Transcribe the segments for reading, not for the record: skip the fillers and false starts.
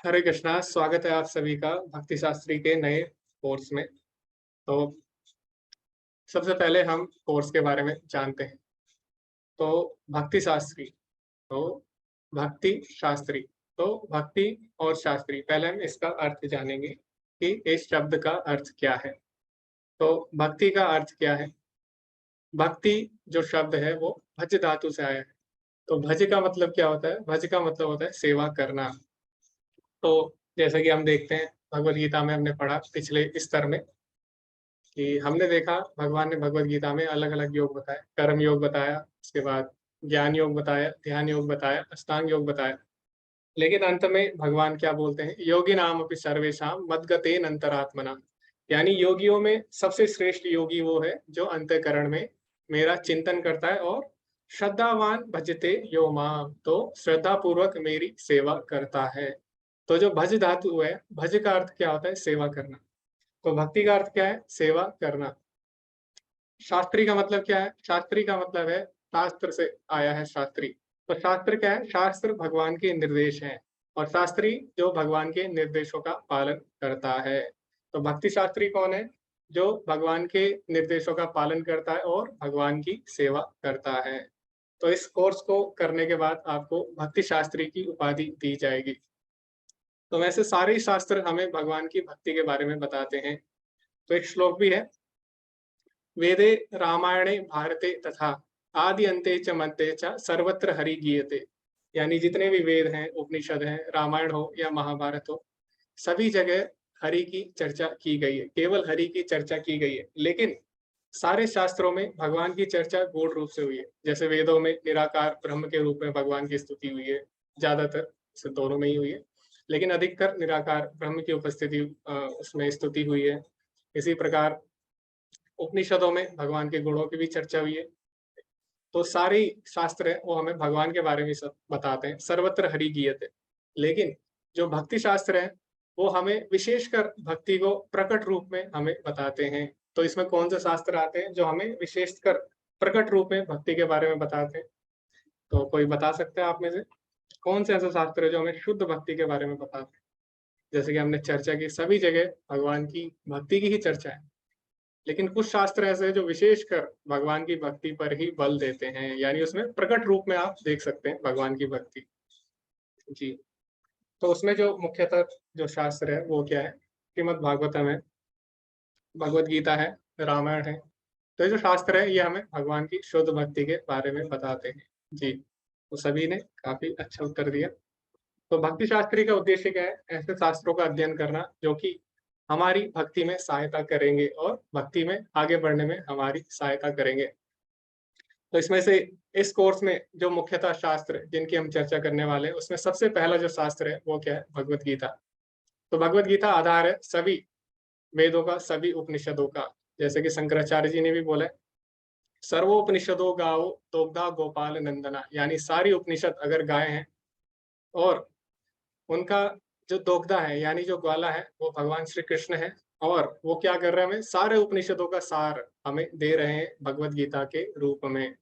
हरे कृष्णा। स्वागत है आप सभी का भक्ति शास्त्री के नए कोर्स में। तो सबसे पहले हम कोर्स के बारे में जानते हैं। तो भक्ति शास्त्री, तो भक्ति शास्त्री, तो भक्ति और शास्त्री, पहले हम इसका अर्थ जानेंगे कि इस शब्द का अर्थ क्या है। तो भक्ति का अर्थ क्या है? भक्ति जो शब्द है वो भज धातु से आया है। तो भज का मतलब क्या होता है? भज का मतलब होता है सेवा करना। तो जैसा कि हम देखते हैं भगवत गीता में हमने पढ़ा पिछले स्तर में कि हमने देखा भगवान ने भगवत गीता में अलग-अलग योग बताए, कर्म योग बताया, उसके बाद ज्ञान योग बताया, ध्यान योग बताया, अष्टांग योग बताया। लेकिन अंत में भगवान क्या बोलते हैं? योगिनाम अपि सर्वेषां मद्गतेन अंतरात्मना। यानी योगियों में सबसे श्रेष्ठ योगी वो है जो अंतःकरण में मेरा चिंतन करता है और श्रद्धावान भजते यो माम, तो श्रद्धा पूर्वक मेरी सेवा करता है। तो जो भज धातु है, भज का अर्थ क्या होता है? सेवा करना। तो भक्ति का अर्थ क्या है? सेवा करना। शास्त्री का मतलब क्या है? शास्त्री का मतलब है शास्त्र से आया है शास्त्री। तो शास्त्र क्या है? शास्त्र भगवान के निर्देश हैं और शास्त्री जो भगवान के निर्देशों का पालन करता है। तो भक्ति शास्त्री कौन है? जो भगवान के निर्देशों का पालन करता है और भगवान की सेवा करता है। तो इस कोर्स को करने के बाद आपको भक्ति शास्त्री की उपाधि दी जाएगी। तो वैसे सारे ही शास्त्र हमें भगवान की भक्ति के बारे में बताते हैं। तो एक श्लोक भी है, वेदे रामायणे भारते तथा आदि अन्ते च मध्य च सर्वत्र हरि गीयते। यानी जितने भी वेद हैं, उपनिषद हैं, रामायण हो या महाभारत हो, सभी जगह हरि की चर्चा की गई है, केवल हरि की चर्चा की गई है। लेकिन सारे शास्त्रों में भगवान की चर्चा गूढ़ रूप से हुई है। जैसे वेदों में निराकार ब्रह्म के रूप में भगवान की स्तुति हुई है, ज्यादातर से दोनों में ही हुई है, लेकिन अधिकतर निराकार ब्रह्म की उपस्थिति उसमें स्तुति हुई है। इसी प्रकार उपनिषदों में भगवान के गुणों की भी चर्चा हुई है। तो सारे शास्त्र है वो हमें भगवान के बारे में सब बताते हैं, सर्वत्र हरि गीयते। लेकिन जो भक्ति शास्त्र है वो हमें विशेषकर भक्ति को प्रकट रूप में हमें बताते हैं। तो इसमें कौन से शास्त्र आते हैं जो हमें विशेषकर प्रकट रूप में भक्ति के बारे में बताते हैं? तो कोई बता सकते हैं आप में से कौन से ऐसे शास्त्र है जो हमें शुद्ध भक्ति के बारे में बताते हैं? जैसे कि हमने चर्चा की, सभी जगह भगवान की भक्ति की ही चर्चा है, लेकिन कुछ शास्त्र ऐसे हैं जो विशेषकर भगवान की भक्ति पर ही बल देते हैं, यानी उसमें प्रकट रूप में आप देख सकते हैं भगवान की भक्ति। जी। तो उसमें जो मुख्यतः जो शास्त्र है वो क्या है? श्रीमद् भागवतम है, भगवत गीता है, रामायण है। तो ये जो शास्त्र है ये हमें भगवान की शुद्ध भक्ति के बारे में बताते हैं। जी। तो सभी ने काफी अच्छा उत्तर दिया। तो भक्ति शास्त्री का उद्देश्य क्या है? ऐसे शास्त्रों का अध्ययन करना जो कि हमारी भक्ति में सहायता करेंगे और भक्ति में आगे बढ़ने में हमारी सहायता करेंगे। तो इसमें से इस कोर्स में जो मुख्यतः शास्त्र जिनकी हम चर्चा करने वाले हैं, उसमें सबसे पहला जो शास्त्र है वो क्या है? भगवत गीता। तो भगवत गीता आधार है सभी वेदों का, सभी उपनिषदों का। जैसे कि शंकराचार्य जी ने भी बोला है, सर्वोपनिषदों गाओ दोग्धा गोपाल नंदना। यानी सारी उपनिषद अगर गाय हैं और उनका जो दोग्धा है यानी जो ग्वाला है वो भगवान श्री कृष्ण है, और वो क्या कर रहे हैं? हमें सारे उपनिषदों का सार हमें दे रहे हैं भगवत गीता के रूप में।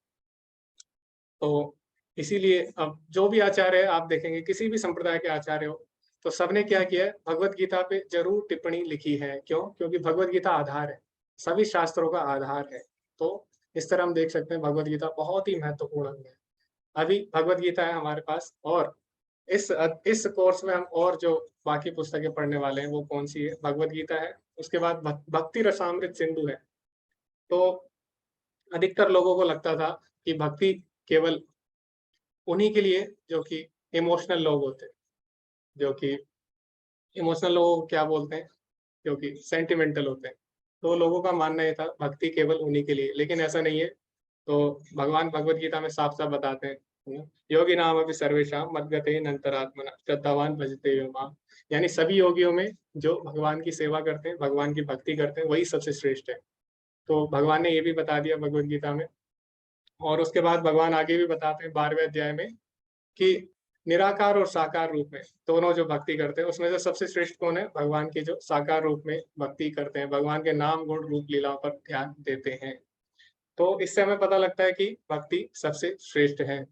तो इसीलिए अब जो भी आचार्य है आप देखेंगे, किसी भी संप्रदाय के आचार्य हो, तो सबने क्या किया है? भगवत गीता पे जरूर टिप्पणी लिखी है। क्यों? क्योंकि भगवत गीता आधार है, सभी शास्त्रों का आधार है। तो इस तरह हम देख सकते हैं भगवत गीता बहुत ही महत्वपूर्ण अंग है। अभी भगवत गीता है हमारे पास, और इस कोर्स में हम और जो बाकी पुस्तकें पढ़ने वाले हैं वो कौन सी है? भगवत गीता है, उसके बाद भक्ति रसामृत सिंधु है। तो अधिकतर लोगों को लगता था कि भक्ति केवल उन्हीं के लिए जो कि इमोशनल लोग होते हैं, जो कि इमोशनल लोगों को क्या बोलते हैं? जो कि सेंटिमेंटल होते हैं। तो लोगों का मानना ये था भक्ति केवल उन्हीं के लिए, लेकिन ऐसा नहीं है। तो भगवान भगवत गीता में साफ-साफ बताते हैं, योगिनाम अपि सर्वेषां मद्गतेन अंतरात्मना श्रद्धावान भजते यो माम। यानी सभी योगियों में जो भगवान की सेवा करते हैं, भगवान की भक्ति करते हैं, वही सबसे श्रेष्ठ है। तो भगवान ने ये भी बता दिया भगवत गीता में। और उसके बाद भगवान आगे भी बताते हैं 12वें अध्याय में कि निराकार और साकार रूप में दोनों जो भक्ति करते हैं उसमें से सबसे श्रेष्ठ कौन है? भगवान की जो साकार रूप में भक्ति करते हैं, भगवान के नाम गुण रूप लीलाओं पर ध्यान देते हैं। तो इससे हमें पता लगता है कि भक्ति सबसे श्रेष्ठ है।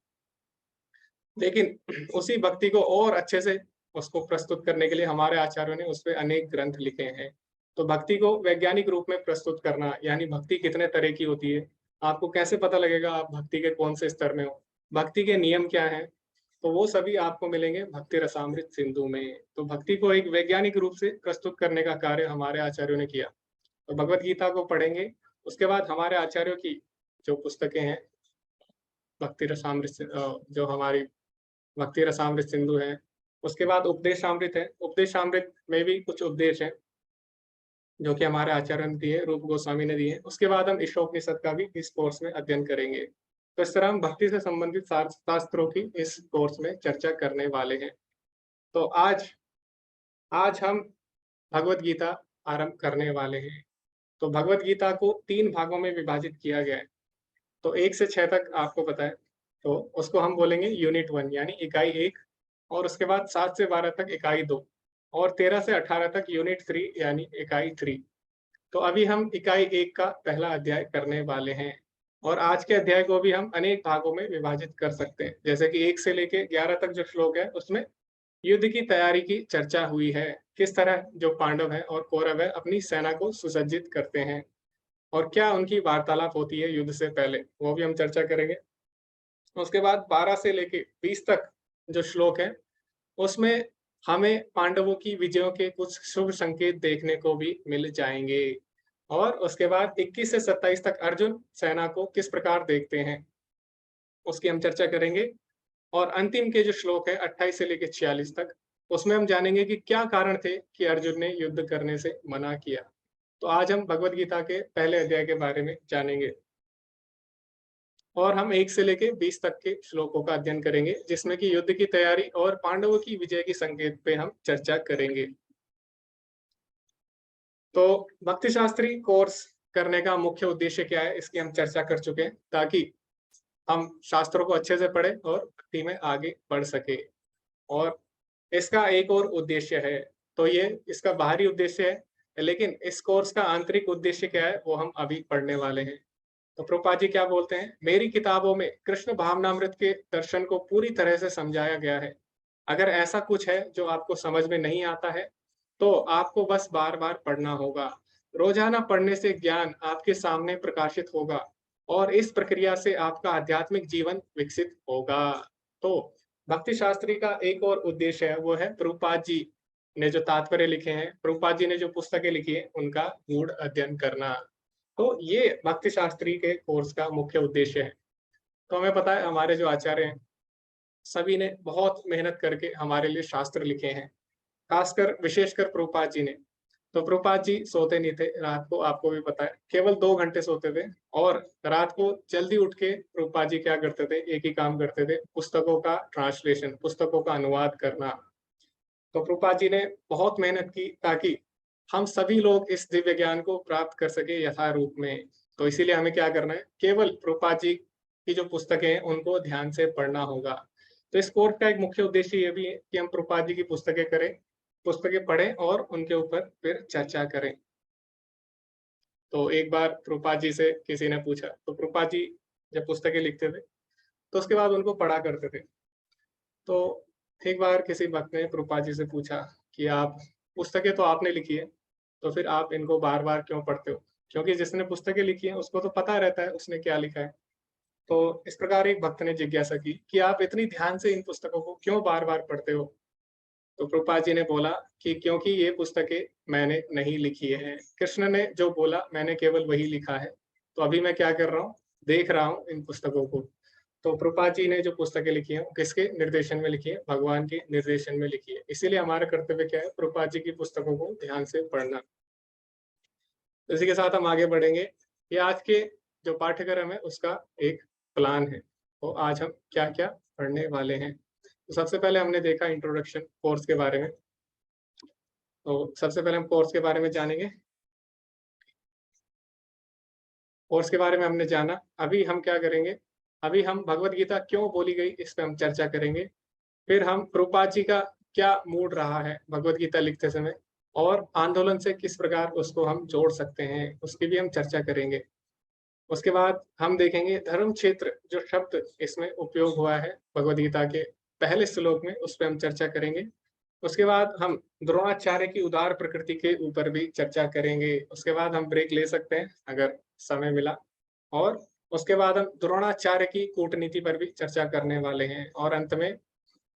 लेकिन उसी भक्ति को और अच्छे से उसको प्रस्तुत करने के लिए हमारे आचार्यों ने उस पे अनेक ग्रंथ लिखे हैं। तो भक्ति को वैज्ञानिक रूप में प्रस्तुत करना, यानी भक्ति कितने तरह की होती है, आपको कैसे पता लगेगा आप भक्ति के कौन से स्तर में हो, भक्ति के नियम क्या हैं, तो वो सभी आपको मिलेंगे भक्ति रसामृत सिंधु में। तो भक्ति को एक वैज्ञानिक रूप से प्रस्तुत करने का कार्य हमारे आचार्यों ने किया। तो भगवत गीता को पढ़ेंगे, उसके बाद हमारे आचार्यों की जो पुस्तकें हैं, भक्ति रसामृत जो हमारी भक्ति रसामृत सिंधु है, उसके बाद उपदेशामृत है। उपदेशामृत में भी कुछ उपदेश हैं जो कि हमारे आचार्य ने दिए, रूप गोस्वामी ने दिए। उसके बाद हम ईशोपनिषद का भी इस कोर्स में अध्ययन करेंगे। तो इस तरह हम भक्ति से संबंधित शास्त्रों की इस कोर्स में चर्चा करने वाले हैं। तो आज आज हम भगवत गीता आरंभ करने वाले हैं। तो भगवत गीता को 3 भागों में विभाजित किया गया है। तो 1 से 6 तक आपको पता है, तो उसको हम बोलेंगे यूनिट 1 यानी इकाई 1, और उसके बाद 7 से 12 तक इकाई 2, और 13 से 18 तक यूनिट 3 यानी इकाई 3। तो अभी हम इकाई 1 का पहला अध्याय करने वाले हैं, और आज के अध्याय को भी हम अनेक भागों में विभाजित कर सकते हैं। जैसे कि 1 से लेके 11 तक जो श्लोक है, उसमें युद्ध की तैयारी की चर्चा हुई है, किस तरह जो पांडव है और कौरव है अपनी सेना को सुसज्जित करते हैं, और क्या उनकी वार्तालाप होती है युद्ध से पहले, वो भी हम चर्चा करेंगे। उसके बाद 12 से लेके 20 तक जो श्लोक है, उसमें हमें पांडवों की विजयों के कुछ शुभ संकेत देखने को भी मिल जाएंगे। और उसके बाद 21 से 27 तक अर्जुन सेना को किस प्रकार देखते हैं, उसकी हम चर्चा करेंगे। और अंतिम के जो श्लोक है 28 से लेकर 46 तक, उसमें हम जानेंगे कि क्या कारण थे कि अर्जुन ने युद्ध करने से मना किया। तो आज हम भगवत गीता के पहले अध्याय के बारे में जानेंगे, और हम 1 से लेके 20 तक के श्लोकों का अध्ययन करेंगे, जिसमें कि युद्ध की तैयारी और पांडवों की विजय की संकेत पे हम चर्चा करेंगे। तो भक्ति शास्त्री कोर्स करने का मुख्य उद्देश्य क्या है, इसकी हम चर्चा कर चुके हैं, ताकि हम शास्त्रों को अच्छे से पढ़े और भक्ति में आगे बढ़ सके। और इसका एक और उद्देश्य है, तो ये इसका बाहरी उद्देश्य है, लेकिन इस कोर्स का आंतरिक उद्देश्य क्या है वो हम अभी पढ़ने वाले हैं। तो प्रभुपाद जी क्या बोलते हैं, मेरी किताबों में कृष्ण भावनामृत के दर्शन को पूरी तरह से समझाया गया है। अगर ऐसा कुछ है जो आपको समझ में नहीं आता है, तो आपको बस बार बार पढ़ना होगा। रोजाना पढ़ने से ज्ञान आपके सामने प्रकाशित होगा, और इस प्रक्रिया से आपका आध्यात्मिक जीवन विकसित होगा। तो भक्ति शास्त्री का एक और उद्देश्य है, वो है प्रभुपाद जी ने जो तात्पर्य लिखे हैं, प्रभुपाद जी ने जो पुस्तकें लिखी है, उनका गूढ़ अध्ययन करना। तो ये भक्ति शास्त्री के कोर्स का मुख्य उद्देश्य है। तो हमें पता है हमारे जो आचार्य हैं, सभी ने बहुत मेहनत करके हमारे लिए शास्त्र लिखे हैं, खासकर विशेषकर प्रभुपाद जी ने। तो प्रभुपाद जी सोते नहीं थे रात को, आपको भी पता है, केवल 2 घंटे सोते थे, और रात को जल्दी उठ के प्रभुपाद जी क्या करते थे, एक ही काम करते थे, पुस्तकों का ट्रांसलेशन, पुस्तकों का अनुवाद करना। तो प्रभुपाद जी ने बहुत मेहनत की ताकि हम सभी लोग इस दिव्य ज्ञान को प्राप्त कर सके यथारूप में। तो इसीलिए हमें क्या करना है, केवल प्रभुपाद जी की जो पुस्तकें हैं उनको ध्यान से पढ़ना होगा। तो इस कोर्स का एक मुख्य उद्देश्य ये भी है कि हम प्रभुपाद जी की पुस्तकें करें, पुस्तकें पढ़ें और उनके ऊपर फिर चर्चा करें। तो एक बार प्रभुपाद जी से किसी ने पूछा, तो प्रभुपाद जी जब पुस्तकें लिखते थे तो उसके बाद उनको पढ़ा करते थे। तो एक बार किसी भक्त ने प्रभुपाद जी से पूछा कि आप, पुस्तकें तो आपने लिखी है, तो फिर आप इनको बार बार क्यों पढ़ते हो, क्योंकि जिसने पुस्तकें लिखी हैं उसको तो पता रहता है उसने क्या लिखा है। तो इस प्रकार एक भक्त ने जिज्ञासा की कि आप इतनी ध्यान से इन पुस्तकों को क्यों बार बार पढ़ते हो। तो प्रभुपाद जी ने बोला कि क्योंकि ये पुस्तकें मैंने नहीं लिखी है, कृष्ण ने जो बोला मैंने केवल वही लिखा है। तो अभी मैं क्या कर रहा हूँ, देख रहा हूँ इन पुस्तकों को। तो प्रभुपाद जी ने जो पुस्तकें लिखी हैं, किसके निर्देशन में लिखी है, भगवान के निर्देशन में लिखी है। इसीलिए हमारा कर्तव्य क्या है, प्रभुपाद जी की पुस्तकों को ध्यान से पढ़ना। तो इसी के साथ हम आगे बढ़ेंगे। ये आज के जो पाठ्यक्रम है उसका एक प्लान है। तो आज हम क्या क्या पढ़ने वाले हैं। तो सबसे पहले हमने देखा इंट्रोडक्शन कोर्स के बारे में। तो सबसे पहले हम कोर्स के बारे में जानेंगे। कोर्स के बारे में हमने जाना, अभी हम क्या करेंगे, अभी हम भगवत गीता क्यों बोली गई इस पे हम चर्चा करेंगे। फिर हम प्रभुपाद जी का क्या मूड रहा है भगवत गीता लिखते समय, और आंदोलन से किस प्रकार उसको हम जोड़ सकते हैं, उसकी भी हम चर्चा करेंगे। उसके बाद हम देखेंगे धर्म क्षेत्र जो शब्द इसमें उपयोग हुआ है भगवत गीता के पहले श्लोक में, उस पर हम चर्चा करेंगे। उसके बाद हम द्रोणाचार्य की उदार प्रकृति के ऊपर भी चर्चा करेंगे। उसके बाद हम ब्रेक ले सकते हैं अगर समय मिला, और उसके बाद हम द्रोणाचार्य की कूटनीति पर भी चर्चा करने वाले हैं, और अंत में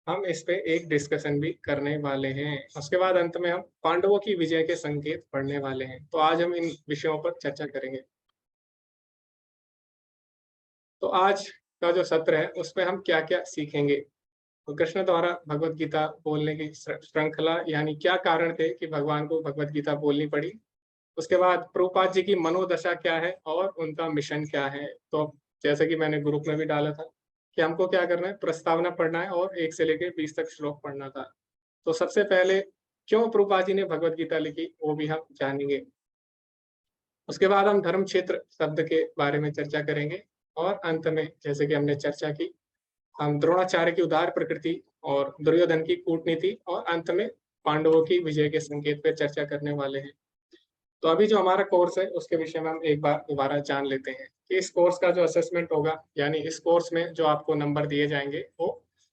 हम इस पे एक डिस्कशन भी करने वाले हैं। उसके बाद अंत में हम पांडवों की विजय के संकेत पढ़ने वाले हैं। तो आज हम इन विषयों पर चर्चा करेंगे। तो आज का जो सत्र है उसमें हम क्या-क्या सीखेंगे? तो कृष्ण द्वारा भगवत गीता बोलने की श्रृंखला, यानी क्या कारण थे कि भगवान को भगवत गीता बोलनी पड़ी। उसके बाद प्रभुपाद जी की मनोदशा क्या है और उनका मिशन क्या है। तो जैसे कि मैंने ग्रुप में भी डाला था कि हमको क्या करना है, प्रस्तावना पढ़ना है और 1 से लेके 20 तक श्लोक पढ़ना था। तो सबसे पहले क्यों प्रभुपाद जी ने भगवत गीता लिखी, वो भी हम जानेंगे। उसके बाद हम धर्म क्षेत्र शब्द के बारे में चर्चा करेंगे, और अंत में जैसे कि हमने चर्चा की, हम द्रोणाचार्य की उदार प्रकृति और दुर्योधन की कूटनीति, और अंत में पांडवों की विजय के संकेत पर चर्चा करने वाले हैं। तो अभी जो हमारा कोर्स है उसके विषय में हम एक बार दोबारा जान लेते हैं कि इस कोर्स का जो असेसमेंट होगा, यानी इस कोर्स में जो आपको नंबर दिए जाएंगे वो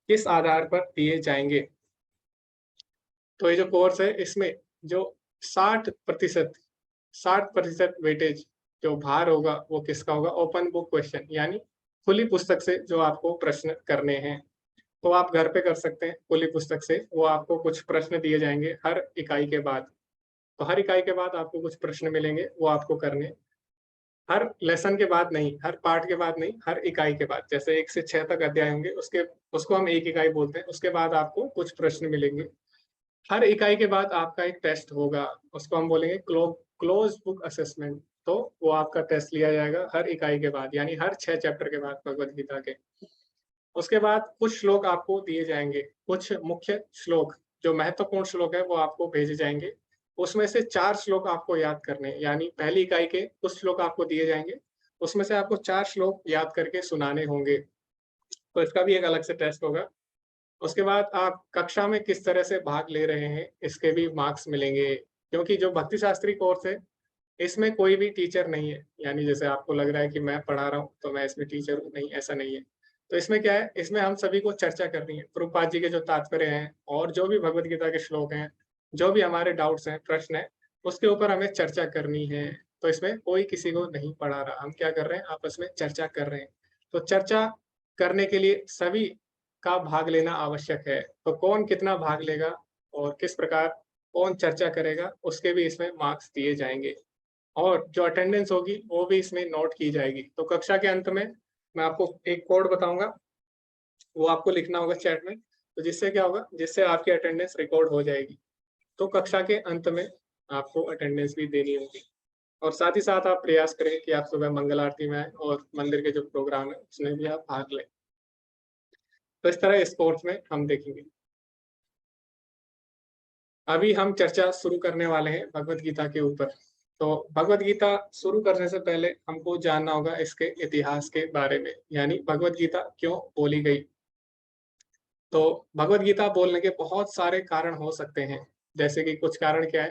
किस आधार पर दिए जाएंगे। तो ये जो कोर्स है इसमें जो 60% 60% वेटेज जो भार होगा वो किसका होगा, ओपन बुक क्वेश्चन, यानी खुली पुस्तक से जो आपको प्रश्न करने हैं। तो आप घर पे कर सकते हैं खुली पुस्तक से, वो आपको कुछ प्रश्न दिए जाएंगे हर इकाई के बाद। तो हर इकाई के बाद आपको कुछ प्रश्न मिलेंगे, वो आपको करने, हर लेसन के बाद नहीं, हर पार्ट के बाद नहीं, हर इकाई के बाद। जैसे 1 से 6 तक अध्याय होंगे, उसके उसको हम एक इकाई बोलते हैं। उसके बाद आपको कुछ प्रश्न मिलेंगे। हर इकाई के बाद आपका एक टेस्ट होगा, उसको हम बोलेंगे क्लोज बुक असेसमेंट। तो वो आपका टेस्ट लिया जाएगा हर इकाई के बाद, यानी हर 6 चैप्टर के बाद भगवत गीता के। उसके बाद कुछ श्लोक आपको दिए जाएंगे, कुछ मुख्य श्लोक, जो महत्वपूर्ण श्लोक है वो आपको भेजे जाएंगे। उसमें से 4 श्लोक आपको याद करने हैं, यानी पहली इकाई के कुछ श्लोक आपको दिए जाएंगे, उसमें से आपको 4 श्लोक याद करके सुनाने होंगे। तो इसका भी एक अलग से टेस्ट होगा। उसके बाद आप कक्षा में किस तरह से भाग ले रहे हैं, इसके भी मार्क्स मिलेंगे। क्योंकि जो भक्ति शास्त्री कोर्स है इसमें कोई भी टीचर नहीं है, यानी जैसे आपको लग रहा है कि मैं पढ़ा रहा हूँ तो मैं इसमें टीचर हूँ, नहीं, ऐसा नहीं है। तो इसमें क्या है, इसमें हम सभी को चर्चा करनी है, प्रभुपाद जी के जो तात्पर्य हैं और जो भी भगवत गीता के श्लोक हैं, जो भी हमारे डाउट्स हैं, प्रश्न है, उसके ऊपर हमें चर्चा करनी है। तो इसमें कोई किसी को नहीं पढ़ा रहा, हम क्या कर रहे हैं, आपस में चर्चा कर रहे हैं। तो चर्चा करने के लिए सभी का भाग लेना आवश्यक है। तो कौन कितना भाग लेगा और किस प्रकार कौन चर्चा करेगा, उसके भी इसमें मार्क्स दिए जाएंगे, और जो अटेंडेंस होगी वो भी इसमें नोट की जाएगी। तो कक्षा के अंत में मैं आपको एक कोड बताऊंगा, वो आपको लिखना होगा चैट में। तो जिससे क्या होगा, जिससे आपकी अटेंडेंस रिकॉर्ड हो जाएगी। तो कक्षा के अंत में आपको अटेंडेंस भी देनी होगी, और साथ ही साथ आप प्रयास करें कि आप सुबह मंगल आरती में आए और मंदिर के जो प्रोग्राम है उसमें भी आप भाग लें। तो इस तरह इस कोर्स में हम देखेंगे। अभी हम चर्चा शुरू करने वाले हैं भगवत गीता के ऊपर। तो भगवत गीता शुरू करने से पहले हमको जानना होगा इसके इतिहास के बारे में, यानी भगवत गीता क्यों बोली गई। तो भगवत गीता बोलने के बहुत सारे कारण हो सकते हैं। जैसे कि कुछ कारण क्या है,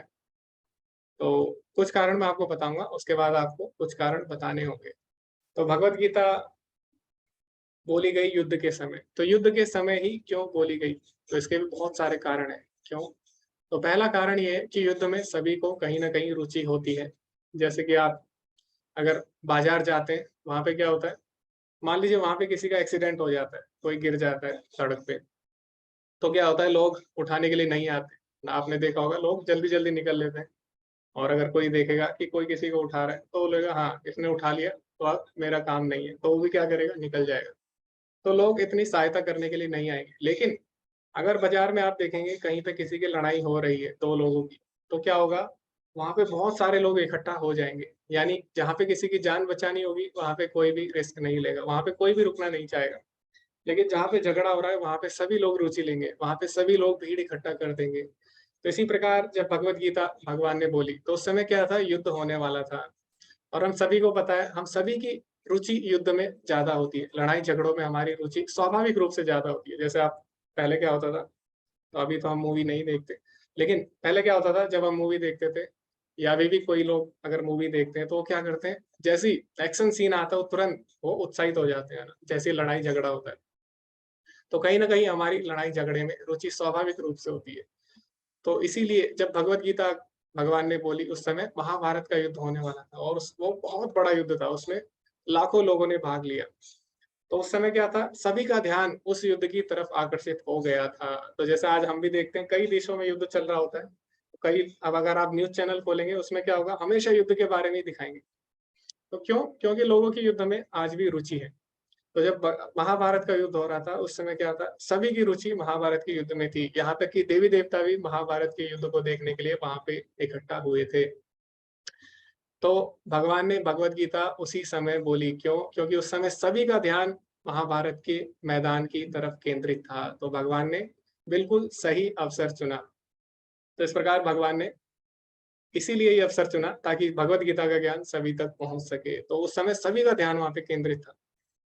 तो कुछ कारण मैं आपको बताऊंगा, उसके बाद आपको कुछ कारण बताने होंगे। तो भगवत गीता बोली गई युद्ध के समय, तो युद्ध के समय ही क्यों बोली गई, तो इसके भी बहुत सारे कारण हैं क्यों। तो पहला कारण ये है कि युद्ध में सभी को कहीं ना कहीं रुचि होती है। जैसे कि आप अगर बाजार जाते हैं, वहां पे क्या होता है, मान लीजिए वहां पे किसी का एक्सीडेंट हो जाता है, कोई गिर जाता है सड़क पे, तो क्या होता है, लोग उठाने के लिए नहीं आते ना। आपने देखा होगा लोग जल्दी जल्दी निकल लेते हैं, और अगर कोई देखेगा कि कोई किसी को उठा रहा है तो बोलेगा हाँ इसने उठा लिया तो अब मेरा काम नहीं है, तो वो भी क्या करेगा, निकल जाएगा। तो लोग इतनी सहायता करने के लिए नहीं आएंगे। लेकिन अगर बाजार में आप देखेंगे कहीं पे किसी की लड़ाई हो रही है दो लोगों की, तो क्या होगा, वहां पे बहुत सारे लोग इकट्ठा हो जाएंगे। यानी जहाँ पे किसी की जान बचानी होगी वहां पे कोई भी रिस्क नहीं लेगा, वहां पे कोई भी रुकना नहीं चाहेगा। लेकिन जहाँ पे झगड़ा हो रहा है वहां पे सभी लोग रुचि लेंगे, वहां पे सभी लोग भीड़ इकट्ठा कर देंगे। तो इसी प्रकार जब भगवत गीता भगवान ने बोली तो उस समय क्या था, युद्ध होने वाला था। और हम सभी को पता है, हम सभी की रुचि युद्ध में ज्यादा होती है, लड़ाई झगड़ों में हमारी रुचि स्वाभाविक रूप से ज्यादा होती है। जैसे आप पहले क्या होता था, तो अभी तो हम मूवी नहीं देखते, लेकिन पहले क्या होता था जब हम मूवी देखते थे, या अभी भी कोई लोग अगर मूवी देखते हैं तो वो क्या करते हैं, जैसी एक्शन सीन आता है वो तुरंत वो उत्साहित हो जाते हैं ना, जैसे लड़ाई झगड़ा होता है। तो कहीं ना कहीं हमारी लड़ाई झगड़े में रुचि स्वाभाविक रूप से होती है। तो इसीलिए जब भगवत गीता भगवान ने बोली उस समय महाभारत का युद्ध होने वाला था और वो बहुत बड़ा युद्ध था, उसमें लाखों लोगों ने भाग लिया। तो उस समय क्या था, सभी का ध्यान उस युद्ध की तरफ आकर्षित हो गया था। तो जैसे आज हम भी देखते हैं कई देशों में युद्ध चल रहा होता है, कई, अब अगर आप न्यूज़ चैनल खोलेंगे उसमें क्या होगा, हमेशा युद्ध के बारे में ही दिखाएँगे। तो क्यों? क्योंकि लोगों की युद्ध में आज भी रुचि है। तो जब महाभारत का युद्ध हो रहा था उस समय क्या था, सभी की रुचि महाभारत के युद्ध में थी। यहाँ तक कि देवी देवता भी महाभारत के युद्ध को देखने के लिए वहां पे इकट्ठा हुए थे। तो भगवान ने भगवत गीता उसी समय बोली, क्यों? क्योंकि उस समय सभी का ध्यान महाभारत के मैदान की तरफ केंद्रित था। तो भगवान ने बिल्कुल सही अवसर चुना। तो इस प्रकार भगवान ने इसीलिए ये अवसर चुना ताकि भगवत गीता का ज्ञान सभी तक पहुंच सके। तो उस समय सभी का ध्यान वहां पे केंद्रित था।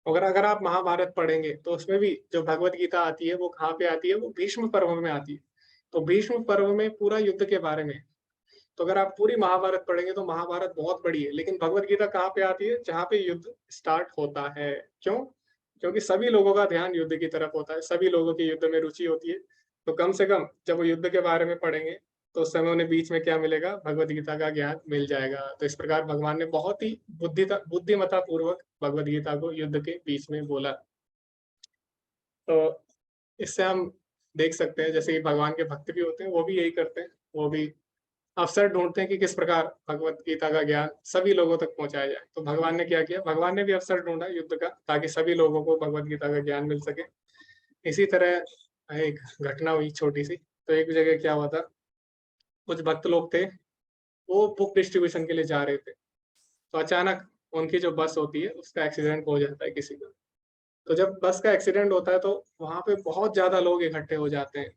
अगर अगर आप महाभारत पढ़ेंगे तो उसमें भी जो भगवत गीता आती है वो कहाँ पे आती है, वो भीष्म पर्व में आती है। तो भीष्म पर्व में पूरा युद्ध के बारे में। तो अगर आप पूरी महाभारत पढ़ेंगे तो महाभारत बहुत बड़ी है, लेकिन भगवत गीता कहाँ पे आती है, जहाँ पे युद्ध स्टार्ट होता है। क्यों? क्योंकि सभी लोगों का ध्यान युद्ध की तरफ होता है, सभी लोगों की युद्ध में रुचि होती है। तो कम से कम जब वो युद्ध के बारे में पढ़ेंगे तो उस समय उन्हें बीच में क्या मिलेगा, भगवत गीता का ज्ञान मिल जाएगा। तो इस प्रकार भगवान ने बहुत ही बुद्धिमत्ता पूर्वक भगवत गीता को युद्ध के बीच में बोला। तो इससे हम देख सकते हैं जैसे कि भगवान के भक्त भी होते हैं, वो भी यही करते हैं, वो भी अवसर ढूंढते हैं कि किस प्रकार भगवत गीता का ज्ञान सभी लोगों तक पहुंचाया जाए। तो भगवान ने क्या किया, भगवान ने भी अवसर ढूंढा युद्ध का ताकि सभी लोगों को भगवत गीता का ज्ञान मिल सके। इसी तरह एक घटना हुई छोटी सी। तो एक जगह क्या हुआ था, कुछ भक्त लोग थे, वो बुक डिस्ट्रीब्यूशन के लिए जा रहे थे। तो अचानक उनकी जो बस होती है उसका एक्सीडेंट हो जाता है किसी का। तो जब बस का एक्सीडेंट होता है तो वहां पे बहुत ज्यादा लोग इकट्ठे हो जाते हैं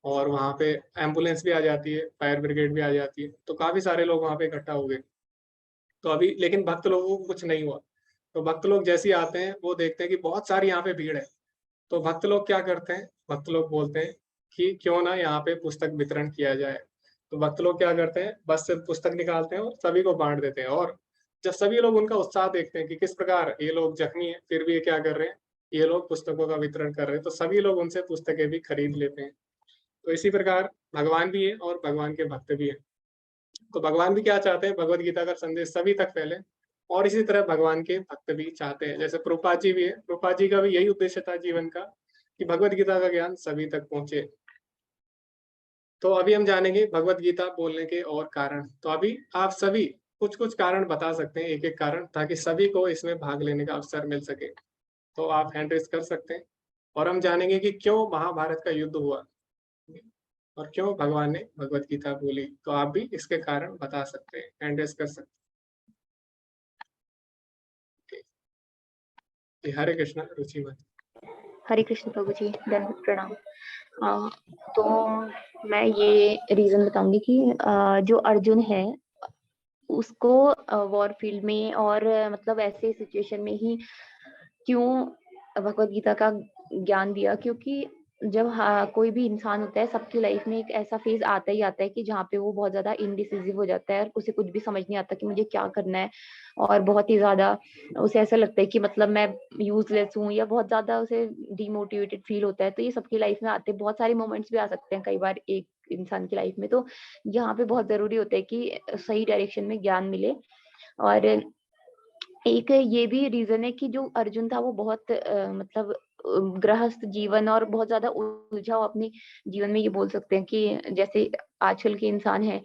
और वहां पे एम्बुलेंस भी आ जाती है, फायर ब्रिगेड भी आ जाती है। तो काफी सारे लोग वहां पे इकट्ठा हो गए। तो अभी लेकिन भक्त लोगों को कुछ नहीं हुआ। तो भक्त लोग जैसे ही आते हैं वो देखते हैं कि बहुत सारी यहाँ पे भीड़ है। तो भक्त लोग क्या करते हैं, भक्त लोग बोलते हैं कि क्यों ना यहाँ पे पुस्तक वितरण किया जाए। तो भक्त लोग क्या करते हैं, बस से पुस्तक निकालते हैं और सभी को बांट देते हैं। और जब सभी लोग उनका उत्साह देखते हैं कि किस प्रकार ये लोग जख्मी हैं फिर भी ये क्या कर रहे हैं, ये लोग पुस्तकों का वितरण कर रहे हैं, तो सभी लोग उनसे पुस्तकें भी खरीद लेते हैं। तो इसी प्रकार भगवान भी है और भगवान के भक्त भी है। तो भगवान भी क्या चाहते हैं, भगवत गीता का संदेश सभी तक फैले। और इसी तरह भगवान के भक्त भी चाहते हैं, जैसे प्रभुपाद जी भी है, प्रभुपाद जी का भी यही उद्देश्य था जीवन का कि भगवत गीता का ज्ञान सभी तक पहुंचे। तो अभी हम जानेंगे भगवत गीता बोलने के और कारण। तो अभी आप सभी कुछ कुछ कारण बता सकते हैं, एक एक कारण, ताकि सभी को इसमें भाग लेने का अवसर मिल सके। तो आप हैंड रेज कर सकते हैं और हम जानेंगे कि क्यों महाभारत का युद्ध हुआ और क्यों भगवान ने भगवत गीता बोली। तो आप भी इसके कारण बता सकते हैं, हैंड रेज कर सकते हैं। जी, हरे कृष्णा रुचि मत। हरे कृष्ण प्रभु जी, दंडवत प्रणाम। तो मैं ये रीजन बताऊंगी कि जो अर्जुन है उसको वॉर फील्ड में और मतलब ऐसे सिचुएशन में ही क्यों भगवत गीता का ज्ञान दिया, क्योंकि जब कोई भी इंसान होता है सबकी लाइफ में एक ऐसा फेज आता ही आता है कि जहाँ पे वो बहुत ज्यादा इनडिसिसिव हो जाता है और उसे कुछ भी समझ नहीं आता कि मुझे क्या करना है। और बहुत ही ज्यादा उसे ऐसा लगता है कि मतलब मैं यूजलेस हूँ या बहुत ज्यादा उसे डिमोटिवेटेड फील होता है। तो ये सबकी लाइफ में आते हैं, बहुत सारे मोमेंट्स भी आ सकते हैं कई बार एक इंसान की लाइफ में। तो यहाँ पे बहुत जरूरी होता है कि सही डायरेक्शन में ज्ञान मिले। और एक ये भी रीजन है कि जो अर्जुन था वो बहुत मतलब गृहस्थ जीवन और बहुत ज्यादा उलझा हुआ अपने जीवन में, ये बोल सकते हैं कि जैसे आजकल के इंसान है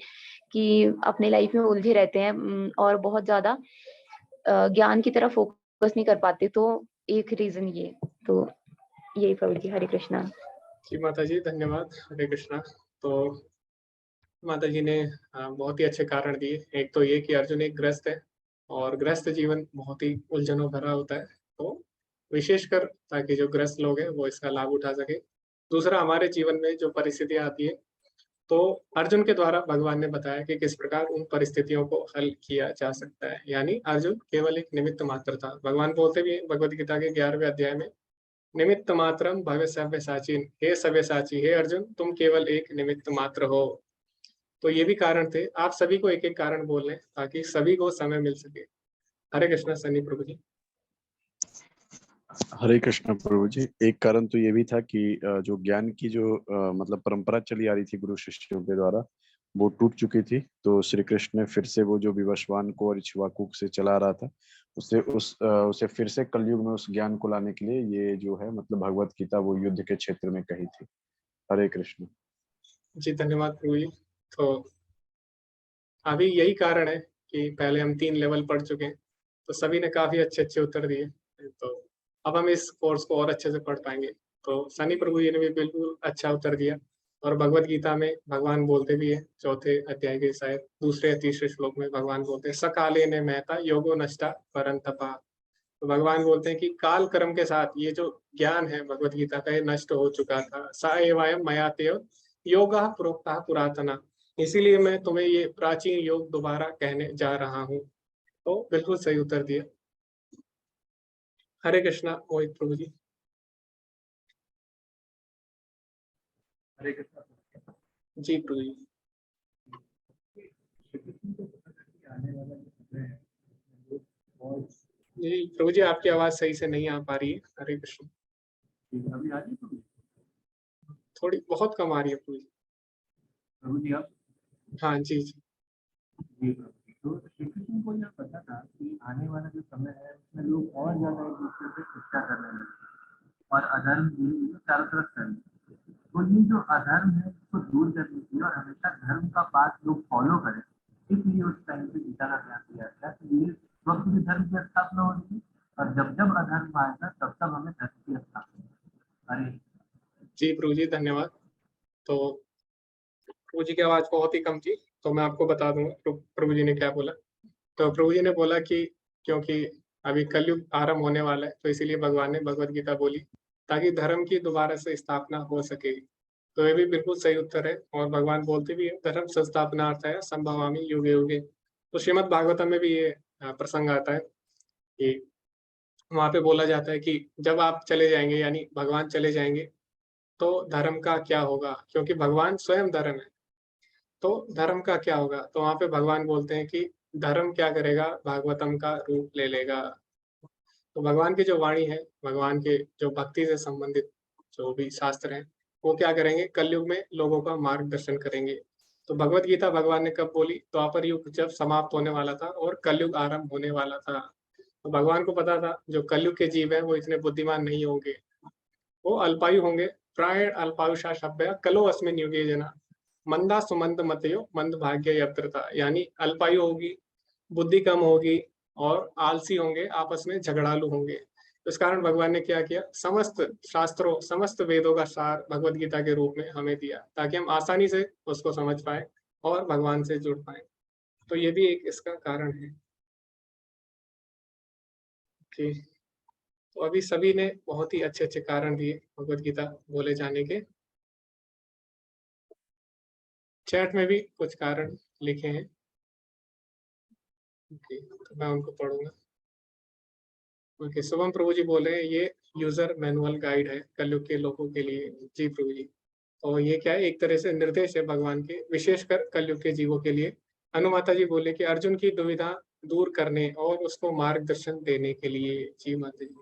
कि अपने लाइफ में उलझे रहते हैं और बहुत ज्यादा ज्ञान की तरफ फोकस नहीं कर पाते। तो एक रीजन ये, तो यही प्रभु जी, हरे कृष्णा। जी माता जी धन्यवाद, हरे कृष्णा। तो माता जी ने बहुत ही अच्छे कारण दिए। एक तो ये कि अर्जुन एक ग्रस्त है और ग्रस्त जीवन बहुत ही उलझनों भरा होता है। तो विशेषकर ताकि जो ग्रस्त लोग हैं वो इसका लाभ उठा सके। दूसरा, हमारे जीवन में जो परिस्थितियां आती है तो अर्जुन के द्वारा भगवान ने बताया कि किस प्रकार उन परिस्थितियों को हल किया जा सकता है। यानी अर्जुन केवल एक निमित्त मात्र था। भगवान बोलते भी भगवत गीता के 11वें अध्याय में, निमित्त मात्रम भव सव्यसाचिन, हे सव्यसाची, हे अर्जुन तुम केवल एक निमित्त मात्र हो। तो ये भी कारण थे। आप सभी को एक एक कारण बोल रहे हैं ताकि सभी को समय मिल सके। हरे कृष्णा सनी प्रभु जी। हरे कृष्ण प्रभु जी। एक कारण तो ये भी था कि जो ज्ञान की जो मतलब परंपरा चली आ रही थी गुरु शिष्यों के द्वारा, वो टूट चुकी थी। तो श्री कृष्ण ने फिर से वो जो विवस्वान को और इक्ष्वाकु से चला रहा था, उसे फिर से कलयुग में उस ज्ञान को लाने के लिए ये जो है मतलब भगवत गीता वो युद्ध के क्षेत्र में कही थी। हरे कृष्ण। जी धन्यवाद प्रभु जी। तो अभी यही कारण है कि पहले हम 3 लेवल पढ़ चुके हैं, तो सभी ने काफ़ी अच्छे-अच्छे उत्तर दिए। तो अब हम इस कोर्स को और अच्छे से पढ़ पाएँगे। तो सनी प्रभु जी ने भी बिल्कुल अच्छा उत्तर दिया और भगवद गीता में भगवान बोलते भी हैं, चौथे अध्याय के शायद दूसरे या तीसरे श्लोक में भगवान बोलते हैं, "सकालेन महता योगो नष्टा परंतपा।" तो भगवान बोलते हैं कि काल कर्म के साथ ये जो ज्ञान है भगवद गीता का, ये नष्ट हो चुका था। स एवायम मया तेव योगः प्रोक्तः पुरातनः। इसीलिए मैं तुम्हें ये प्राचीन योग दोबारा कहने जा रहा हूँ। तो बिल्कुल सही उत्तर दिया। हरे कृष्णा मोहित प्रभु जी। हरे कृष्ण। जी प्रभु जी। आने वाला जो समय है वो बहुत जी प्रभु जी, आपकी आवाज़ सही से नहीं आ पा रही है। हरे कृष्ण। अभी आ रही है थोड़ी बहुत कम आ रही है प्रभु जी। प्रभु जी आप। हाँ जी, जी। जी प्रभु जी। तो श्री कृष्ण को यह पता था कि आने वाला जो समय है उसमें लोग और ज्यादा एक दूसरे से शिक्षा करने लगे और अधर्म भी चारों तरफ फैले। तो ये जो अधर्म है इसको दूर करने के लिए और हमेशा धर्म का पाठ लोग फॉलो करें, इसलिए उस टाइम पे गीता का ज्ञान दिया गया कि ये वक्त भी धर्म की स्थापना हो रही है और जब जब अधर्म आएगा तब तब हमें धर्म की स्थापना। अरे जी प्रभु जी, धन्यवाद। तो प्रभु जी की आवाज़ बहुत ही कम थी, तो मैं आपको बता दूँगा प्रभु जी ने क्या बोला। तो प्रभु जी ने बोला कि क्योंकि अभी कलयुग आरंभ होने वाला है, तो इसीलिए भगवान ने भगवद गीता बोली, ताकि धर्म की दोबारा से स्थापना हो सके। तो ये भी बिल्कुल सही उत्तर है और भगवान बोलते भी हैं, धर्म संस्थापनार्थाय संभवामि युगे युगे। तो श्रीमद् भागवतम में भी ये प्रसंग आता है कि वहाँ पे बोला जाता है कि जब आप चले जाएँगे यानी भगवान चले जाएँगे, तो धर्म का क्या होगा? क्योंकि भगवान स्वयं धर्म है। तो धर्म का क्या होगा? तो वहाँ पे भगवान बोलते हैं कि धर्म क्या करेगा? भागवतम का रूप ले लेगा। तो भगवान की जो वाणी है, भगवान के जो भक्ति से संबंधित जो भी शास्त्र हैं, वो क्या करेंगे? कलयुग में लोगों का मार्गदर्शन करेंगे। तो भगवद गीता भगवान ने कब बोली? द्वापर युग जब समाप्त होने वाला था और कलयुग आरंभ होने वाला था। तो भगवान को पता था, जो कलयुग के जीव हैं, वो इतने बुद्धिमान नहीं होंगे। वो अल्पायु होंगे। प्रायः अल्पायुषा सभ्यः खलु अस्मिन् युगे जनाः। मंदा सुमंद मतयो मंद भाग्य यत्रता, यानी अल्पायु होगी, बुद्धि कम होगी और आलसी होंगे, आपस में झगड़ालू होंगे। तो इस कारण भगवान ने क्या किया? समस्त शास्त्रों, समस्त वेदों का सार भगवद गीता के रूप में हमें दिया, ताकि हम आसानी से उसको समझ पाएँ और भगवान से जुड़ पाएँ। तो ये भी एक इसका कारण है। जी, तो अभी सभी ने बहुत ही अच्छे-अच्छे कारण दिए भगवद गीता बोले जाने के। चैट में भी कुछ कारण लिखे हैं। ओके, तो मैं उनको पढ़ूँगा। ओके, शुभम प्रभु जी बोल रहे हैं ये यूज़र मैनुअल गाइड है कलयुग के लोगों के लिए। जी प्रभु जी। और ये क्या है? एक तरह से निर्देश है भगवान के, विशेषकर कलयुग के जीवों के लिए। अनुमाता जी बोले कि अर्जुन की दुविधा दूर करने और उसको मार्गदर्शन देने के लिए। जी माता जी।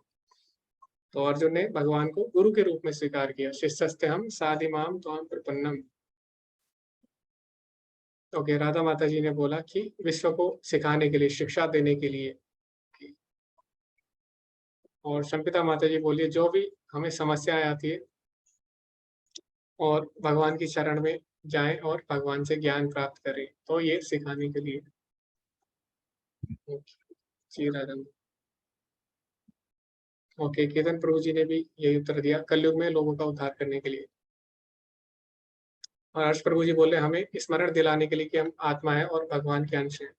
तो अर्जुन ने भगवान को गुरु के रूप में स्वीकार किया। शिष्यस्तेहं साधिमाम त्वां प्रपन्नम। ओके, राधा माता जी ने बोला कि विश्व को सिखाने के लिए, शिक्षा देने के लिए। और संपिता माता जी बोलिए जो भी हमें समस्याएँ आती है और भगवान की शरण में जाएँ और भगवान से ज्ञान प्राप्त करें, तो ये सिखाने के लिए। ओके, जी राधा। ओके, केतन प्रभु जी ने भी यही उत्तर दिया, कलयुग में लोगों का उद्धार करने के लिए। और हर्ष प्रभु जी बोले हमें स्मरण दिलाने के लिए कि हम आत्मा है और भगवान के अंश हैं।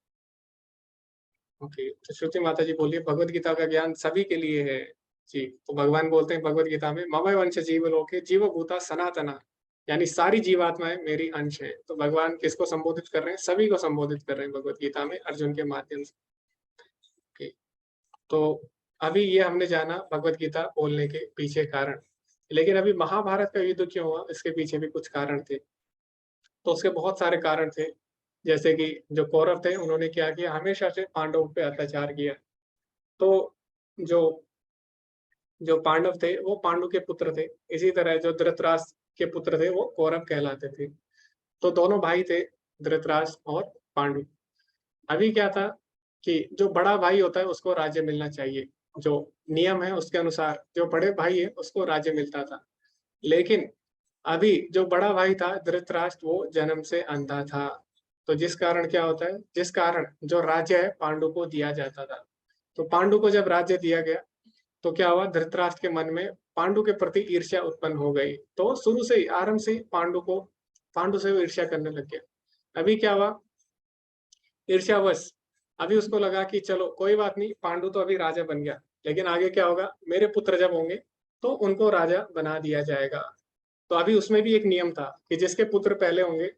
ओके, तो श्रुति माता जी बोलिए भगवद गीता का ज्ञान सभी के लिए है। जी, तो भगवान बोलते हैं भगवद गीता में मम वंश जीवलोके जीवभूता सनातना, यानी सारी जीवात्माएँ मेरी अंश हैं। तो भगवान किसको संबोधित कर रहे हैं? सभी को संबोधित कर रहे हैं भगवद गीता में अर्जुन के माध्यम से। ओके, तो अभी ये हमने जाना भगवद गीता बोलने के पीछे कारण। लेकिन अभी महाभारत का युद्ध क्यों हुआ? इसके पीछे भी कुछ कारण थे। तो उसके बहुत सारे कारण थे। जैसे कि जो कौरव थे उन्होंने क्या किया? हमेशा से पांडवों पे अत्याचार किया। तो जो जो पांडव थे वो पांडु के पुत्र थे, इसी तरह जो धृतराष्ट्र के पुत्र थे वो कौरव कहलाते थे। तो दोनों भाई थे, धृतराष्ट्र और पांडु। अभी क्या था कि जो बड़ा भाई होता है उसको राज्य मिलना चाहिए, जो नियम है उसके अनुसार जो बड़े भाई है उसको राज्य मिलता था। लेकिन अभी जो बड़ा भाई था धृतराष्ट्र वो जन्म से अंधा था, तो जिस कारण क्या होता है, जिस कारण जो राज्य है पांडु को दिया जाता था। तो पांडु को जब राज्य दिया गया तो क्या हुआ, धृतराष्ट्र के मन में पांडु के प्रति ईर्ष्या उत्पन्न हो गई। तो शुरू से ही, आरंभ से ही पांडु से वो ईर्ष्या करने लग गया। अभी क्या हुआ, ईर्ष्यावश अभी उसको लगा कि चलो कोई बात नहीं, पांडु तो अभी राजा बन गया, लेकिन आगे क्या होगा, मेरे पुत्र जब होंगे तो उनको राजा बना दिया जाएगा। तो अभी उसमें भी एक नियम था कि जिसके पुत्र पहले होंगे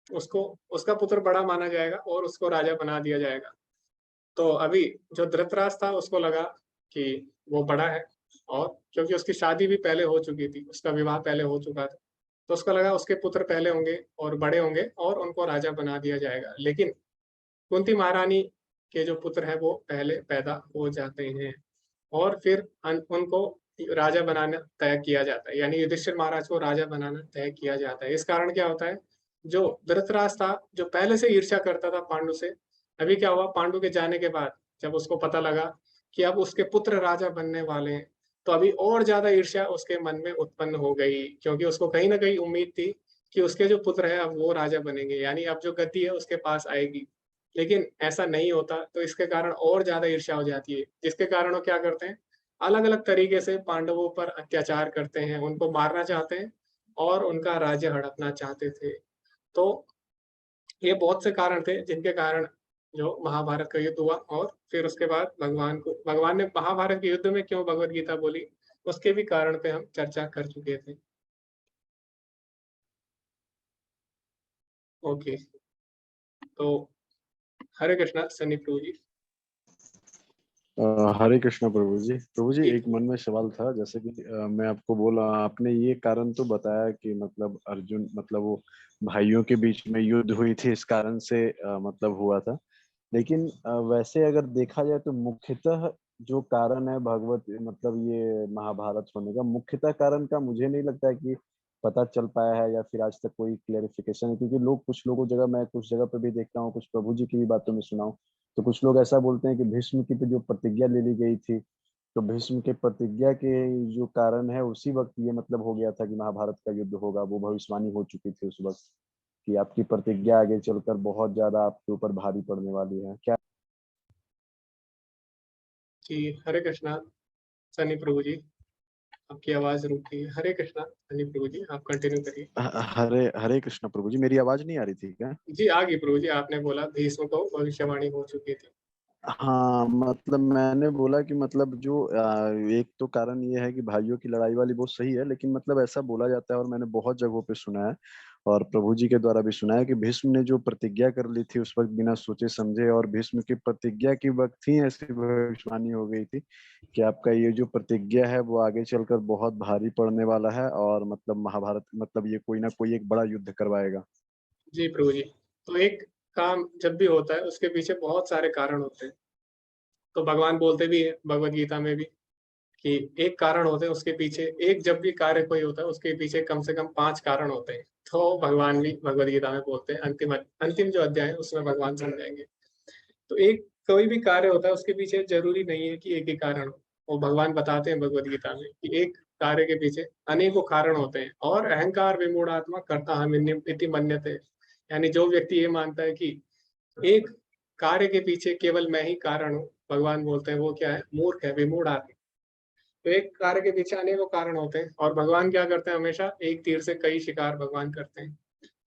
उसको, उसका पुत्र बड़ा माना जाएगा और उसको राजा बना दिया जाएगा। तो अभी जो धृतराष्ट्र था उसको लगा कि वो बड़ा है, और क्योंकि उसकी शादी भी पहले हो चुकी थी, उसका विवाह पहले हो चुका था, तो उसको लगा उसके पुत्र पहले होंगे और बड़े होंगे और उनको राजा बना दिया जाएगा। लेकिन कुंती महारानी के जो पुत्र है वो पहले पैदा हो जाते हैं और फिर उनको राजा बनाना तय किया जाता है, यानी युधिष्ठिर महाराज को राजा बनाना तय किया जाता है। इस कारण क्या होता है, जो धृतराष्ट्र था जो पहले से ईर्ष्या करता था पांडु से, अभी क्या हुआ, पांडु के जाने के बाद जब उसको पता लगा कि अब उसके पुत्र राजा बनने वाले हैं, तो अभी और ज्यादा ईर्ष्या उसके मन में उत्पन्न हो गई, क्योंकि उसको कहीं ना कहीं उम्मीद थी कि उसके जो पुत्र है अब वो राजा बनेंगे, यानी अब जो गद्दी है उसके पास आएगी। लेकिन ऐसा नहीं होता, तो इसके कारण और ज्यादा ईर्ष्या हो जाती है, जिसके कारण वो क्या करते हैं, अलग अलग तरीके से पांडवों पर अत्याचार करते हैं, उनको मारना चाहते हैं और उनका राज्य हड़पना चाहते थे। तो ये बहुत से कारण थे जिनके कारण जो महाभारत का युद्ध हुआ, और फिर उसके बाद भगवान ने महाभारत के युद्ध में क्यों भगवत गीता बोली, उसके भी कारण पे हम चर्चा कर चुके थे। ओके, तो हरे कृष्णा सनी प्रभु जी। हरे कृष्णा प्रभु जी। प्रभु जी, जी एक मन में सवाल था, जैसे कि मैं आपको बोला, आपने ये कारण तो बताया कि मतलब अर्जुन, मतलब वो भाइयों के बीच में युद्ध हुई थी, इस कारण से मतलब हुआ था। लेकिन वैसे अगर देखा जाए तो मुख्यतः जो कारण है भगवत, मतलब ये महाभारत होने का मुख्यतः कारण का मुझे नहीं लगता है कि पता चल पाया है, या फिर आज तक कोई क्लेरिफिकेशन है। क्योंकि लोग, कुछ लोगों जगह, मैं कुछ जगह पे भी देखता हूँ, कुछ प्रभु जी की भी बातों में सुना हूं, तो कुछ लोग ऐसा बोलते हैं कि भीष्म की पे जो प्रतिज्ञा ले ली गई थी, तो भीष्म के प्रतिज्ञा के जो कारण है उसी वक्त ये मतलब हो गया था कि महाभारत का युद्ध होगा, वो भविष्यवाणी हो चुकी थी उस वक्त कि आपकी प्रतिज्ञा आगे चलकर बहुत ज्यादा आपके ऊपर भारी पड़ने वाली है क्या? जी, हरे कृष्णा सनी प्रभु जी, आपकी आवाज रुक गई है। हरे कृष्णा सनी प्रभु जी, आप कंटिन्यू करिए। हरे हरे कृष्ण प्रभु जी, मेरी आवाज नहीं आ रही थी क्या? जी आ गई प्रभु जी, आपने बोला भीष्म को भविष्यवाणी हो चुकी थी। हाँ, मतलब मैंने बोला कि मतलब जो एक तो कारण ये है कि भाइयों की लड़ाई वाली बहुत सही है, लेकिन मतलब ऐसा बोला जाता है और मैंने बहुत जगहों पे सुना है और प्रभु जी के द्वारा भी सुना है कि भीष्म ने जो प्रतिज्ञा कर ली थी उस वक्त बिना सोचे समझे, और भीष्म की प्रतिज्ञा की वक्त ही ऐसी भविष्यवाणी हो गई थी कि आपका ये जो प्रतिज्ञा है वो आगे चलकर बहुत भारी पड़ने वाला है, और मतलब महाभारत, मतलब ये कोई ना कोई एक बड़ा युद्ध करवाएगा। जी प्रभु जी, तो एक काम जब भी होता है उसके पीछे बहुत सारे कारण होते हैं। तो भगवान बोलते भी है भगवत गीता में भी कि एक कारण होते हैं उसके पीछे, एक जब भी कार्य कोई होता है उसके पीछे कम से कम 5 कारण होते हैं। तो भगवान भी भगवत गीता में बोलते हैं, अंतिम अंतिम जो अध्याय है उसमें भगवान समझाएंगे। तो एक कोई भी कार्य होता है उसके पीछे जरूरी नहीं है कि एक ही कारण हो, वो भगवान बताते हैं भगवत गीता में कि एक कार्य के पीछे अनेकों कारण होते हैं। और अहंकार विमूढ़ात्मा कर्ता हम इति मन्यते, यानी जो व्यक्ति ये मानता है कि एक कार्य के पीछे केवल मैं ही कारण हूँ, भगवान बोलते हैं वो क्या है, मूर्ख है, विमूढ़ आदमी। तो एक कार्य के पीछे अनेकों कारण होते हैं, और भगवान क्या करते हैं, हमेशा एक तीर से कई शिकार भगवान करते हैं।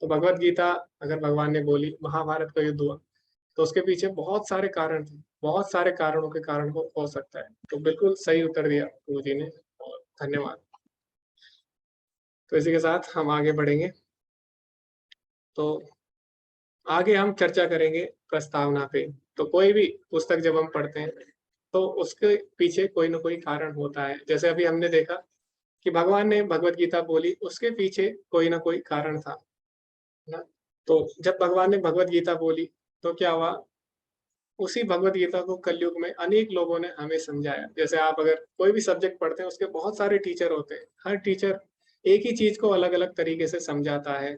तो भगवत गीता अगर भगवान ने बोली, महाभारत का युद्ध हुआ, तो उसके पीछे बहुत सारे कारण थे, बहुत सारे कारणों के कारण हो सकता है। तो बिल्कुल सही उत्तर दिया गुरु जी ने, और धन्यवाद। तो इसी के साथ हम आगे बढ़ेंगे। तो आगे हम चर्चा करेंगे प्रस्तावना पे। तो कोई भी पुस्तक जब हम पढ़ते हैं तो उसके पीछे कोई ना कोई कारण होता है। जैसे अभी हमने देखा कि भगवान ने भगवत गीता बोली, उसके पीछे कोई ना कोई कारण था, है ना। तो जब भगवान ने भगवत गीता बोली तो क्या हुआ, उसी भगवत गीता को कलयुग में अनेक लोगों ने हमें समझाया। जैसे आप अगर कोई भी सब्जेक्ट पढ़ते हैं, उसके बहुत सारे टीचर होते हैं, हर टीचर एक ही चीज को अलग अलग तरीके से समझाता है।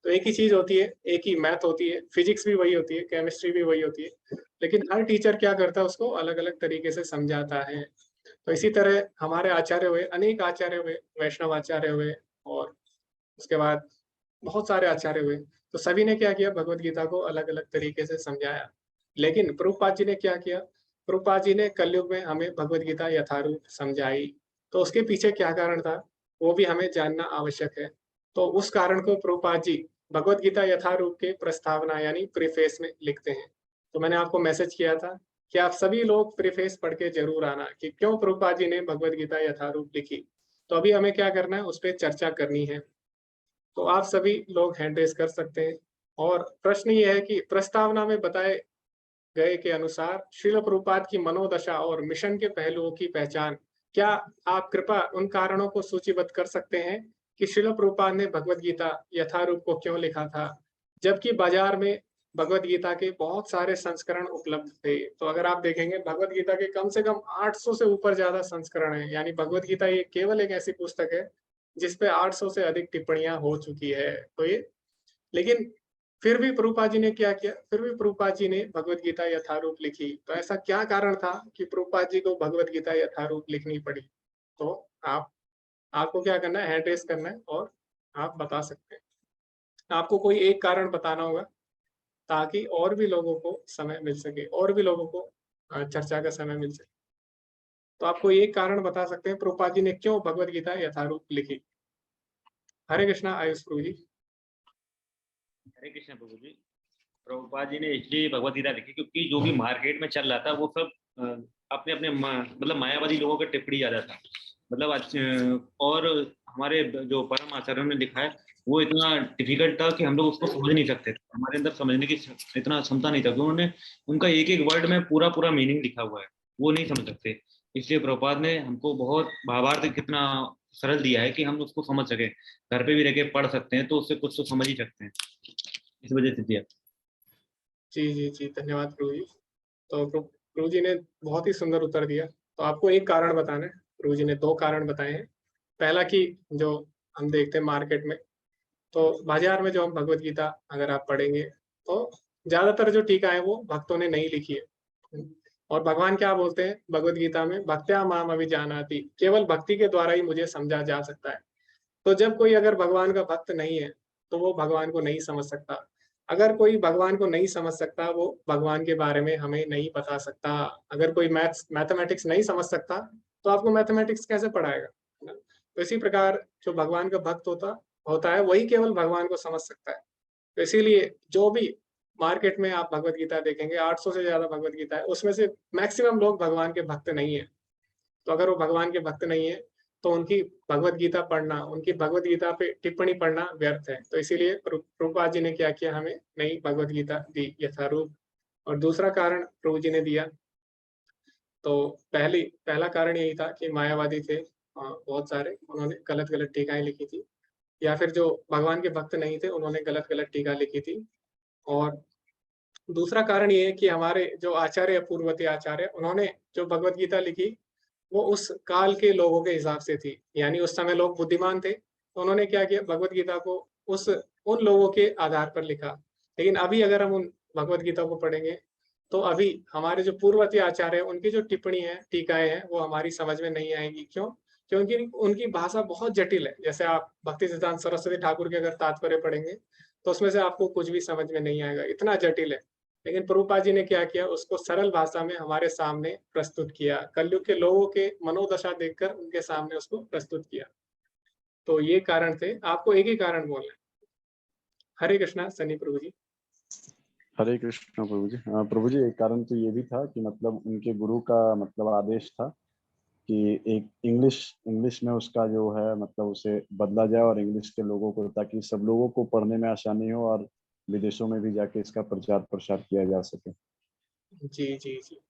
तो एक ही चीज होती है, एक ही मैथ होती है, फिजिक्स भी वही होती है, केमिस्ट्री भी वही होती है, लेकिन हर टीचर क्या करता है, उसको अलग अलग तरीके से समझाता है। तो इसी तरह हमारे आचार्य हुए, अनेक आचार्य हुए, वैष्णव आचार्य हुए, और उसके बाद बहुत सारे आचार्य हुए। तो सभी ने क्या किया, भगवत गीता को अलग अलग तरीके से समझाया। लेकिन प्रभुपाद जी ने क्या किया, प्रभुपाद जी ने कलयुग में हमें भगवत गीता यथारूप समझाई। तो उसके पीछे क्या कारण था, वो भी हमें जानना आवश्यक है। तो उस कारण को प्रभुपाद जी भगवत गीता यथारूप के प्रस्तावना यानी प्रीफेस में लिखते हैं। तो मैंने आपको मैसेज किया था कि आप सभी लोग प्रीफेस पढ़ के जरूर आना कि क्यों प्रभुपाद जी ने भगवत गीता यथारूप लिखी। तो अभी हमें क्या करना है, उस पर चर्चा करनी है। तो आप सभी लोग हैंड रेज कर सकते हैं। और प्रश्न ये है कि प्रस्तावना में बताए गए के अनुसार श्रील प्रभुपाद की मनोदशा और मिशन के पहलुओं की पहचान, क्या आप कृपया उन कारणों को सूचीबद्ध कर सकते हैं कि श्रील प्रभुपाद ने भगवत गीता यथारूप को क्यों लिखा था, जबकि बाजार में भगवत गीता के बहुत सारे संस्करण उपलब्ध थे। तो अगर आप देखेंगे, भगवत गीता के कम से कम 800 से ऊपर ज्यादा संस्करण है, यानी भगवत गीता ये केवल एक ऐसी पुस्तक है जिसपे 800 से अधिक टिप्पणियां हो चुकी है। तो ये, लेकिन फिर भी प्रभुपाद जी ने क्या किया, फिर भी प्रभुपाद जी ने भगवत गीता यथारूप लिखी। तो ऐसा क्या कारण था कि प्रभुपाद जी को भगवत गीता यथारूप लिखनी पड़ी। तो आपको क्या करना है, हैंड रेस करना है और आप बता सकते हैं। आपको कोई एक कारण बताना होगा ताकि और भी लोगों को समय मिल सके, और भी लोगों को चर्चा का समय मिल सके। तो आपको एक कारण बता सकते हैं प्रभुपाद जी ने क्यों भगवत गीता यथारूप लिखी। हरे कृष्णा आयुष प्रभु जी। हरे कृष्ण प्रभु जी। प्रभुपाद जी ने इसलिए भगवत गीता लिखी क्योंकि जो भी मार्केट में चल रहा था वो सब अपने अपने मतलब मायावादी लोगों के टिप्पणी ज्यादा था। मतलब और हमारे जो परम आचार्यों ने लिखा है वो इतना डिफिकल्ट था कि हम लोग उसको समझ नहीं सकते थे। हमारे अंदर समझने की इतना क्षमता नहीं था। तो उन्होंने उनका एक एक वर्ड में पूरा पूरा मीनिंग लिखा हुआ है, वो नहीं समझ सकते। इसलिए प्रभुपाद ने हमको बहुत भावार्थ कितना सरल दिया है कि हम उसको समझ सके, घर पे भी रह के पढ़ सकते हैं, तो उससे कुछ तो समझ ही सकते हैं। इस वजह से दिया। जी जी जी, धन्यवाद प्रभु जी। तो प्रभु जी ने बहुत ही सुंदर उत्तर दिया। तो आपको एक कारण बताना है, प्रभु जी ने दो कारण बताए हैं। पहला कि जो हम देखते हैं मार्केट में, तो बाजार में जो हम भगवत गीता अगर आप पढ़ेंगे, तो ज्यादातर जो टीका है वो भक्तों ने नहीं लिखी है। और भगवान क्या बोलते हैं भगवत गीता में, भक्त्या माम अभिजानाति, केवल भक्ति के द्वारा ही मुझे समझा जा सकता है। तो जब कोई अगर भगवान का भक्त नहीं है तो वो भगवान को नहीं समझ सकता। अगर कोई भगवान को नहीं समझ सकता, वो भगवान के बारे में हमें नहीं बता सकता। अगर कोई मैथमेटिक्स नहीं समझ सकता, तो आपको मैथमेटिक्स कैसे पढ़ाएगा, है ना? तो इसी प्रकार जो भगवान का भक्त होता होता है, वही केवल भगवान को समझ सकता है। तो इसीलिए जो भी मार्केट में आप भगवत गीता देखेंगे, 800 से ज्यादा भगवत गीता है, उसमें से मैक्सिमम लोग भगवान के भक्त नहीं है। तो अगर वो भगवान के भक्त नहीं है, तो उनकी भगवत गीता पढ़ना, उनकी भगवत गीता पे टिप्पणी पढ़ना व्यर्थ है। तो इसीलिए प्रभुपाद जी ने क्या किया, हमें नई भगवत गीता दी यथारूप। और दूसरा कारण प्रभु जी ने दिया, तो पहला कारण यही था कि मायावादी थे बहुत सारे, उन्होंने गलत गलत टीकाएं लिखी थी, या फिर जो भगवान के भक्त नहीं थे उन्होंने गलत गलत टीका लिखी थी। और दूसरा कारण ये है कि हमारे जो आचार्य, पूर्ववर्ती आचार्य, उन्होंने जो भगवत गीता लिखी वो उस काल के लोगों के हिसाब से थी, यानी उस समय लोग बुद्धिमान थे, तो उन्होंने क्या किया, भगवत गीता को उस उन लोगों के आधार पर लिखा। लेकिन अभी अगर हम उन भगवत गीता को पढ़ेंगे, तो अभी हमारे जो पूर्ववर्ती आचार्य हैं उनकी जो टिप्पणी है, टीकाएं हैं, वो हमारी समझ में नहीं आएंगी। क्यों? क्योंकि उनकी भाषा बहुत जटिल है। जैसे आप भक्ति सिद्धांत सरस्वती ठाकुर के अगर तात्पर्य पढ़ेंगे, तो उसमें से आपको कुछ भी समझ में नहीं आएगा, इतना जटिल है। लेकिन प्रभुपाद जी ने क्या किया, उसको सरल भाषा में हमारे सामने प्रस्तुत किया, कलयुग के लोगों के मनोदशा देखकर उनके सामने उसको प्रस्तुत किया। तो ये कारण थे, आपको एक ही कारण बोलना है। हरे कृष्णा सनी प्रभु जी। हरे कृष्ण प्रभु जी। प्रभु जी, एक कारण तो ये भी था कि मतलब उनके गुरु का मतलब आदेश था कि एक इंग्लिश इंग्लिश में उसका जो है मतलब उसे बदला जाए, और इंग्लिश के लोगों को, ताकि सब लोगों को पढ़ने में आसानी हो और विदेशों में भी जाके इसका प्रचार प्रसार किया जा सके। जी जी जी।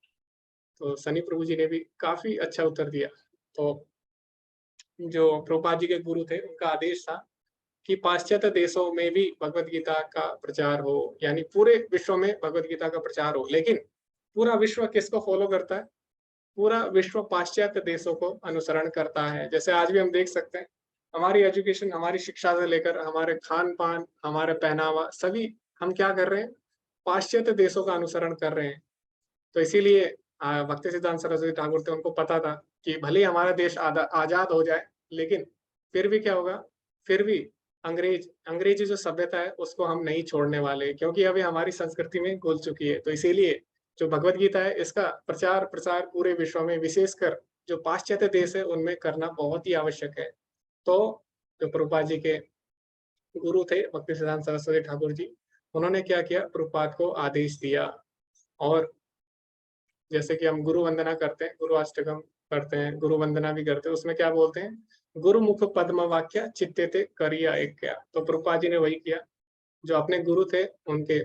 तो सनी प्रभु जी ने भी काफी अच्छा उत्तर दिया। तो जो प्रभुपाद जी के गुरु थे उनका आदेश था कि पाश्चात्य देशों में भी भगवत गीता का प्रचार हो, यानी पूरे विश्व में भगवत गीता का प्रचार हो। लेकिन पूरा विश्व किसको फॉलो करता है? पूरा विश्व पाश्चात्य देशों को अनुसरण करता है। जैसे आज भी हम देख सकते हैं, हमारी एजुकेशन, हमारी शिक्षा से लेकर हमारे खान-पान, हमारे पहनावा, सभी हम क्या कर रहे हैं? पाश्चात्य देशों का अनुसरण कर रहे हैं। तो इसीलिए भक्ति सिद्धांत सरस्वती ठाकुर थे, उनको पता था कि भले ही हमारा देश आज़ाद हो जाए, लेकिन फिर भी क्या होगा? फिर भी अंग्रेजी जो सभ्यता है, उसको हम नहीं छोड़ने वाले, क्योंकि अभी हमारी संस्कृति में घुल चुकी है। तो इसीलिए जो भगवद गीता है, इसका प्रचार-प्रसार पूरे विश्व में, विशेषकर जो पाश्चात्य देश है, उनमें करना बहुत ही आवश्यक है। तो जो प्रभुपाद जी के गुरु थे, भक्ति सिद्धांत सरस्वती ठाकुर जी, उन्होंने क्या किया? प्रभुपाद को आदेश दिया। और जैसे कि हम गुरु वंदना करते हैं, गुरु अष्टकम करते हैं, गुरु वंदना भी करते हैं, उसमें क्या बोलते हैं? गुरु मुख पद्म वाक्य चित्ते ते करिया ऐक्या। तो प्रभुपाद जी ने वही किया, जो अपने गुरु थे, उनके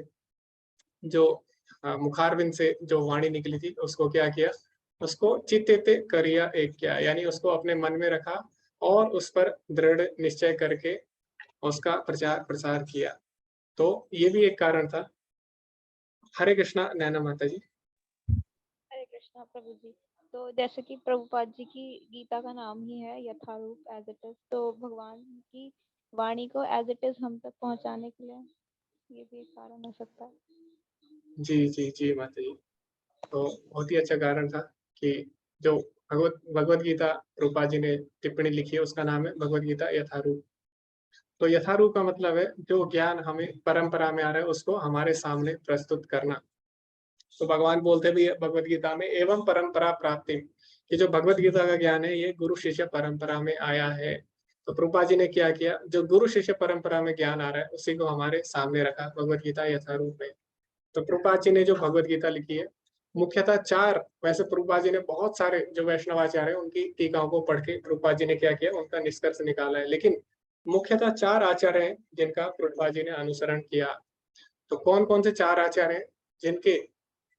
जो मुखारविंद से जो वाणी निकली थी, उसको क्या किया? उसको चित्ते ते करिया ऐक्या, यानी उसको अपने मन में रखा और उस पर दृढ़ निश्चय करके उसका प्रचार-प्रसार किया। तो ये भी एक कारण था। हरे कृष्णा नैना माता जी। हरे कृष्णा प्रभु जी। तो जैसे कि प्रभुपाद जी की गीता का नाम ही है यथारूप एज इट इज, तो भगवान की वाणी को एज इट इज हम तक पहुंचाने के लिए ये भी एक कारण हो सकता है। जी माता जी। तो बहुत ही अच्छा कारण था कि जो भगवत गीता प्रभुपाद जी ने टिप्पणी लिखी है, उसका नाम है भगवत गीता यथारूप। तो यथारूप का मतलब है जो ज्ञान हमें परंपरा में आ रहा है, उसको हमारे सामने प्रस्तुत करना। तो भगवान बोलते भी है भगवत गीता में, एवं परंपरा प्राप्ति, कि जो भगवत गीता का ज्ञान है, ये गुरु शिष्य परंपरा में आया है। तो प्रभुपाद जी ने क्या किया? जो गुरु शिष्य परंपरा में ज्ञान आ रहा है, उसी को हमारे सामने रखा भगवत गीता यथारूप में। तो प्रभुपाद जी ने जो भगवत गीता लिखी है, मुख्यतः 4, वैसे प्रभुपाद जी ने बहुत सारे जो वैष्णवाचार्य हैं, उनकी टीकाओं को पढ़ के प्रभुपाद जी ने क्या किया? उनका निष्कर्ष निकाला है। लेकिन मुख्यतः 4 आचार्य हैं, जिनका प्रभुपाद जी ने अनुसरण किया। तो कौन-कौन से 4 आचार्य हैं, जिनके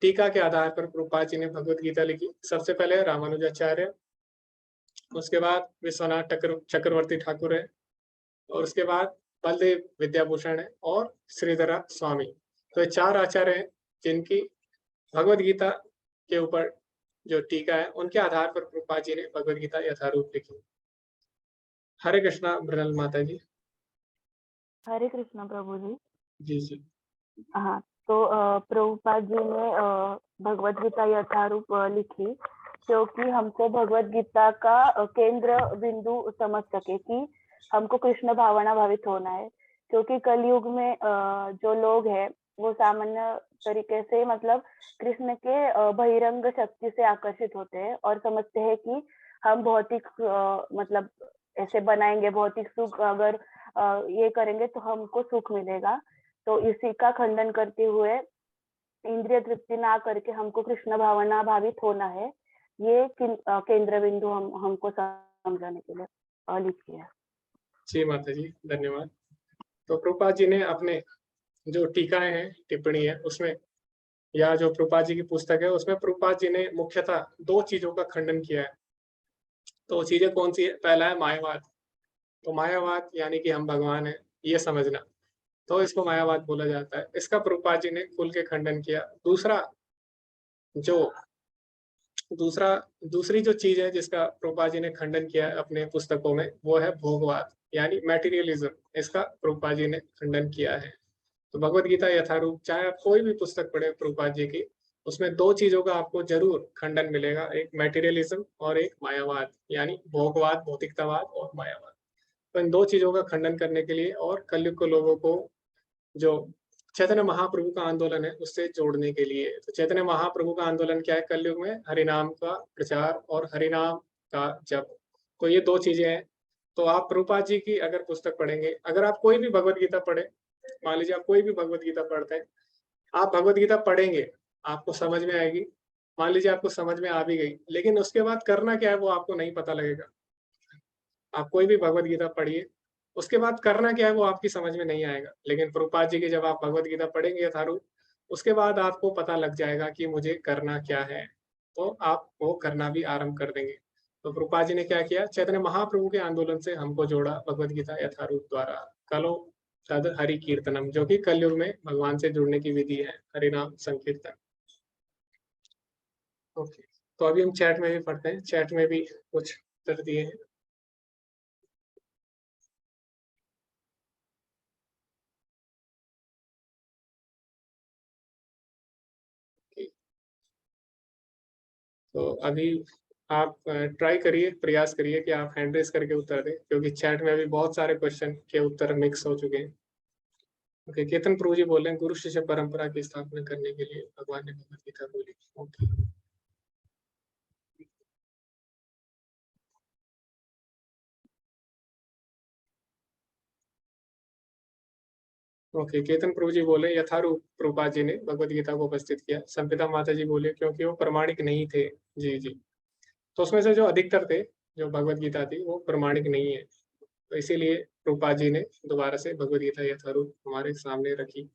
टीका के आधार पर प्रभुपाद जी ने भगवत गीता लिखी? सबसे पहले रामानुजाचार्य, उसके बाद विश्वनाथ चक्रवर्ती ठाकुर है, और उसके बाद बलदेव विद्याभूषण है, और श्रीधरा स्वामी। तो ये 4 आचार्य हैं, जिनकी भगवत गीता के ऊपर जो टीका है, उनके आधार पर प्रभुपाद जी ने भगवत गीता यथारूप लिखी। हरे कृष्णा मृणाल माता जी। हरे कृष्णा प्रभु जी। जी। हाँ, तो प्रभुपाद जी ने भगवत गीता यथारूप लिखी, क्योंकि हमको भगवत गीता का केंद्र बिंदु समझ सके कि हमको कृष्ण भावना भावित होना है। क्योंकि कलयुग में जो लोग हैं, वो सामान्य तरीके से मतलब कृष्ण के बहिरंग शक्ति से आकर्षित होते हैं और समझते हैं कि हम भौतिक मतलब ऐसे बनाएंगे, भौतिक सुख अगर ये करेंगे तो हमको सुख मिलेगा। तो इसी का खंडन करते हुए इंद्रिय तृप्ति ना करके हमको कृष्ण भावना भावित होना है, ये केंद्र बिंदु हमको समझाने के लिए लिखी है। जी माता जी, धन्यवाद। तो प्रभुपाद जी ने अपने जो टीकाएं हैं, टिप्पणी है, उसमें या जो प्रभुपाद जी की पुस्तक है, उसमें प्रभुपाद जी ने मुख्यतः 2 चीजों का खंडन किया है। तो चीजें कौन सी है? पहला है मायावाद। तो मायावाद यानी कि हम भगवान हैं, ये समझना, तो इसको मायावाद बोला जाता है। इसका प्रभुपाद जी ने खुल के खंडन किया। जो दूसरी जो चीज है जिसका प्रभुपाद जी ने खंडन किया है अपने पुस्तकों में, वो है भोगवाद, यानी मैटेरियलिज्म। इसका प्रभुपाद जी ने खंडन किया है। तो भगवत गीता यथारूप, चाहे आप कोई भी पुस्तक पढ़े प्रभुपाद जी की, उसमें 2 चीजों का आपको जरूर खंडन मिलेगा, एक मैटेरियलिज्म और एक मायावाद, यानी भोगवाद, भौतिकतावाद और मायावाद। तो इन 2 चीजों का खंडन करने के लिए और कलयुग के लोगों को जो चैतन्य महाप्रभु का आंदोलन है, उससे जोड़ने के लिए। तो चैतन्य महाप्रभु का आंदोलन क्या है कलयुग में? हरिनाम का प्रचार और हरिनाम का जप। तो ये 2 चीजें हैं। तो आप प्रभुपाद जी की अगर पुस्तक पढ़ेंगे, अगर आप कोई भी भगवत गीता पढ़े, मान लीजिए आप कोई भी भगवत गीता पढ़ते हैं, आप भगवत गीता पढ़ेंगे, आपको समझ में आएगी। मान लीजिए आपको समझ में आ भी गई, लेकिन उसके बाद करना क्या है वो आपको नहीं पता लगेगा। आप कोई भी भगवत गीता पढ़िए, उसके बाद करना क्या है वो आपकी समझ में नहीं आएगा। लेकिन प्रभुपाद जी की जब आप भगवत गीता पढ़ेंगे यथारूप, उसके बाद आपको पता लग जाएगा कि मुझे करना क्या है, तो आप वो करना भी आरंभ कर देंगे। तो प्रभुपाद जी ने क्या किया? चैतन्य महाप्रभु के आंदोलन से हमको जोड़ा भगवत गीता यथारूप द्वारा। कलो तद हरि कीर्तनम, जो कि कलयुग में भगवान से जुड़ने की विधि है, हरिनाम संकीर्तन। ओके, तो अभी हम चैट में भी पढ़ते हैं, चैट में भी कुछ उत्तर दिए हैं। तो अभी आप ट्राई करिए, प्रयास करिए कि आप हैंड रेस करके उत्तर दें, क्योंकि चैट में अभी बहुत सारे क्वेश्चन के उत्तर मिक्स हो चुके हैं। ओके, केतन प्रभु जी बोल रहे हैं, गुरु शिष्य परंपरा की स्थापना करने के लिए भगवान ने भगवत गीता बोली। ओके, ओके, केतन प्रभु जी बोले यथारूप प्रभुपाद जी ने भगवत गीता को उपस्थित किया। संपिता माता जी बोले क्योंकि वो प्रमाणिक नहीं थे। जी जी, तो उसमें से जो अधिकतर थे, जो भगवत गीता थी, वो प्रमाणिक नहीं है, तो इसीलिए प्रभुपाद जी ने दोबारा से भगवत गीता यथारूप हमारे सामने रखी।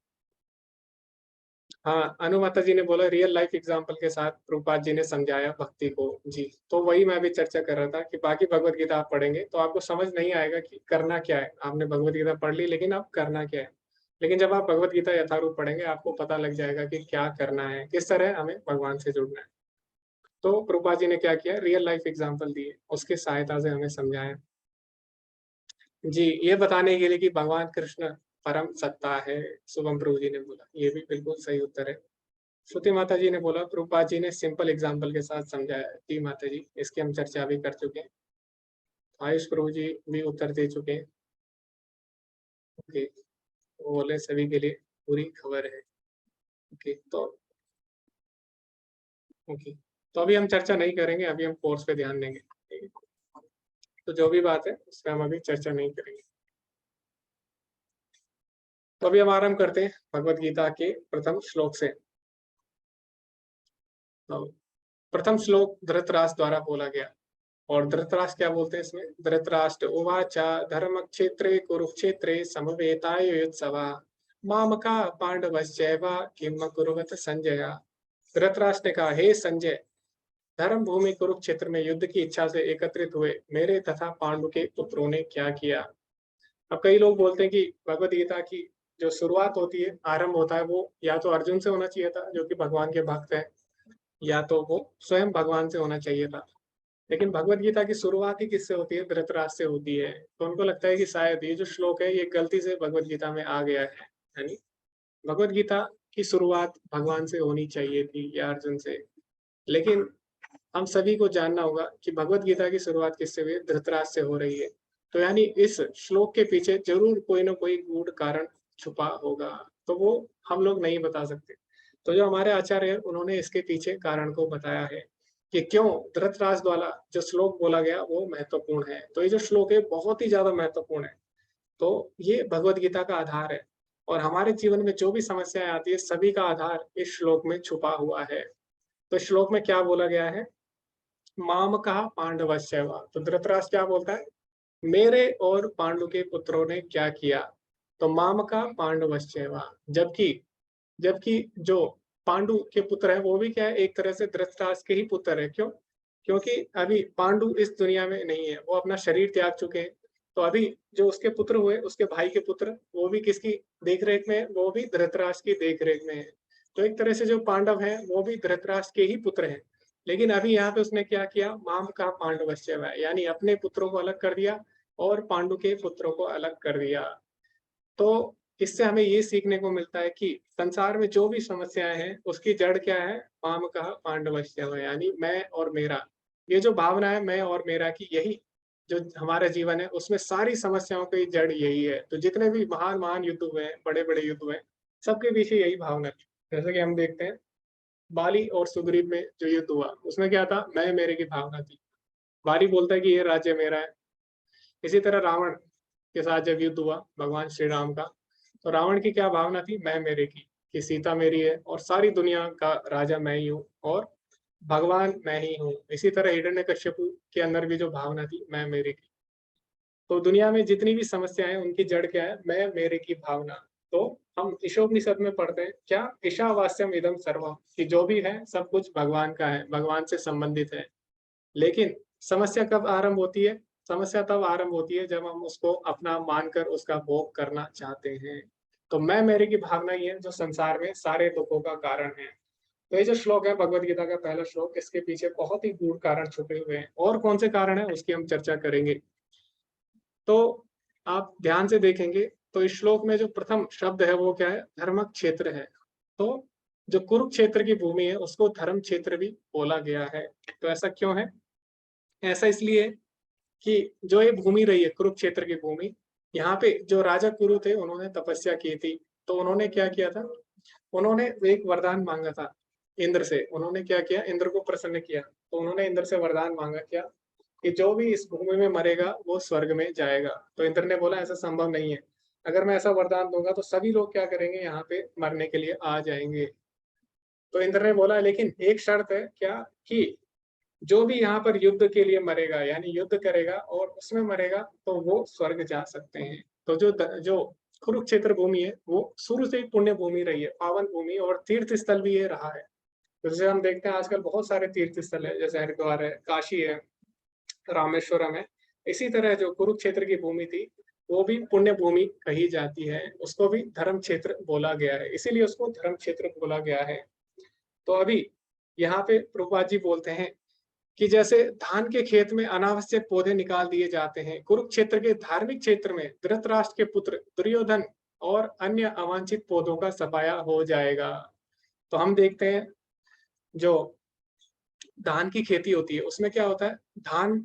हाँ, अनुमाता जी ने बोला रियल लाइफ एग्जाम्पल के साथ प्रभुपाद जी ने समझाया भक्ति को। जी, तो वही मैं भी चर्चा कर रहा था कि बाकी भगवत गीता आप पढ़ेंगे तो आपको समझ नहीं आएगा कि करना क्या है। आपने भगवत गीता पढ़ ली, लेकिन आप करना क्या है। लेकिन जब आप भगवत गीता यथारूप पढ़ेंगे, आपको पता लग जाएगा कि क्या करना है, किस तरह हमें भगवान से जुड़ना है। तो प्रभुपाद जी ने क्या किया, रियल लाइफ एग्जाम्पल दिए, उसकी सहायता से हमें समझाया। जी, ये बताने के लिए कि भगवान कृष्ण परम सत्ता है, शुभम प्रभु जी ने बोला, ये भी बिल्कुल सही उत्तर है। श्रुति माता जी ने बोला प्रभुपाद जी ने सिंपल एग्जाम्पल के साथ समझाया। जी माता जी, इसकी हम चर्चा भी कर चुके हैं। आयुष प्रभु जी भी उत्तर दे चुके हैं। ओके, वो बोले सभी के लिए पूरी खबर है। ओके, तो ओके, तो अभी हम चर्चा नहीं करेंगे, अभी हम कोर्स पे ध्यान देंगे। ठीक है? तो जो भी बात है उस पर हम अभी चर्चा नहीं करेंगे। तो अभी हम आरंभ करते हैं भगवत गीता के प्रथम श्लोक से। तो प्रथम श्लोक धृतराष्ट्र द्वारा बोला गया, और धृतराष्ट्र क्या बोलते हैं इसमें, धृतराष्ट्र उवाचा धर्म क्षेत्रे कुरुक्षेत्रे समवेतायुत्सवा मामका पांडवश्चैव किम कुरुवत संजय। धृतराष्ट्र ने कहा, हे संजय, धर्म भूमि कुरुक्षेत्र में युद्ध की इच्छा से एकत्रित हुए मेरे तथा पांडु के पुत्रों ने क्या किया। अब कई लोग बोलते हैं कि भगवत गीता की जो शुरुआत होती है, आरंभ होता है, वो या तो अर्जुन से होना चाहिए था जो कि भगवान के भक्त है, या तो वो स्वयं भगवान से होना चाहिए था। लेकिन भगवत गीता की शुरुआत ही किससे होती है, धृतराष्ट्र से होती है। तो उनको लगता है कि शायद ये जो श्लोक है ये गलती से भगवत गीता में आ गया है, यानी भगवत गीता की शुरुआत भगवान से होनी चाहिए थी या अर्जुन से। लेकिन हम सभी को जानना होगा कि भगवत गीता की शुरुआत किससे हुई है, धृतराष्ट्र से हो रही है। तो यानी इस श्लोक के पीछे जरूर कोई ना कोई गूढ़ कारण छुपा होगा, तो वो हम लोग नहीं बता सकते। तो जो हमारे आचार्य हैं उन्होंने इसके पीछे कारण को बताया है कि क्यों धृतराष्ट्र द्वारा जो श्लोक बोला गया वो महत्वपूर्ण है। तो ये जो श्लोक है बहुत ही ज्यादा महत्वपूर्ण है। तो ये भगवत गीता का आधार है, और हमारे जीवन में जो भी समस्याएं आती है सभी का आधार इस श्लोक में छुपा हुआ है। तो श्लोक में क्या बोला गया है, माम कहा पांडवश्चैव। तो धृतराष्ट्र क्या बोलता है, मेरे और पांडु के पुत्रों ने क्या किया। तो माम का पांडवश्चैव, जबकि जबकि जो पांडु के पुत्र है वो भी क्या है, एक तरह से धृतराष्ट्र के ही पुत्र है। क्यों, क्योंकि अभी पांडु इस दुनिया में नहीं है, वो अपना शरीर त्याग चुके हैं। तो अभी जो उसके पुत्र हुए, उसके भाई के पुत्र, वो भी किसकी देख रेख में है, वो भी धृतराष्ट्र की देख रेख में है। तो एक तरह से जो पांडव है वो भी धृतराष्ट्र के ही पुत्र हैं। लेकिन अभी यहाँ पे उसने क्या किया, माम का पांडवश्चैव, यानी अपने पुत्रों को अलग कर दिया और पांडु के पुत्रों को अलग कर दिया। तो इससे हमें ये सीखने को मिलता है कि संसार में जो भी समस्याएं हैं उसकी जड़ क्या है, माम कहा पांडवश्चैव, यानी मैं और मेरा। ये जो भावना है मैं और मेरा की, यही जो हमारा जीवन है उसमें सारी समस्याओं की जड़ यही है। तो जितने भी महान महान युद्ध हुए हैं, बड़े बड़े युद्ध हुए हैं, सबके पीछे यही भावना थी। जैसे कि हम देखते हैं बाली और सुग्रीव में जो युद्ध हुआ, उसमें क्या था, मैं मेरे की भावना थी। बाली बोलता है कि ये राज्य मेरा है। इसी तरह रावण के साथ जब युद्ध हुआ भगवान श्री राम का, तो रावण की क्या भावना थी, मैं मेरे की, कि सीता मेरी है और सारी दुनिया का राजा मैं ही हूँ और भगवान मैं ही हूँ। इसी तरह हिरण्यकश्यपु के अंदर भी जो भावना थी, मैं मेरे की। तो दुनिया में जितनी भी समस्याएं हैं उनकी जड़ क्या है, मैं मेरे की भावना। तो हम ईशोपनिषद में पढ़ते हैं क्या, ईशावास्यम इदम सर्वम, कि जो भी है सब कुछ भगवान का है, भगवान से संबंधित है। लेकिन समस्या कब आरंभ होती है, समस्या तब आरंभ होती है जब हम उसको अपना मानकर उसका भोग करना चाहते हैं। तो मैं मेरे की भावना ही है जो संसार में सारे दुखों का कारण है। तो ये जो श्लोक है भगवत गीता का पहला श्लोक, इसके पीछे बहुत ही गूढ़ कारण छुपे हुए हैं, और कौन से कारण है उसकी हम चर्चा करेंगे। तो आप ध्यान से देखेंगे तो इस श्लोक में जो प्रथम शब्द है वो क्या है, धर्म क्षेत्र है। तो जो कुरुक्षेत्र की भूमि है उसको धर्म क्षेत्र भी बोला गया है। तो ऐसा क्यों है? ऐसा इसलिए कि जो ये भूमि रही है कुरुक्षेत्र की भूमि, यहाँ पे जो राजा कुरु थे उन्होंने तपस्या की थी। तो उन्होंने क्या किया था, उन्होंने एक वरदान मांगा था इंद्र से। उन्होंने क्या किया, इंद्र को प्रसन्न किया। तो उन्होंने इंद्र से वरदान मांगा क्या, कि जो भी इस भूमि में मरेगा वो स्वर्ग में जाएगा। तो इंद्र ने बोला ऐसा संभव नहीं है, अगर मैं ऐसा वरदान दूंगा तो सभी लोग क्या करेंगे, यहाँ पे मरने के लिए आ जाएंगे। तो इंद्र ने बोला लेकिन एक शर्त है, क्या, कि जो भी यहाँ पर युद्ध के लिए मरेगा, यानी युद्ध करेगा और उसमें मरेगा, तो वो स्वर्ग जा सकते हैं। तो जो कुरुक्षेत्र भूमि है वो शुरू से ही पुण्य भूमि रही है, पावन भूमि, और तीर्थ स्थल भी ये रहा है। जैसे हम देखते हैं आजकल बहुत सारे तीर्थ स्थल है, जैसे हरिद्वार है, काशी है, रामेश्वरम है। इसी तरह जो कुरुक्षेत्र की भूमि थी वो भी पुण्य भूमि कही जाती है, उसको भी धर्म क्षेत्र बोला गया है, इसीलिए उसको धर्म क्षेत्र बोला गया है। तो अभी यहाँ पे प्रभुपाद जी बोलते हैं कि जैसे धान के खेत में अनावश्यक पौधे निकाल दिए जाते हैं, कुरुक्षेत्र के धार्मिक क्षेत्र में धृतराष्ट्र के पुत्र दुर्योधन और अन्य अवांछित पौधों का सफाया हो जाएगा। तो हम देखते हैं जो धान की खेती होती है उसमें क्या होता है, धान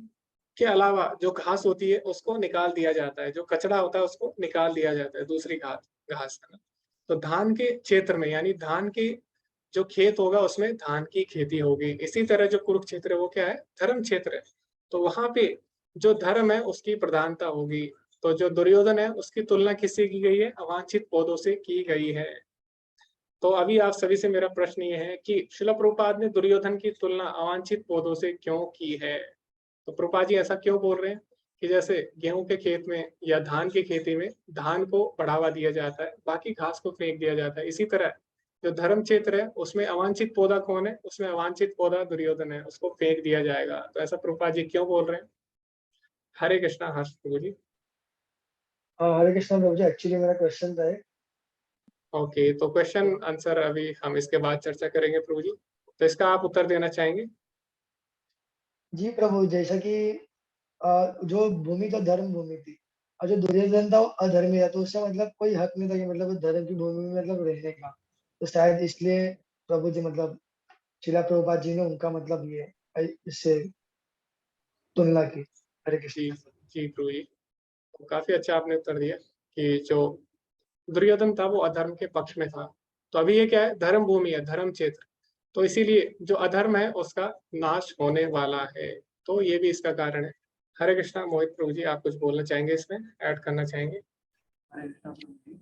के अलावा जो घास होती है उसको निकाल दिया जाता है, जो कचरा होता है उसको निकाल दिया जाता है, दूसरी घास घास है ना। तो धान के क्षेत्र में, यानी धान के जो खेत होगा उसमें धान की खेती होगी। इसी तरह जो कुरुक्षेत्र है वो क्या है, धर्म क्षेत्र है। तो वहां पे जो धर्म है उसकी प्रधानता होगी। तो जो दुर्योधन है उसकी तुलना किससे की गई है, अवांछित पौधों से की गई है। तो अभी आप सभी से मेरा प्रश्न ये है कि शिला प्रभुपाद ने दुर्योधन की तुलना अवांछित पौधों से क्यों की है? तो प्रभुपाद जी ऐसा क्यों बोल रहे हैं कि जैसे गेहूं के खेत में या धान की खेती में धान को बढ़ावा दिया जाता है, बाकी घास को फेंक दिया जाता है, इसी तरह जो धर्म क्षेत्र है उसमें अवांछित पौधा कौन है, उसमें अवांछित पौधा दुर्योधन है, उसको फेंक दिया जाएगा। तो ऐसा प्रभुपाद जी क्यों बोल रहे हैं? हरे कृष्णा हर्ष प्रभु जी। हरे कृष्णा प्रभु जी, एक्चुअली मेरा क्वेश्चन था एक। ओके, तो क्वेश्चन आंसर अभी हम इसके बाद चर्चा करेंगे प्रभु जी। तो इसका आप उत्तर देना चाहेंगे? जी प्रभु, जैसा कि जो भूमि तो धर्म भूमि थी और जो दुर्योधन था वो अधर्मी था, तो उससे मतलब कोई हक नहीं था कि मतलब उस धर्म की भूमि में मतलब रहने का। तो शायद इसलिए प्रभु जी मतलब शिला प्रभुपाद जी ने उनका मतलब ये इससे तुलना की। हरे जी कृष्ण। जी प्रभु जी, तो काफी अच्छा आपने उत्तर दिया कि जो दुर्योधन था वो अधर्म के पक्ष में था। तो अभी ये क्या है, धर्म भूमि है, धर्म क्षेत्र। तो इसीलिए जो अधर्म है उसका नाश होने वाला है। तो ये भी इसका कारण है। हरे कृष्णा। मोहित प्रभु जी, आप कुछ बोलना चाहेंगे, इसमें ऐड करना चाहेंगे? हरे कृष्णा प्रभु जी।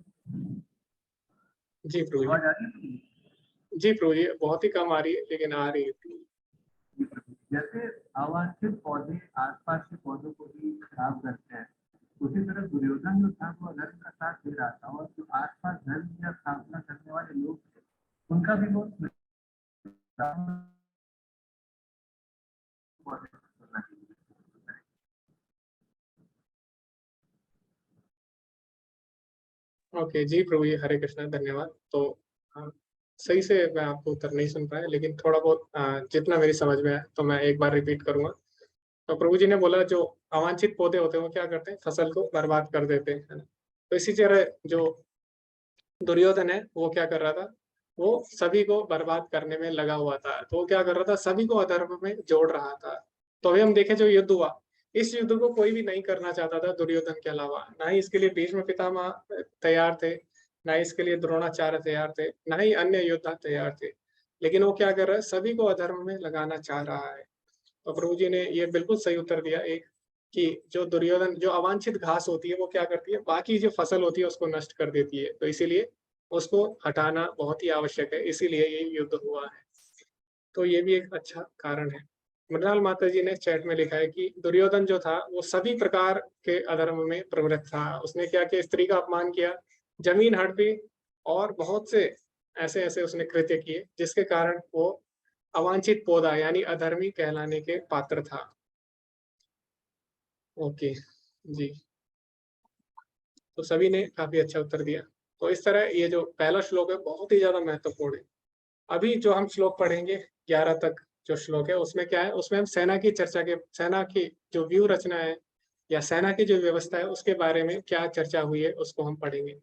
जी प्रभु जी। आवाज आ रही है प्रभु? जी प्रभु जी, बहुत ही कम आ रही है लेकिन आ रही है। जी प्रभु। जैसे अवांछित पौधे आसपास के पौधों को भी खराब करते हैं, उसी तरह दुर्योधन जो था वो अधर्म का साथ दे रहा था, और जो आसपास धर्म की स्थापना करने वाले लोग थे उनका भी बहुत पौधे करना चाहिए। ओके जी प्रभु जी, हरे कृष्णा, धन्यवाद। तो हाँ, सही से मैं आपको उत्तर नहीं सुन पाया, लेकिन थोड़ा बहुत जितना मेरी समझ में आया तो मैं एक बार रिपीट करूंगा। तो प्रभु जी ने बोला जो अवांछित पौधे होते हैं वो क्या करते हैं, फसल को बर्बाद कर देते हैं, है ना। तो इसी तरह जो दुर्योधन है वो क्या कर रहा था, वो सभी को बर्बाद करने में लगा हुआ था। तो वो क्या कर रहा था, सभी को अधर्म में जोड़ रहा था। तो अभी हम देखें जो युद्ध हुआ, इस युद्ध को कोई भी नहीं करना चाहता था दुर्योधन के अलावा। ना ही इसके लिए भीष्म पितामह तैयार थे, ना ही इसके लिए द्रोणाचार्य तैयार थे, ना ही अन्य योद्धा तैयार थे। लेकिन वो क्या कर रहा है, सभी को अधर्म में लगाना चाह रहा है। तो प्रभु जी ने ये बिल्कुल सही उत्तर दिया एक, कि जो दुर्योधन, जो अवांछित घास होती है वो क्या करती है, बाकी जो फसल होती है उसको नष्ट कर देती है। तो इसीलिए उसको हटाना बहुत ही आवश्यक है, इसीलिए ये युद्ध हुआ है। तो ये भी एक अच्छा कारण है। मृणाल माता जी ने चैट में लिखा है कि दुर्योधन जो था वो सभी प्रकार के अधर्म में प्रवृत्त था। उसने क्या किया, स्त्री का अपमान किया, जमीन हड़पी, और बहुत से ऐसे ऐसे उसने कृत्य किए जिसके कारण वो अवांछित पौधा यानी अधर्मी कहलाने के पात्र था। ओके जी, तो सभी ने काफी अच्छा उत्तर दिया। तो इस तरह ये जो पहला श्लोक है बहुत ही ज्यादा महत्वपूर्ण है। अभी जो हम श्लोक पढ़ेंगे 11 तक जो श्लोक है उसमें क्या है, उसमें हम सेना की जो व्यू रचना है या सेना की जो व्यवस्था है उसके बारे में क्या चर्चा हुई है उसको हम पढ़ेंगे।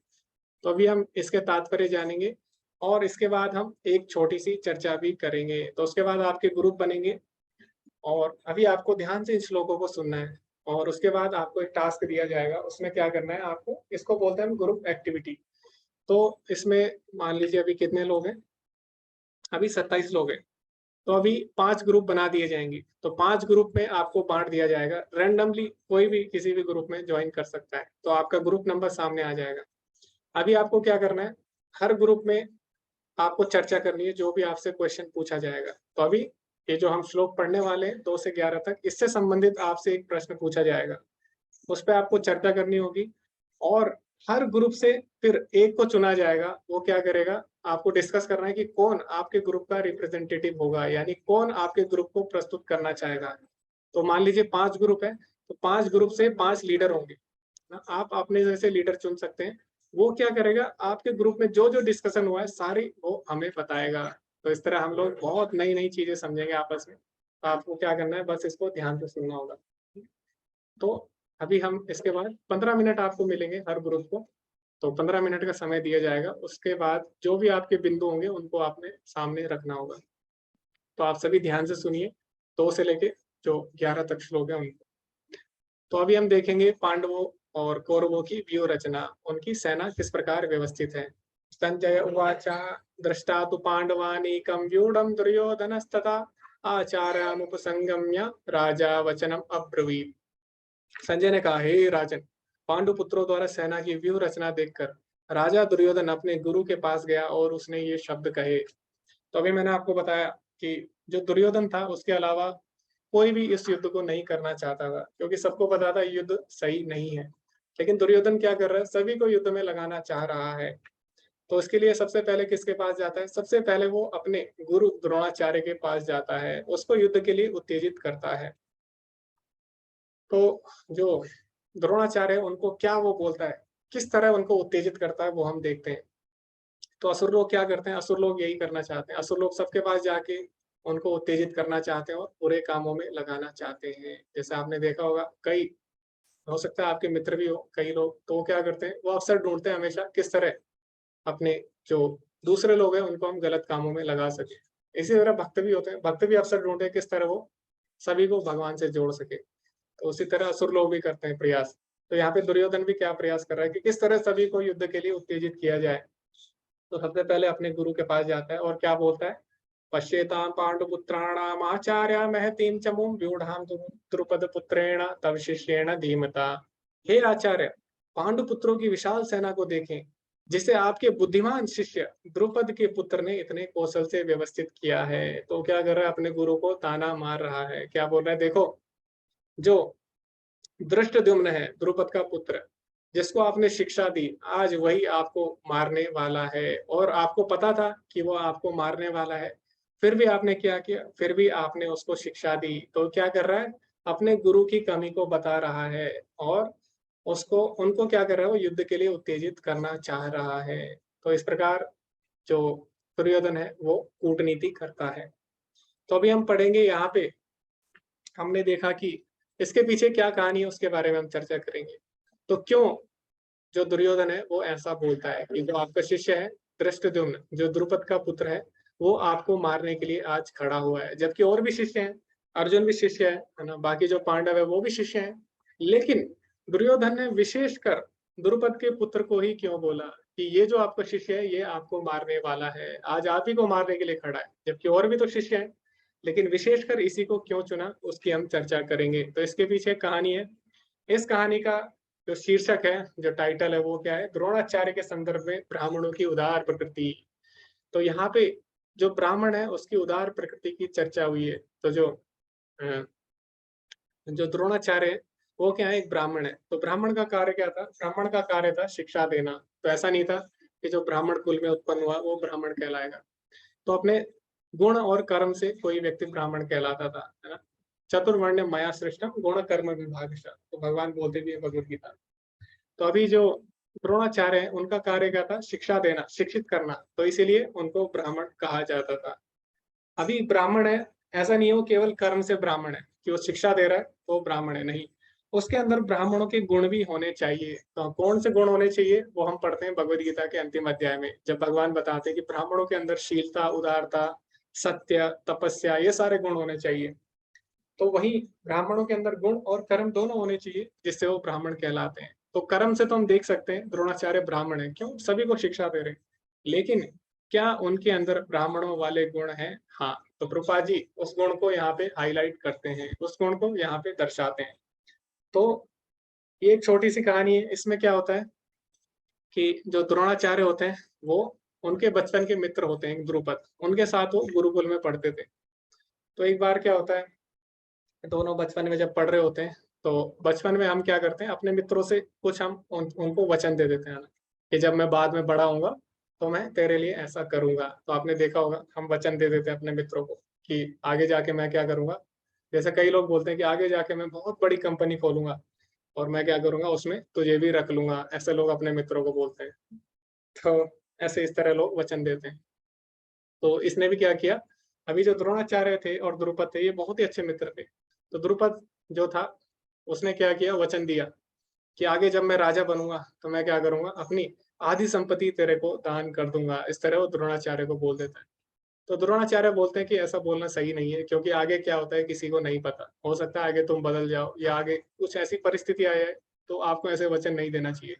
तो अभी हम इसके तात्पर्य जानेंगे और इसके बाद हम एक छोटी सी चर्चा भी करेंगे। तो उसके बाद आपके ग्रुप बनेंगे और अभी आपको ध्यान से इन श्लोकों को सुनना है और उसके बाद आपको एक टास्क दिया जाएगा, उसमें क्या करना है आपको, इसको बोलते हैं ग्रुप एक्टिविटी। तो इसमें मान लीजिए अभी कितने लोग हैं, अभी 27 लोग हैं। तो अभी 5 ग्रुप बना दिए जाएंगे। तो 5 ग्रुप में आपको बांट दिया जाएगा रैंडमली, कोई भी किसी भी ग्रुप में ज्वाइन कर सकता है। तो आपका ग्रुप नंबर सामने आ जाएगा। अभी आपको क्या करना है, हर ग्रुप में आपको चर्चा करनी है जो भी आपसे क्वेश्चन पूछा जाएगा। तो अभी ये जो हम श्लोक पढ़ने वाले हैं 2 से 11 तक, इससे संबंधित आपसे एक प्रश्न पूछा जाएगा, उस पर आपको चर्चा करनी होगी और हर ग्रुप से फिर एक को चुना जाएगा। वो क्या करेगा, आपको डिस्कस करना है कि कौन आपके ग्रुप का रिप्रेजेंटेटिव होगा, यानी कौन आपके ग्रुप को प्रस्तुत करना चाहेगा। तो मान लीजिए 5 ग्रुप है, तो 5 ग्रुप से 5 लीडर होंगे ना, आप अपने जैसे लीडर चुन सकते हैं। वो क्या करेगा, आपके ग्रुप में जो जो डिस्कशन हुआ है सारी वो हमें बताएगा। तो इस तरह हम लोग बहुत नई नई चीजें समझेंगे आपस में। तो आपको क्या करना है, बस इसको ध्यान से सुनना होगा। तो अभी हम इसके बाद 15 मिनट आपको मिलेंगे हर ग्रुप को। तो 15 मिनट का समय दिया जाएगा। उसके बाद जो भी आपके बिंदु होंगे उनको आपने सामने रखना होगा। तो आप सभी ध्यान से सुनिए, 2 से लेके जो 11 तक श्लोक है उनको। तो अभी हम देखेंगे पांडवों और कौरवों की व्यूह रचना, उनकी सेना किस प्रकार व्यवस्थित है। संजय उवाच दृष्टा तु पांडवानीकं व्यूढ़ं दुर्योधनस्तथा आचार्यामुपसंगम्य राजा वचनम अब्रवीत। संजय ने कहा, हे राजन, पांडु पुत्रों द्वारा सेना की व्यूह रचना देखकर राजा दुर्योधन अपने गुरु के पास गया और उसने ये शब्द कहे। तो अभी मैंने आपको बताया कि जो दुर्योधन था उसके अलावा कोई भी इस युद्ध को नहीं करना चाहता था, क्योंकि सबको पता था युद्ध सही नहीं है। लेकिन दुर्योधन क्या कर रहा है, सभी को युद्ध में लगाना चाह रहा है। तो इसके लिए सबसे पहले किसके पास जाता है, सबसे पहले वो अपने गुरु द्रोणाचार्य के पास जाता है, उसको युद्ध के लिए उत्तेजित करता है। तो जो द्रोणाचार्य उनको क्या वो बोलता है, किस तरह उनको उत्तेजित करता है, वो हम देखते हैं। तो असुर लोग क्या करते हैं, असुर लोग यही करना चाहते हैं। असुर लोग सबके पास जाके उनको उत्तेजित करना चाहते हैं और बुरे कामों में लगाना चाहते हैं। जैसे आपने देखा होगा, कई हो सकता है आपके मित्र भी हो कई लोग, तो वो क्या करते हैं, वो अवसर ढूंढते हैं हमेशा किस तरह अपने जो दूसरे लोग हैं उनको हम गलत कामों में लगा सके। इसी तरह भक्त भी होते हैं, भक्त भी अवसर ढूंढते हैं किस तरह वो सभी को भगवान से जोड़ सके। तो उसी तरह असुर लोग भी करते हैं प्रयास। तो यहाँ पे दुर्योधन भी क्या प्रयास कर रहा है कि किस तरह सभी को युद्ध के लिए उत्तेजित किया जाए। तो सबसे पहले अपने गुरु के पास जाता है और क्या बोलता है, पश्येतां पांडुपुत्राणाम आचार्य महतीं चमुं व्यूढ़ां द्रुपद पुत्रेण तव शिष्येण धीमता। हे आचार्य, पांडुपुत्रों की विशाल सेना को देखें जिसे आपके बुद्धिमान शिष्य द्रुपद के पुत्र ने इतने कौशल से व्यवस्थित किया है। तो क्या कर रहा है, अपने गुरु को ताना मार रहा है। क्या बोल रहा है, देखो जो धृष्टद्युम्न है द्रुपद का पुत्र, जिसको आपने शिक्षा दी, आज वही आपको मारने वाला है। और आपको पता था कि वो आपको मारने वाला है, फिर भी आपने क्या किया, फिर भी आपने उसको शिक्षा दी। तो क्या कर रहा है, अपने गुरु की कमी को बता रहा है और उसको उनको क्या कर रहा है, वो युद्ध के लिए उत्तेजित करना चाह रहा है। तो इस प्रकार जो दुर्योधन है वो कूटनीति करता है। तो अभी हम पढ़ेंगे, यहाँ पे हमने देखा कि इसके पीछे क्या कहानी है उसके बारे में हम चर्चा करेंगे। तो क्यों जो दुर्योधन है वो ऐसा बोलता है कि जो आपका शिष्य है धृष्टद्युम्न, जो द्रुपद का पुत्र है, वो आपको मारने के लिए आज खड़ा हुआ है। जबकि और भी शिष्य हैं, अर्जुन भी शिष्य है ना, बाकी जो पांडव है वो भी शिष्य हैं। लेकिन दुर्योधन ने विशेषकर द्रुपद के पुत्र को ही क्यों बोला कि ये जो आपका शिष्य है ये आपको मारने वाला है, आज आप ही को मारने के लिए खड़ा है, जबकि और भी तो शिष्य हैं। लेकिन विशेषकर इसी को क्यों चुना उसकी हम चर्चा करेंगे। तो इसके पीछे कहानी है। इस कहानी का जो शीर्षक है, जो टाइटल है, वो क्या है, द्रोणाचार्य के संदर्भ में ब्राह्मणों की उदार प्रकृति। तो यहाँ पे जो ब्राह्मण है उसकी उदार प्रकृति की चर्चा हुई है। तो जो द्रोणाचार्य है वो क्या है, एक ब्राह्मण है। तो ब्राह्मण का कार्य क्या था, ब्राह्मण का कार्य था शिक्षा देना। तो ऐसा नहीं था कि जो ब्राह्मण कुल में उत्पन्न हुआ वो ब्राह्मण कहलाएगा। तो अपने गुण और कर्म से कोई व्यक्ति ब्राह्मण कहलाता था, है ना। चतुर्वर्ण्य मया सृष्टम गुण कर्म विभागशः, तो भगवान बोलते भी है भगवत गीता। तो अभी जो द्रोणाचार्य हैं, उनका कार्य क्या था? शिक्षा देना, शिक्षित करना, तो इसीलिए उनको ब्राह्मण कहा जाता था। अभी ब्राह्मण है, ऐसा नहीं है वो केवल कर्म से ब्राह्मण है कि वो शिक्षा दे रहा है तो ब्राह्मण है, नहीं, उसके अंदर ब्राह्मणों के गुण भी होने चाहिए। तो कौन से गुण होने चाहिए वो हम पढ़ते हैं भगवद गीता के अंतिम अध्याय में, जब भगवान बताते हैं कि ब्राह्मणों के अंदर शीलता, उदारता, सत्य, तपस्या, ये सारे गुण होने चाहिए। तो वही ब्राह्मणों के अंदर गुण और कर्म दोनों होने चाहिए जिससे वो ब्राह्मण कहलाते हैं। तो कर्म से तो हम देख सकते हैं द्रोणाचार्य ब्राह्मण है, क्यों? सभी को शिक्षा दे रहे हैं। लेकिन क्या उनके अंदर ब्राह्मणों वाले गुण हैं? हाँ। तो प्रभुपाद जी उस गुण को यहाँ पे हाईलाइट करते हैं, उस गुण को यहाँ पे दर्शाते हैं। तो ये एक छोटी सी कहानी है। इसमें क्या होता है कि जो द्रोणाचार्य होते हैं वो उनके बचपन के मित्र होते हैं, द्रुपद, उनके साथ वो गुरुकुल में पढ़ते थे। तो एक बार क्या होता है, दोनों बचपन में जब पढ़ रहे होते हैं तो बचपन में हम क्या करते हैं, अपने मित्रों से कुछ हम उनको वचन दे देते हैं कि जब मैं बाद में बड़ा होऊंगा तो मैं तेरे लिए ऐसा करूंगा। तो आपने देखा होगा हम वचन दे देते हैं अपने मित्रों को कि आगे जाके मैं क्या करूंगा। जैसे कई लोग बोलते हैं कि आगे जाके मैं बहुत बड़ी कंपनी खोलूंगा और मैं क्या करूंगा उसमें तुझे भी रख लूंगा, ऐसे लोग अपने मित्रों को बोलते हैं। तो ऐसे इस तरह लोग वचन देते हैं। तो इसने भी क्या किया, अभी जो द्रोणाचार्य थे और द्रुपद थे ये बहुत ही अच्छे मित्र थे। तो द्रुपद जो था उसने क्या किया, वचन दिया कि आगे जब मैं राजा बनूंगा तो मैं क्या करूंगा, अपनी आधी संपत्ति तेरे को दान कर दूंगा। इस तरह वो द्रोणाचार्य को बोल देता है। तो द्रोणाचार्य बोलते हैं कि ऐसा बोलना सही नहीं है, क्योंकि आगे क्या होता है किसी को नहीं पता, हो सकता है आगे तुम बदल जाओ या आगे कुछ ऐसी परिस्थिति आए, तो आपको ऐसे वचन नहीं देना चाहिए।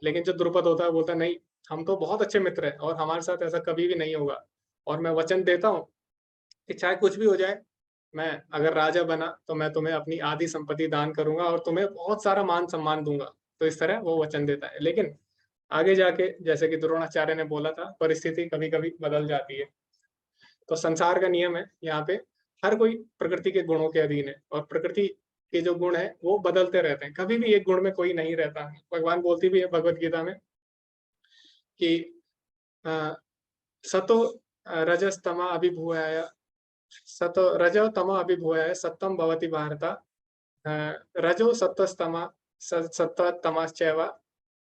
लेकिन जो द्रुपद होता है बोलता है नहीं, हम तो बहुत अच्छे मित्र हैं और हमारे साथ ऐसा कभी भी नहीं होगा, और मैं वचन देता हूँ कि चाहे कुछ भी हो जाए, मैं अगर राजा बना तो मैं तुम्हें अपनी आधी संपत्ति दान करूंगा और तुम्हें बहुत सारा मान सम्मान दूंगा। तो इस तरह वो वचन देता है। लेकिन आगे जाके जैसे कि द्रोणाचार्य ने बोला था, परिस्थिति कभी कभी बदल जाती है। तो संसार का नियम है, यहाँ पे हर कोई प्रकृति के गुणों के अधीन है और प्रकृति के जो गुण है वो बदलते रहते हैं, कभी भी एक गुण में कोई नहीं रहता। भगवान बोलती भी है भगवत गीता में कि अ, सतो रजस्तमा अभिभूय, सतो रजो तमो अभिभूय सत्तम भवति भारत, रजो सत्तस्तमा सत्ततमश्चैव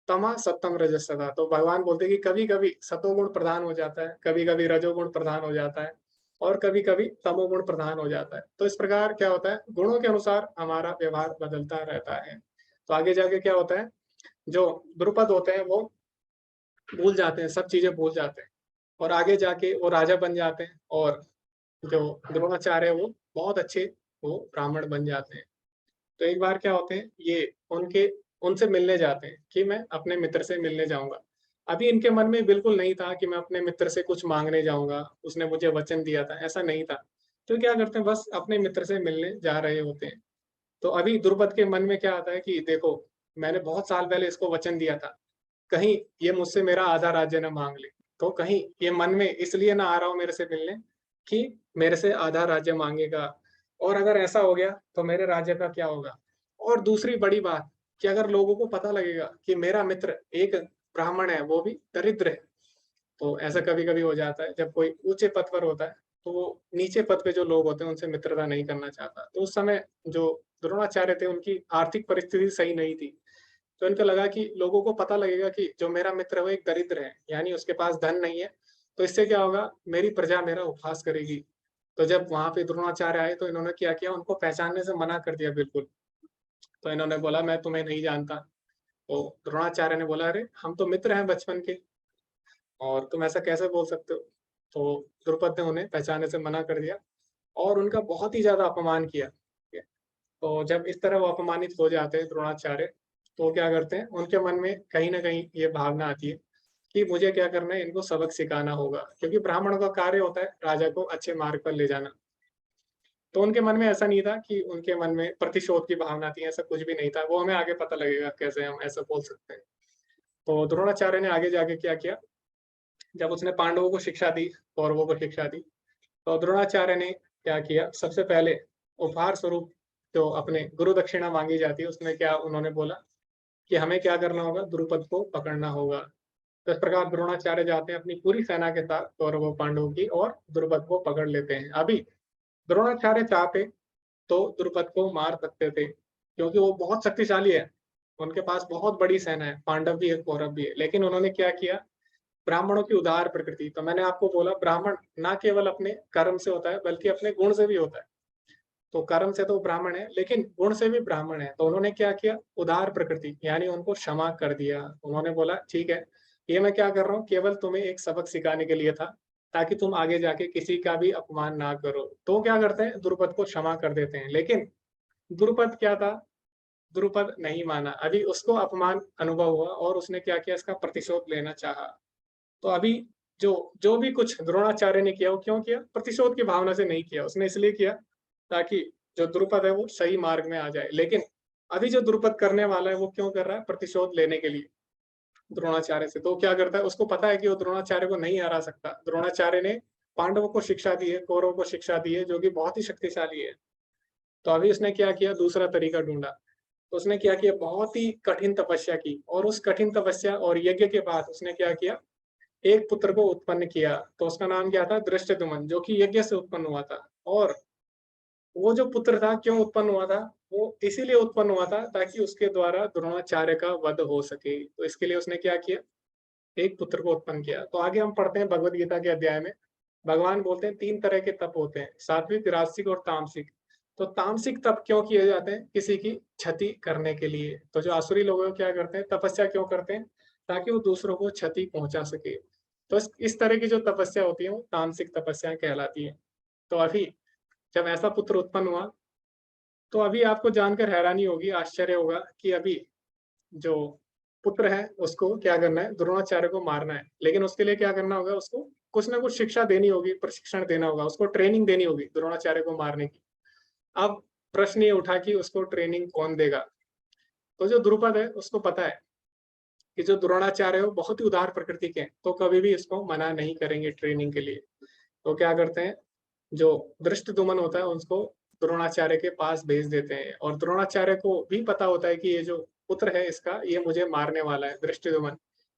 तमा सत्तम रजस्तथा। तो भगवान बोलते हैं कि कभी कभी सतोगुण प्रधान हो जाता है, कभी कभी रजोगुण प्रधान हो जाता है और कभी कभी तमोगुण प्रधान हो जाता है। तो इस प्रकार क्या होता है, गुणों के अनुसार हमारा व्यवहार बदलता रहता है। तो आगे जाके क्या होता है, जो द्रुपद होते हैं वो भूल जाते हैं, सब चीजें भूल जाते हैं और आगे जाके वो राजा बन जाते हैं, और जो द्रोणाचार्य है वो बहुत अच्छे वो ब्राह्मण बन जाते हैं। तो एक बार क्या होते हैं, ये उनके उनसे मिलने जाते हैं कि मैं अपने मित्र से मिलने जाऊंगा। अभी इनके मन में बिल्कुल नहीं था कि मैं अपने मित्र से कुछ मांगने जाऊंगा, उसने मुझे वचन दिया था, ऐसा नहीं था। तो क्या करते हैं, बस अपने मित्र से मिलने जा रहे होते हैं। तो अभी द्रुपद के मन में क्या आता है कि देखो, मैंने बहुत साल पहले इसको वचन दिया था, कहीं ये मुझसे मेरा आधा राज्य न मांग ले। तो कहीं ये मन में इसलिए ना आ रहा हो मेरे से मिलने कि मेरे से आधा राज्य मांगेगा, और अगर ऐसा हो गया तो मेरे राज्य का क्या होगा। और दूसरी बड़ी बात कि अगर लोगों को पता लगेगा कि मेरा मित्र एक ब्राह्मण है, वो भी दरिद्र है, तो ऐसा कभी कभी हो जाता है जब कोई ऊंचे पद पर होता है तो वो नीचे पद पे जो लोग होते हैं उनसे मित्रता नहीं करना चाहता। तो उस समय जो द्रोणाचार्य थे उनकी आर्थिक परिस्थिति सही नहीं थी, तो इनको लगा कि लोगों को पता लगेगा कि जो मेरा मित्र है वो एक दरिद्र है, यानी उसके पास धन नहीं है, तो इससे क्या होगा, मेरी प्रजा मेरा उपहास करेगी। तो जब वहां पे द्रोणाचार्य आए तो इन्होंने क्या किया, उनको पहचानने से मना कर दिया बिल्कुल। तो इन्होंने बोला मैं तुम्हें नहीं जानता। तो द्रोणाचार्य ने बोला अरे हम तो मित्र हैं बचपन के, और तुम ऐसा कैसे बोल सकते हो। तो द्रुपद ने उन्हें पहचानने से मना कर दिया और उनका बहुत ही ज्यादा अपमान किया। तो जब इस तरह वो अपमानित हो जाते हैं द्रोणाचार्य, तो क्या करते हैं, उनके मन में कहीं ना कहीं ये भावना आती है कि मुझे क्या करना है, इनको सबक सिखाना होगा, क्योंकि ब्राह्मण का कार्य होता है राजा को अच्छे मार्ग पर ले जाना। तो उनके मन में ऐसा नहीं था कि उनके मन में प्रतिशोध की भावना थी, ऐसा कुछ भी नहीं था। वो हमें आगे पता लगेगा कैसे हम ऐसा बोल सकते हैं। तो द्रोणाचार्य ने आगे जाके क्या किया, जब उसने पांडवों को शिक्षा दी, कौरवों को शिक्षा दी, तो द्रोणाचार्य ने क्या किया, सबसे पहले उपहार स्वरूप जो अपने गुरु दक्षिणा मांगी जाती है उसमें क्या उन्होंने बोला कि हमें क्या करना होगा, द्रुपद को पकड़ना होगा। तो इस प्रकार द्रोणाचार्य जाते हैं अपनी पूरी सेना के साथ कौरवों पांडवों की, और द्रुपद को पकड़ लेते हैं। अभी द्रोणाचार्य चाहते तो द्रुपद को मार सकते थे, क्योंकि वो बहुत शक्तिशाली है, उनके पास बहुत बड़ी सेना है, पांडव भी है, कौरव भी है, लेकिन उन्होंने क्या किया, ब्राह्मणों की उदार प्रकृति, तो मैंने आपको बोला ब्राह्मण ना केवल अपने कर्म से होता है बल्कि अपने गुण से भी होता है। तो कर्म से तो ब्राह्मण है लेकिन गुण से भी ब्राह्मण है। तो उन्होंने क्या किया, उदार प्रकृति, यानी उनको क्षमा कर दिया। उन्होंने बोला ठीक है, ये मैं क्या कर रहा हूँ, केवल तुम्हें एक सबक सिखाने के लिए था, ताकि तुम आगे जाके किसी का भी अपमान ना करो। तो क्या करते हैं, द्रुपद को क्षमा कर देते हैं। लेकिन द्रुपद क्या था, द्रुपद नहीं माना, अभी उसको अपमान अनुभव हुआ और उसने क्या किया, इसका प्रतिशोध लेना चाहा। तो अभी जो जो भी कुछ द्रोणाचार्य ने किया, वो क्यों किया, प्रतिशोध की भावना से नहीं किया, उसने इसलिए किया ताकि जो द्रुपद है वो सही मार्ग में आ जाए। लेकिन अभी जो द्रुपद करने वाला है वो क्यों कर रहा है, प्रतिशोध लेने के लिए द्रोणाचार्य से। तो क्या करता है, उसको पता है कि वो द्रोणाचार्य को नहीं हरा सकता। द्रोणाचार्य ने पांडवों को शिक्षा दी है, कौरवों को शिक्षा दी है, जो कि बहुत ही शक्तिशाली है। तो अभी उसने क्या किया, दूसरा तरीका ढूंढा। तो उसने क्या किया, बहुत ही कठिन तपस्या की, और उस कठिन तपस्या और यज्ञ के बाद उसने क्या किया, एक पुत्र को उत्पन्न किया। तो उसका नाम क्या था, धृष्टद्युम्न, जो कि यज्ञ से उत्पन्न हुआ था। और वो जो पुत्र था क्यों उत्पन्न हुआ था, वो इसीलिए उत्पन्न हुआ था ताकि उसके द्वारा द्रोणाचार्य का वध हो सके। तो इसके लिए उसने क्या किया, एक पुत्र को उत्पन्न किया। तो आगे हम पढ़ते हैं भगवद गीता के अध्याय में, भगवान बोलते हैं 3 तरह के तप होते हैं, सात्विक, राजसिक और तामसिक। तो तामसिक तप क्यों किए जाते हैं, किसी की क्षति करने के लिए। तो जो आसुरी लोग हैं क्या करते हैं, तपस्या क्यों करते हैं, ताकि वो दूसरों को क्षति पहुंचा सके। तो इस तरह की जो तपस्या होती है वो तामसिक तपस्या कहलाती है। तो अभी जब ऐसा पुत्र उत्पन्न हुआ, तो अभी आपको जानकर हैरानी होगी, आश्चर्य होगा कि अभी जो पुत्र है उसको क्या करना है, द्रोणाचार्य को मारना है। लेकिन उसके लिए क्या करना होगा, उसको कुछ ना कुछ शिक्षा देनी होगी, प्रशिक्षण देना होगा, उसको ट्रेनिंग देनी होगी द्रोणाचार्य को मारने की। अब प्रश्न ये उठा कि उसको ट्रेनिंग कौन देगा। तो जो द्रुपद है उसको पता है कि जो द्रोणाचार्य है वो बहुत ही उदार प्रकृति के हैं, तो कभी भी इसको मना नहीं करेंगे ट्रेनिंग के लिए। तो क्या करते हैं, जो धृष्टद्युम्न होता है उसको द्रोणाचार्य के पास भेज देते हैं। और द्रोणाचार्य को भी पता होता है कि ये जो पुत्र है इसका, ये मुझे मारने वाला है, धृष्टद्युम्न।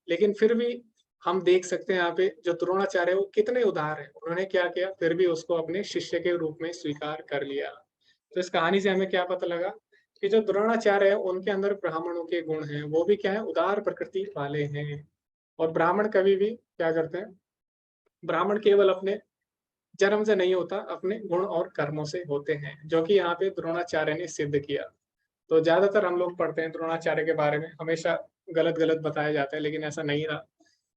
लेकिन फिर भी हम देख सकते हैं यहाँ पे जो द्रोणाचार्य है वो कितने उदार है, उन्होंने क्या किया, फिर भी उसको अपने शिष्य के रूप में स्वीकार कर लिया। तो इस कहानी से हमें क्या पता लगा कि जो द्रोणाचार्य है उनके अंदर ब्राह्मणों के गुण हैं, वो भी क्या है, उदार प्रकृति वाले हैं। और ब्राह्मण कभी भी क्या करते हैं, ब्राह्मण केवल अपने जन्म से नहीं होता, अपने गुण और कर्मों से होते हैं, जो कि यहाँ पे द्रोणाचार्य ने सिद्ध किया। तो ज्यादातर हम लोग पढ़ते हैं द्रोणाचार्य के बारे में, हमेशा गलत गलत बताया जाता है, लेकिन ऐसा नहीं रहा।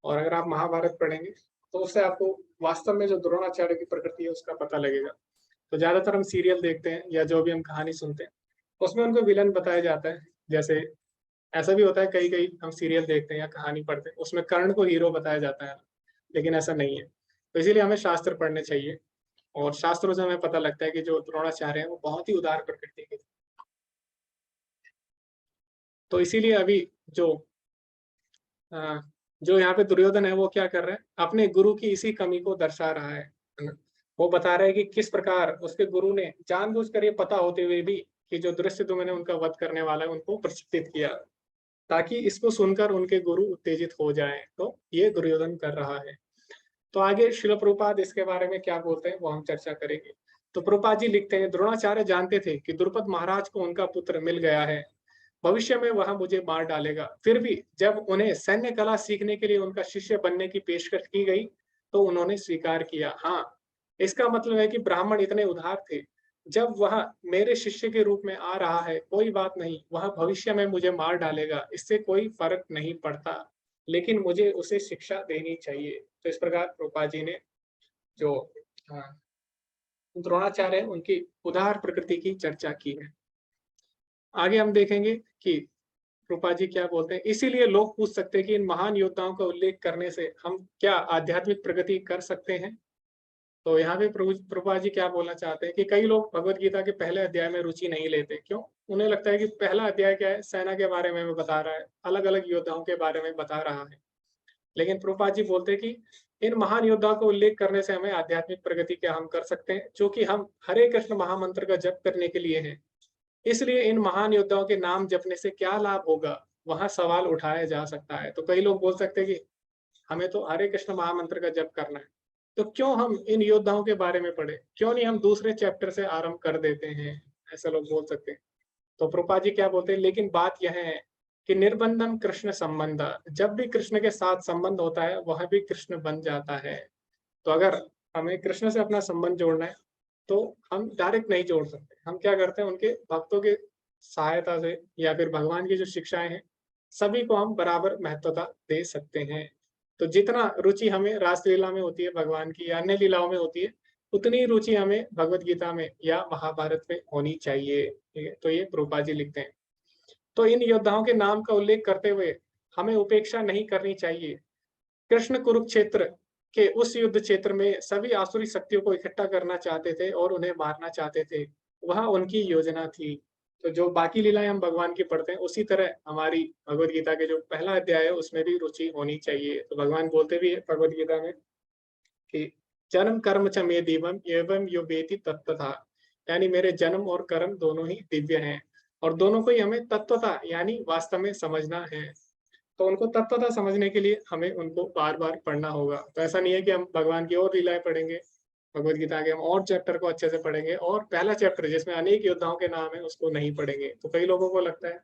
और अगर आप महाभारत पढ़ेंगे तो उससे आपको वास्तव में जो द्रोणाचार्य की प्रकृति है उसका पता लगेगा। तो ज्यादातर हम सीरियल देखते हैं या जो भी हम कहानी सुनते हैं उसमें उनको विलन बताया जाता है। जैसे ऐसा भी होता है, कई कई हम सीरियल देखते हैं या कहानी पढ़ते हैं उसमें कर्ण को हीरो बताया जाता है, लेकिन ऐसा नहीं है। तो इसीलिए हमें शास्त्र पढ़ने चाहिए, और शास्त्रों से हमें पता लगता है कि जो द्रोणाचार्य है वो बहुत ही उदार प्रकृति के थे। तो इसीलिए अभी जो अ, जो यहाँ पे दुर्योधन है वो क्या कर रहा है, अपने गुरु की इसी कमी को दर्शा रहा है ना? वो बता रहा है कि किस प्रकार उसके गुरु ने जानबूझकर ये पता होते हुए भी कि जो धृष्टद्युम्न ने उनका वध करने वाला है उनको प्रशिक्षित किया, ताकि इसको सुनकर उनके गुरु उत्तेजित हो जाएं। तो ये दुर्योधन कर रहा है। तो आगे श्रील प्रभुपाद इसके बारे में क्या बोलते हैं वो हम चर्चा करेंगे। तो प्रभुपाद जी लिखते हैं, द्रोणाचार्य जानते थे कि द्रुपद महाराज को उनका पुत्र मिल गया है, भविष्य में वह मुझे मार डालेगा। फिर भी जब उन्हें सैन्य कला सीखने के लिए उनका शिष्य बनने की पेशकश की गई तो उन्होंने स्वीकार किया। हाँ, इसका मतलब है कि ब्राह्मण इतने उदार थे, जब वह मेरे शिष्य के रूप में आ रहा है कोई बात नहीं, वह भविष्य में मुझे मार डालेगा, इससे कोई फर्क नहीं पड़ता, लेकिन मुझे उसे शिक्षा देनी चाहिए। तो इस प्रकार प्रभुपाद जी ने जो द्रोणाचार्य उनकी उदार प्रकृति की चर्चा की है। आगे हम देखेंगे कि रूपा जी क्या बोलते हैं। इसीलिए लोग पूछ सकते हैं कि इन महान योद्धाओं का उल्लेख करने से हम क्या आध्यात्मिक प्रगति कर सकते हैं। तो यहाँ पे प्रभुपा जी क्या बोलना चाहते हैं कि कई लोग भगवत गीता के पहले अध्याय में रुचि नहीं लेते। क्यों? उन्हें लगता है कि पहला अध्याय क्या है, सेना के बारे में बता रहा है, अलग अलग योद्धाओं के बारे में बता रहा है। लेकिन प्रभुपा जी बोलते हैं कि इन महान योद्धाओं का उल्लेख करने से हमें आध्यात्मिक प्रगति क्या हम कर सकते हैं, जो कि हम हरे कृष्ण महामंत्र का जप करने के लिए है। इसलिए इन महान योद्धाओं के नाम जपने से क्या लाभ होगा, वहां सवाल उठाया जा सकता है। तो कई लोग बोल सकते हैं कि हमें तो हरे कृष्ण महामंत्र का जप करना है, तो क्यों हम इन योद्धाओं के बारे में पढ़े, क्यों नहीं हम दूसरे चैप्टर से आरंभ कर देते हैं, ऐसा लोग बोल सकते हैं। तो प्रभुपाद जी क्या बोलते हैं, लेकिन बात यह है कि निर्बंधम कृष्ण संबंध, जब भी कृष्ण के साथ संबंध होता है वह भी कृष्ण बन जाता है। तो अगर हमें कृष्ण से अपना संबंध जोड़ना है तो हम डायरेक्ट नहीं जोड़ सकते, हम क्या करते हैं उनके भक्तों के सहायता से या फिर भगवान की जो शिक्षाएं हैं सभी को हम बराबर महत्वता दे सकते हैं। तो जितना रुचि हमें रासलीला में होती है भगवान की या अन्य लीलाओं में होती है, उतनी रुचि हमें भगवत गीता में या महाभारत में होनी चाहिए। ठीक है, तो ये प्रभुपाद जी लिखते हैं। तो इन योद्धाओं के नाम का उल्लेख करते हुए हमें उपेक्षा नहीं करनी चाहिए। कृष्ण कुरुक्षेत्र के उस युद्ध क्षेत्र में सभी आसुरी शक्तियों को इकट्ठा करना चाहते थे और उन्हें मारना चाहते थे, वह उनकी योजना थी। तो जो बाकी लीलाएं हम भगवान की पढ़ते हैं उसी तरह हमारी भगवत गीता के जो पहला अध्याय है उसमें भी रुचि होनी चाहिए। तो भगवान बोलते भी है भगवत गीता में कि जन्म कर्म च मे दिव्यम एवं यो वेति तत्वथा, यानी मेरे जन्म और कर्म दोनों ही दिव्य हैं और दोनों को ही हमें तत्वता यानी वास्तव में समझना है। तो उनको तत्वता समझने के लिए हमें उनको बार बार पढ़ना होगा। तो ऐसा नहीं है कि हम भगवान की और लीलाएं पढ़ेंगे, भगवत गीता के हम और चैप्टर को अच्छे से पढ़ेंगे और पहला चैप्टर जिसमें अनेक योद्धाओं के नाम है उसको नहीं पढ़ेंगे। तो कई लोगों को लगता है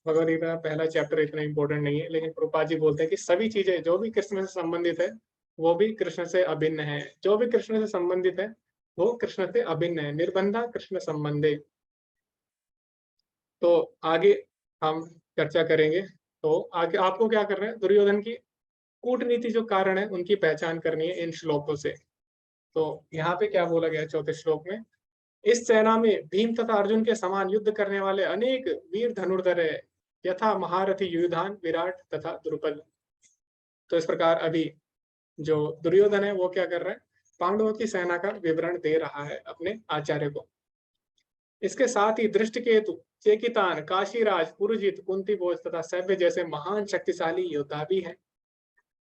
भगवत गीता का पहला चैप्टर इतना इंपॉर्टेंट नहीं है, लेकिन प्रभुपाद जी बोलते हैं कि सभी चीजें जो भी कृष्ण से संबंधित है वो भी कृष्ण से अभिन्न है। जो भी कृष्ण से संबंधित है वो कृष्ण से अभिन्न है, निर्बंधा कृष्ण संबंधे। तो आगे हम चर्चा करेंगे। तो आगे आपको क्या करना है, दुर्योधन की कूटनीति जो कारण है उनकी पहचान करनी है इन श्लोकों से। तो यहाँ पे क्या बोला गया है चौथे श्लोक में, इस सेना में भीम तथा अर्जुन के समान युद्ध करने वाले अनेक वीर धनुर्धर है, यथा महारथी युधान, विराट तथा द्रुपद। तो इस प्रकार अभी जो दुर्योधन है वो क्या कर रहा है, पांडवों की सेना का विवरण दे रहा है अपने आचार्य को। इसके साथ ही दृष्टकेतु, चेकितान, काशीराज, पुरुजित, कुंती भोज तथा सैव्य जैसे महान शक्तिशाली योद्धा भी हैं।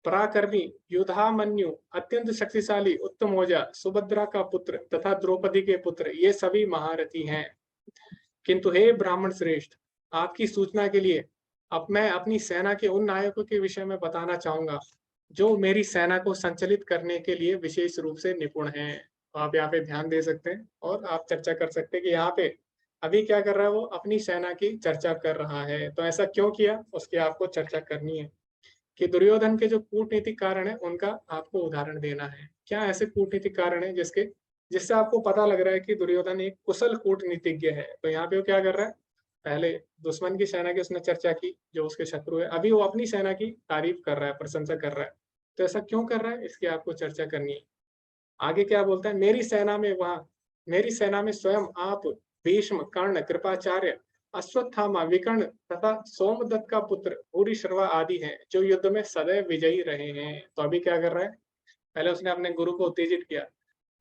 पराक्रमी युधामन्यु, अत्यंत शक्तिशाली उत्तमौजा, सुभद्रा का पुत्र तथा द्रौपदी के पुत्र, ये सभी महारथी हैं। किंतु हे ब्राह्मण श्रेष्ठ, आपकी सूचना के लिए अब मैं अपनी सेना के उन नायकों के विषय में बताना चाहूंगा जो मेरी सेना को संचालित करने के लिए विशेष रूप से निपुण हैं। तो आप यहाँ पे ध्यान दे सकते हैं और आप चर्चा कर सकते हैं कि यहाँ पे अभी क्या कर रहा है, वो अपनी सेना की चर्चा कर रहा है। तो ऐसा क्यों किया उसकी आपको चर्चा करनी है कि दुर्योधन के जो कूटनीतिक कारण है उनका आपको उदाहरण देना है। क्या ऐसे कूटनीतिक कारण है जिससे आपको पता लग रहा है कि दुर्योधन एक कुशल कूटनीतिज्ञ है। तो यहाँ पे वो क्या कर रहा है, पहले दुश्मन की सेना की उसने चर्चा की जो उसके शत्रु है, अभी वो अपनी सेना की तारीफ कर रहा है, प्रशंसा कर रहा है। तो ऐसा क्यों कर रहा है इसकी आपको चर्चा करनी है। आगे क्या बोलता है, मेरी सेना में स्वयं आप भीष्म, कर्ण, कृपाचार्य, अश्वत्थामा, विकर्ण तथा सोमदत्त का पुत्र भूरिश्रवा आदि हैं जो युद्ध में सदैव विजयी रहे हैं। तो अभी क्या कर रहा है, पहले उसने अपने गुरु को उत्तेजित किया,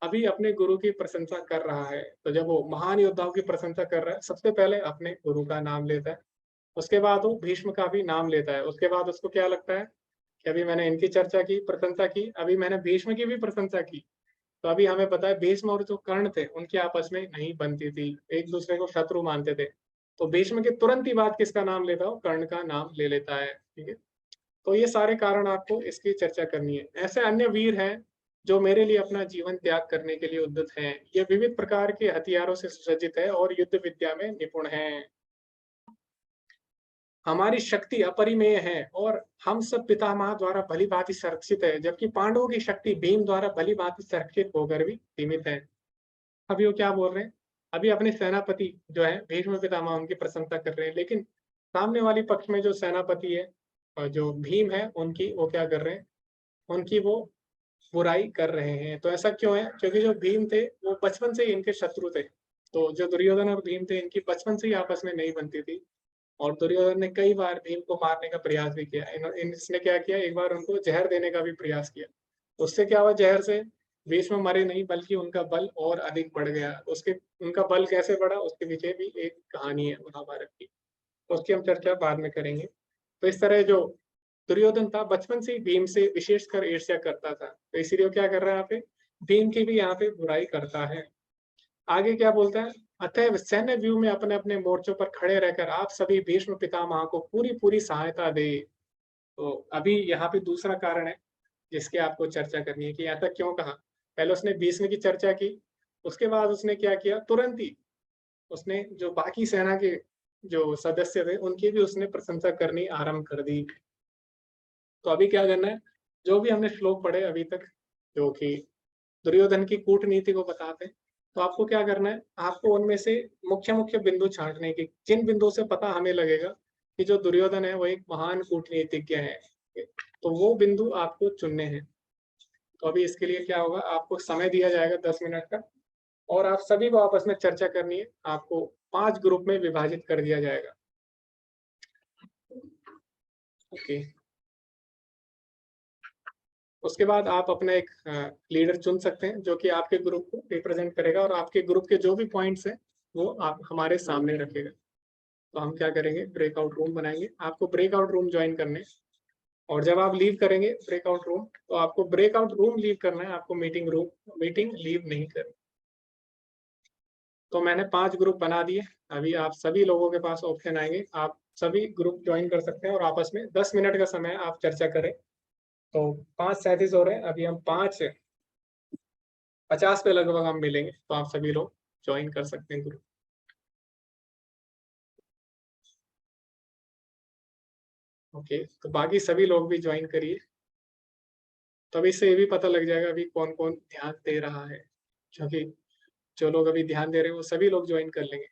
अभी अपने गुरु की प्रशंसा कर रहा है। तो जब वो महान योद्धाओं की प्रशंसा कर रहा है सबसे पहले अपने गुरु का नाम लेता है, उसके बाद वो भीष्म का भी नाम लेता है। उसके बाद उसको क्या लगता है कि अभी मैंने इनकी चर्चा की, प्रशंसा की, अभी मैंने भीष्म की भी प्रशंसा की। तो अभी हमें पता है भीष्म और जो कर्ण थे उनकी आपस में नहीं बनती थी, एक दूसरे को शत्रु मानते थे। तो भीष्म के तुरंत ही बाद किसका नाम लेता हो, कर्ण का नाम ले लेता है। ठीक है, तो ये सारे कारण आपको इसकी चर्चा करनी है। ऐसे अन्य वीर हैं जो मेरे लिए अपना जीवन त्याग करने के लिए उद्यत हैं। ये विविध प्रकार के हथियारों से सुसज्जित है और युद्ध विद्या में निपुण हैं। हमारी शक्ति अपरिमेय है और हम सब पितामह द्वारा भली भांति संरक्षित है, जबकि पांडवों की शक्ति भीम द्वारा भली भांति संरक्षित होकर भी सीमित है। अभी वो क्या बोल रहे हैं, अभी अपने सेनापति जो है भीष्म पितामह उनकी प्रशंसा कर रहे हैं, लेकिन सामने वाली पक्ष में जो सेनापति है और जो भीम है उनकी वो क्या कर रहे हैं, उनकी वो बुराई कर रहे हैं। तो ऐसा क्यों है, क्योंकि जो भीम थे वो बचपन से ही इनके शत्रु थे। तो जो दुर्योधन और भीम थे इनकी बचपन से ही आपस में नहीं बनती थी और दुर्योधन ने कई बार भीम को मारने का प्रयास भी किया। इसने क्या किया, एक बार उनको जहर देने का भी प्रयास किया। उससे क्या हुआ, जहर से भीष्म मरे नहीं बल्कि उनका बल और अधिक बढ़ गया। उसके उनका बल कैसे बढ़ा उसके पीछे भी एक कहानी है महाभारत की, उसकी हम चर्चा बाद में करेंगे। तो इस तरह जो दुर्योधन था बचपन से ही भीम से विशेषकर ईर्ष्या करता था, तो इसीलिए क्या कर रहा है यहाँ पे, भीम की भी यहाँ पे बुराई करता है। आगे क्या बोलता है, अतः सैन्य व्यू में अपने अपने मोर्चों पर खड़े रहकर आप सभी भीष्म पितामह को पूरी पूरी सहायता दे। तो अभी यहाँ पे दूसरा कारण है जिसकी आपको चर्चा करनी है कि ऐसा क्यों कहा। पहले उसने भीष्म की चर्चा की, उसके बाद उसने क्या किया, तुरंत ही उसने जो बाकी सेना के जो सदस्य थे उनकी भी उसने प्रशंसा करनी आरंभ कर दी। तो अभी क्या करना है, जो भी हमने श्लोक पढ़े अभी तक, जो कि दुर्योधन की कूटनीति को बताते हैं, तो आपको क्या करना है, आपको उनमें से मुख्य मुख्य बिंदु छांटने की, जिन बिंदुओं से पता हमें लगेगा कि जो दुर्योधन है वो एक महान कूटनीतिज्ञ है, तो वो बिंदु आपको चुनने हैं। तो अभी इसके लिए क्या होगा, आपको समय दिया जाएगा 10 मिनट का, और आप सभी को आपस में चर्चा करनी है। आपको 5 ग्रुप में विभाजित कर दिया जाएगा। ओके, उसके बाद आप अपना एक लीडर चुन सकते हैं जो कि आपके ग्रुप को रिप्रेजेंट करेगा, और आपके ग्रुप के जो भी पॉइंट्स हैं वो आप हमारे सामने रखेगा। तो हम क्या करेंगे, ब्रेकआउट रूम बनाएंगे, आपको ब्रेकआउट रूम ज्वाइन करने हैं। और जब आप लीव करेंगे ब्रेकआउट रूम, तो आपको ब्रेकआउट रूम लीव करना है, आपको मीटिंग लीव नहीं करनी। तो मैंने 5 ग्रुप बना दिए। अभी आप सभी लोगों के पास ऑप्शन आएंगे, आप सभी ग्रुप ज्वाइन कर सकते हैं और आपस में 10 मिनट का समय आप चर्चा करें। तो 5:37 हो रहे हैं, अभी हम 5:50 पे लगभग हम मिलेंगे, तो आप सभी लोग ज्वाइन कर सकते हैं ग्रुप। ओके, तो बाकी सभी लोग भी ज्वाइन करिए, तभी से ये भी पता लग जाएगा अभी कौन कौन ध्यान दे रहा है, क्योंकि जो लोग अभी ध्यान दे रहे हैं वो सभी लोग ज्वाइन कर लेंगे।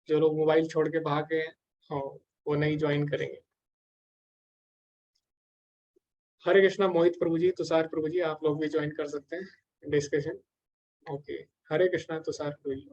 जो लोग मोबाइल छोड़ के भाग गए हैं, हाँ, वो नहीं ज्वाइन करेंगे। हरे कृष्णा मोहित प्रभु जी, तुषार प्रभु जी, आप लोग भी ज्वाइन कर सकते हैं डिस्कशन। ओके, हरे कृष्णा तुषार प्रभु जी।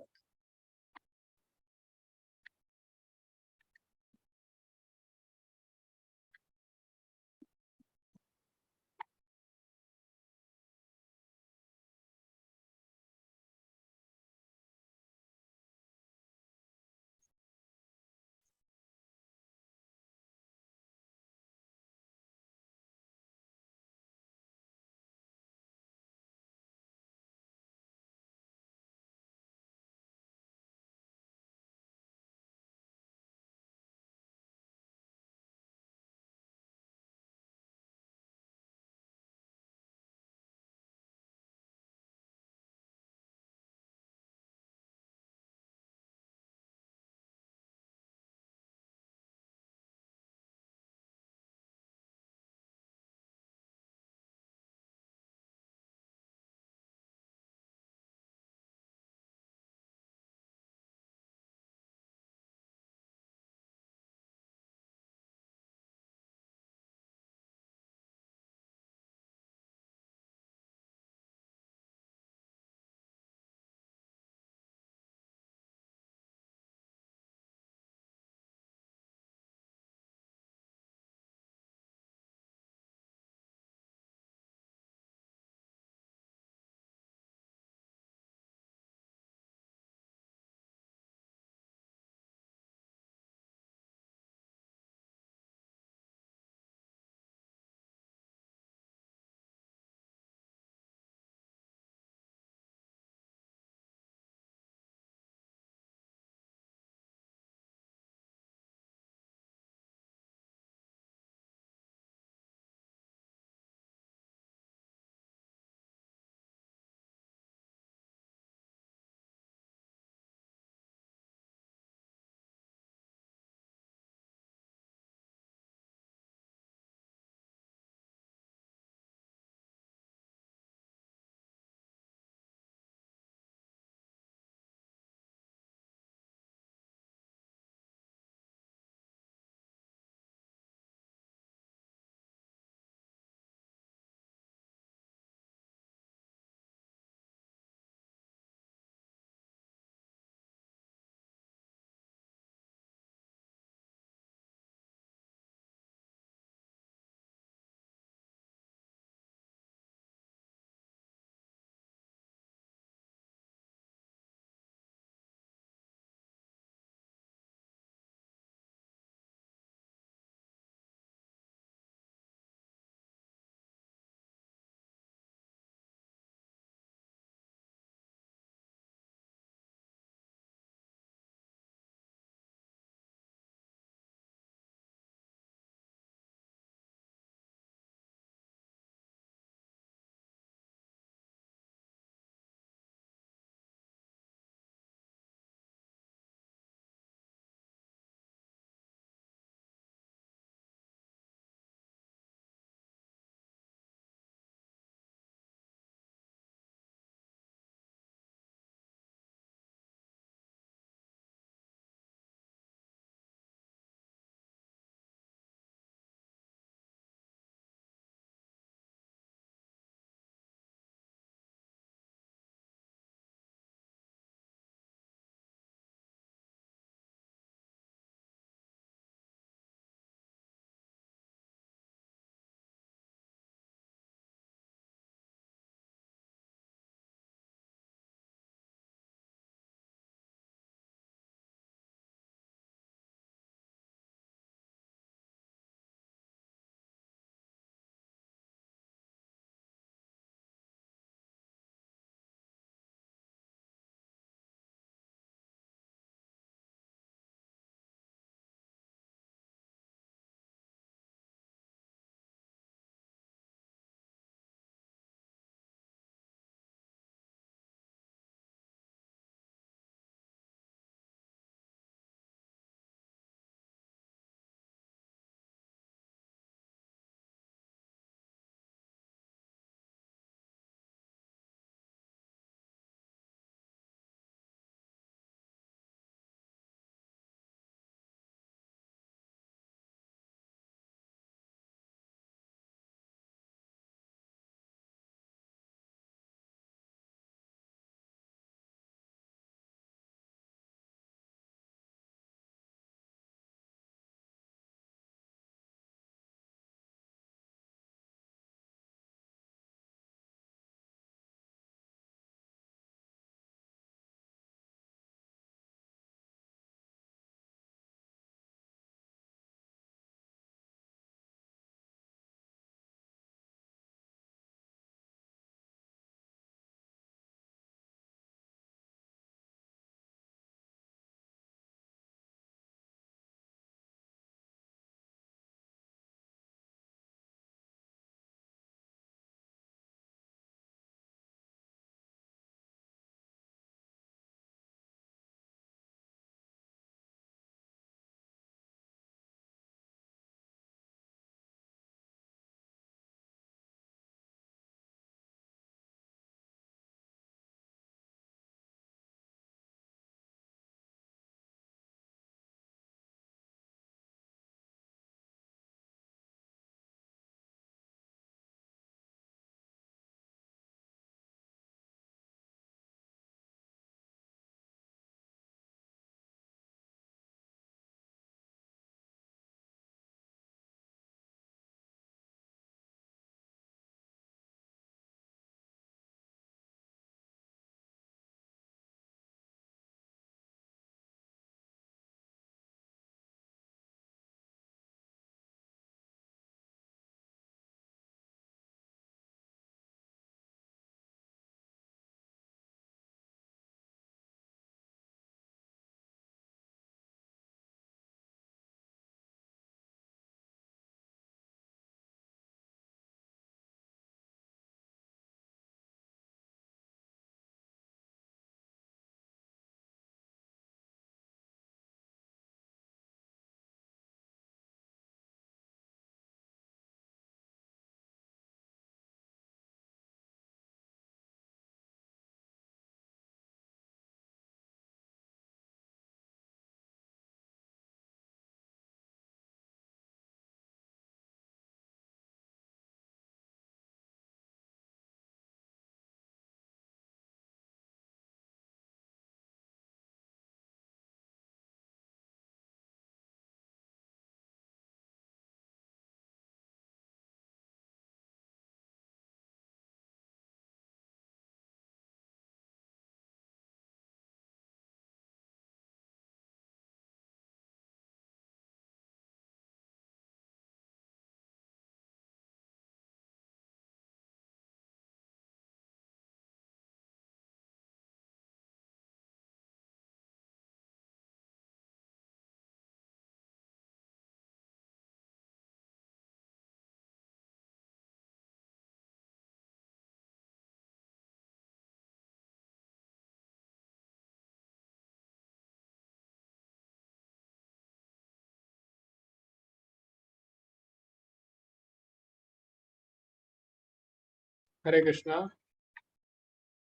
हरे कृष्णा।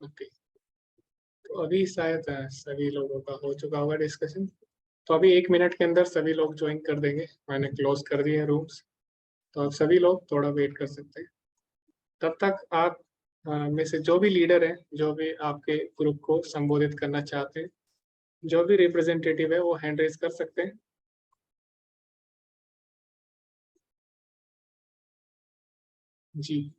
ओके, तो अभी शायद सभी लोगों का हो चुका होगा डिस्कशन। तो अभी 1 मिनट के अंदर सभी लोग ज्वाइन कर देंगे। मैंने क्लोज कर दिए रूम्स, तो अब सभी लोग थोड़ा वेट कर सकते हैं। तब तक आप में से जो भी लीडर है, जो भी आपके ग्रुप को संबोधित करना चाहते हैं, जो भी रिप्रेजेंटेटिव है, वो हैंड रेज कर सकते हैं। जी,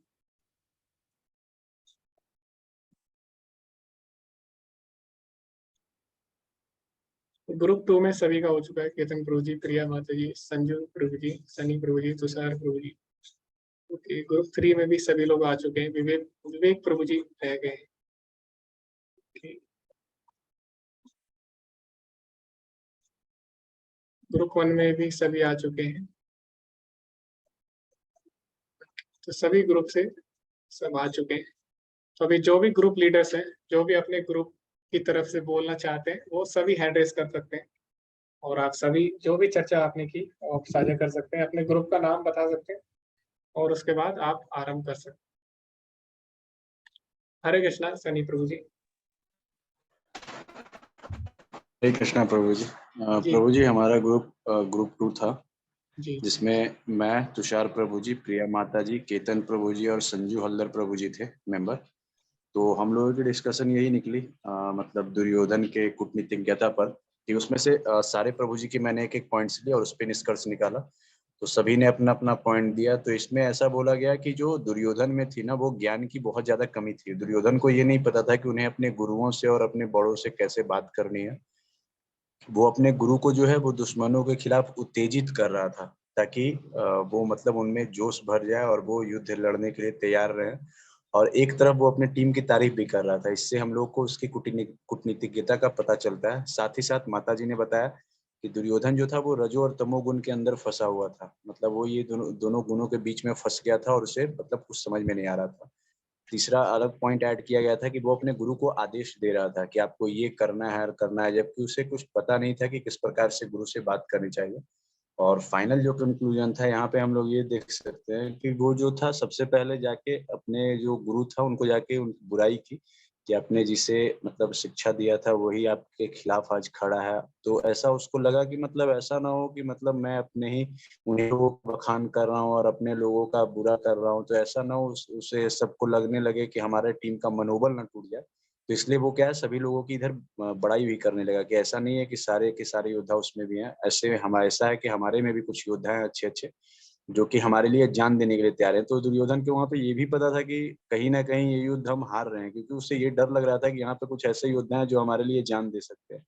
ग्रुप 2 में सभी का हो चुका है। केतन प्रभु जी, प्रिया माता जी, संजू प्रभु जी, सनी प्रभु जी, तुषार प्रभु जी। ओके, ग्रुप 3 में भी सभी लोग आ चुके हैं। विवेक विवेक प्रभु जी रह गए हैं। ओके, ग्रुप 1 में भी सभी आ चुके हैं। तो सभी ग्रुप से सब आ चुके हैं। तो अभी जो भी ग्रुप लीडर्स हैं, जो भी अपने ग्रुप की तरफ से बोलना चाहते हैं, वो सभी हैंड रेज कर सकते हैं। और आप सभी जो भी चर्चा आपने की, वो आप साझा कर सकते हैं, अपने ग्रुप का नाम बता सकते हैं, और उसके बाद आप आरंभ कर सकते हैं। हरे कृष्णा सनी प्रभु जी। हरे कृष्णा प्रभु जी। जी प्रभु जी, हमारा ग्रुप 2 था, जी जिसमें मैं, तुषार प्रभु जी, प्रिया माता जी, केतन प्रभु जी और संजू हल्दर प्रभु जी थे मेंबर। तो हम लोगों की डिस्कशन यही निकली, मतलब दुर्योधन के कूटनीतिज्ञता पर, कि उसमें से सारे प्रभु जी की मैंने एक एक पॉइंट्स लिए और उस पर निष्कर्ष निकाला। तो सभी ने अपना अपना पॉइंट दिया। तो इसमें ऐसा बोला गया कि जो दुर्योधन में थी ना, वो ज्ञान की बहुत ज्यादा कमी थी। दुर्योधन को ये नहीं पता था कि उन्हें अपने गुरुओं से और अपने बड़ों से कैसे बात करनी है। वो अपने गुरु को जो है वो दुश्मनों के खिलाफ उत्तेजित कर रहा था, ताकि वो मतलब उनमें जोश भर जाए और वो युद्ध लड़ने के लिए तैयार रहे। और एक तरफ वो अपने टीम की तारीफ भी कर रहा था। इससे हम लोग को उसकी कूटनीतिज्ञता का पता चलता है। साथ ही साथ माता जी ने बताया कि दुर्योधन जो था वो रजो और तमोगुण के अंदर फंसा हुआ था। मतलब वो ये दोनों गुणों के बीच में फंस गया था और उसे मतलब कुछ समझ में नहीं आ रहा था। तीसरा अलग पॉइंट ऐड किया गया था कि वो अपने गुरु को आदेश दे रहा था कि आपको ये करना है और करना है, जबकि उसे कुछ पता नहीं था कि किस प्रकार से गुरु से बात करनी चाहिए। और फाइनल जो कंक्लूजन था, यहाँ पे हम लोग ये देख सकते हैं कि वो जो था सबसे पहले जाके अपने जो गुरु था उनको जाके बुराई की कि आपने जिसे मतलब शिक्षा दिया था वही आपके खिलाफ आज खड़ा है। तो ऐसा उसको लगा कि मतलब ऐसा ना हो कि मतलब मैं अपने ही उन्हीं लोगों को बखान कर रहा हूँ और अपने लोगों का बुरा कर रहा हूँ। तो ऐसा ना हो उसे सबको लगने लगे कि हमारे टीम का मनोबल ना टूट जाए। तो इसलिए वो क्या है, सभी लोगों की इधर बड़ाई भी करने लगा कि ऐसा नहीं है कि सारे के सारे योद्धा उसमें भी हैं। ऐसा है कि हमारे में भी कुछ योद्धा हैं अच्छे अच्छे, जो कि हमारे लिए जान देने के लिए तैयार है। तो दुर्योधन के वहां पे ये भी पता था कि कहीं ना कहीं ये युद्ध हम हार रहे हैं, क्योंकि उससे ये डर लग रहा था कि यहाँ पे कुछ ऐसे योद्धा हैं जो हमारे लिए जान दे सकते हैं।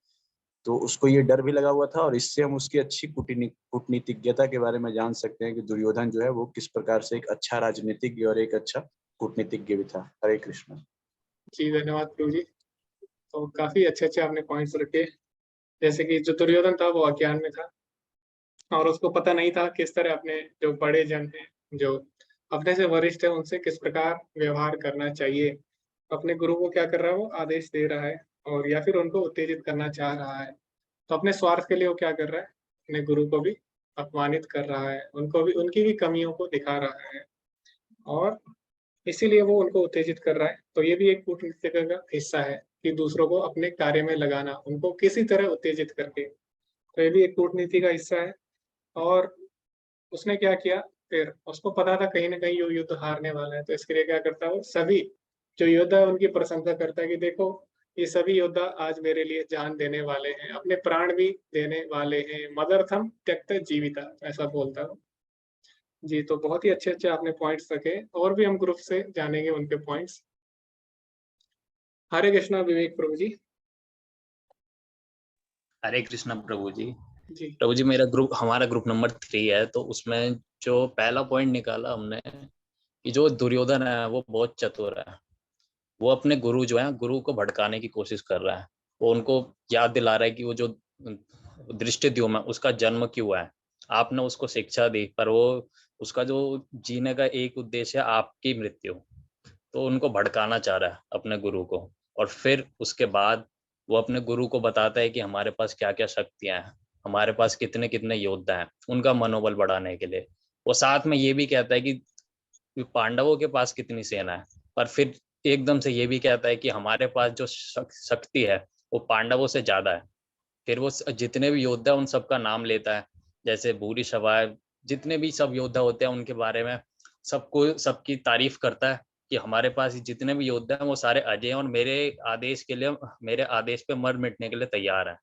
तो उसको ये डर भी लगा हुआ था। और इससे हम उसकी अच्छी कूटनीतिज्ञता के बारे में जान सकते हैं कि दुर्योधन जो है वो किस प्रकार से एक अच्छा राजनीतिज्ञ और एक अच्छा कूटनीतिज्ञ भी था। हरे कृष्ण। जी, धन्यवाद प्रभु जी। तो काफी अच्छे अच्छे आपने पॉइंट्स रखे। जैसे कि जो दुर्योधन था वो अज्ञान में था, और उसको पता नहीं था किस तरह अपने जो बड़े जन हैं, जो अपने से वरिष्ठ है, उनसे किस प्रकार व्यवहार करना चाहिए। अपने गुरु को क्या कर रहा है, वो आदेश दे रहा है, और या फिर उनको उत्तेजित करना चाह रहा है। तो अपने स्वार्थ के लिए वो क्या कर रहा है, अपने गुरु को भी अपमानित कर रहा है, उनको भी, उनकी भी कमियों को दिखा रहा है, और इसीलिए वो उनको उत्तेजित कर रहा है। तो ये भी एक कूटनीति का हिस्सा है कि दूसरों को अपने कार्य में लगाना, उनको किसी तरह उत्तेजित करके। तो ये भी एक कूटनीति का हिस्सा है। और उसने क्या किया, फिर उसको पता था कहीं ना कहीं ये युद्ध हारने वाला है, तो इसके लिए क्या करता है, वो सभी जो योद्धा है उनकी प्रशंसा करता है कि देखो, ये सभी योद्धा आज मेरे लिए जान देने वाले हैं, अपने प्राण भी देने वाले हैं, मदर्थम त्यक्त जीविता, ऐसा बोलता है। जी, तो बहुत ही अच्छे अच्छे आपने पॉइंट्स रखे, और भी हम ग्रुप से जानेंगे उनके पॉइंट्स। हरे कृष्णा विवेक प्रभु जी। हरे कृष्णा प्रभु जी। जी प्रभु जी, हमारा ग्रुप नंबर 3 है। तो उसमें जो पहला पॉइंट निकाला हमने कि जो दुर्योधन है वो बहुत चतुर है। वो अपने गुरु जो है, गुरु को भड़काने की कोशिश कर रहा है। वो उनको याद दिला रहा है कि वो जो दृष्टिद्युम्न है उसका जन्म क्यों हुआ है। आपने उसको शिक्षा दी, पर वो उसका जो जीने का एक उद्देश्य है आपकी मृत्यु। तो उनको भड़काना चाह रहा है अपने गुरु को। और फिर उसके बाद वो अपने गुरु को बताता है कि हमारे पास क्या क्या शक्तियां हैं, हमारे पास कितने कितने योद्धा हैं, उनका मनोबल बढ़ाने के लिए। वो साथ में ये भी कहता है कि पांडवों के पास कितनी सेना है पर फिर एकदम से ये भी कहता है कि हमारे पास जो शक्ति है वो पांडवों से ज्यादा है। फिर वो जितने भी योद्धा उन सबका नाम लेता है, जैसे भूरी सवार, जितने भी सब योद्धा होते हैं उनके बारे में सबको सबकी तारीफ करता है कि हमारे पास जितने भी योद्धा हैं वो सारे अजय हैं और मेरे आदेश पे मर मिटने के लिए तैयार है।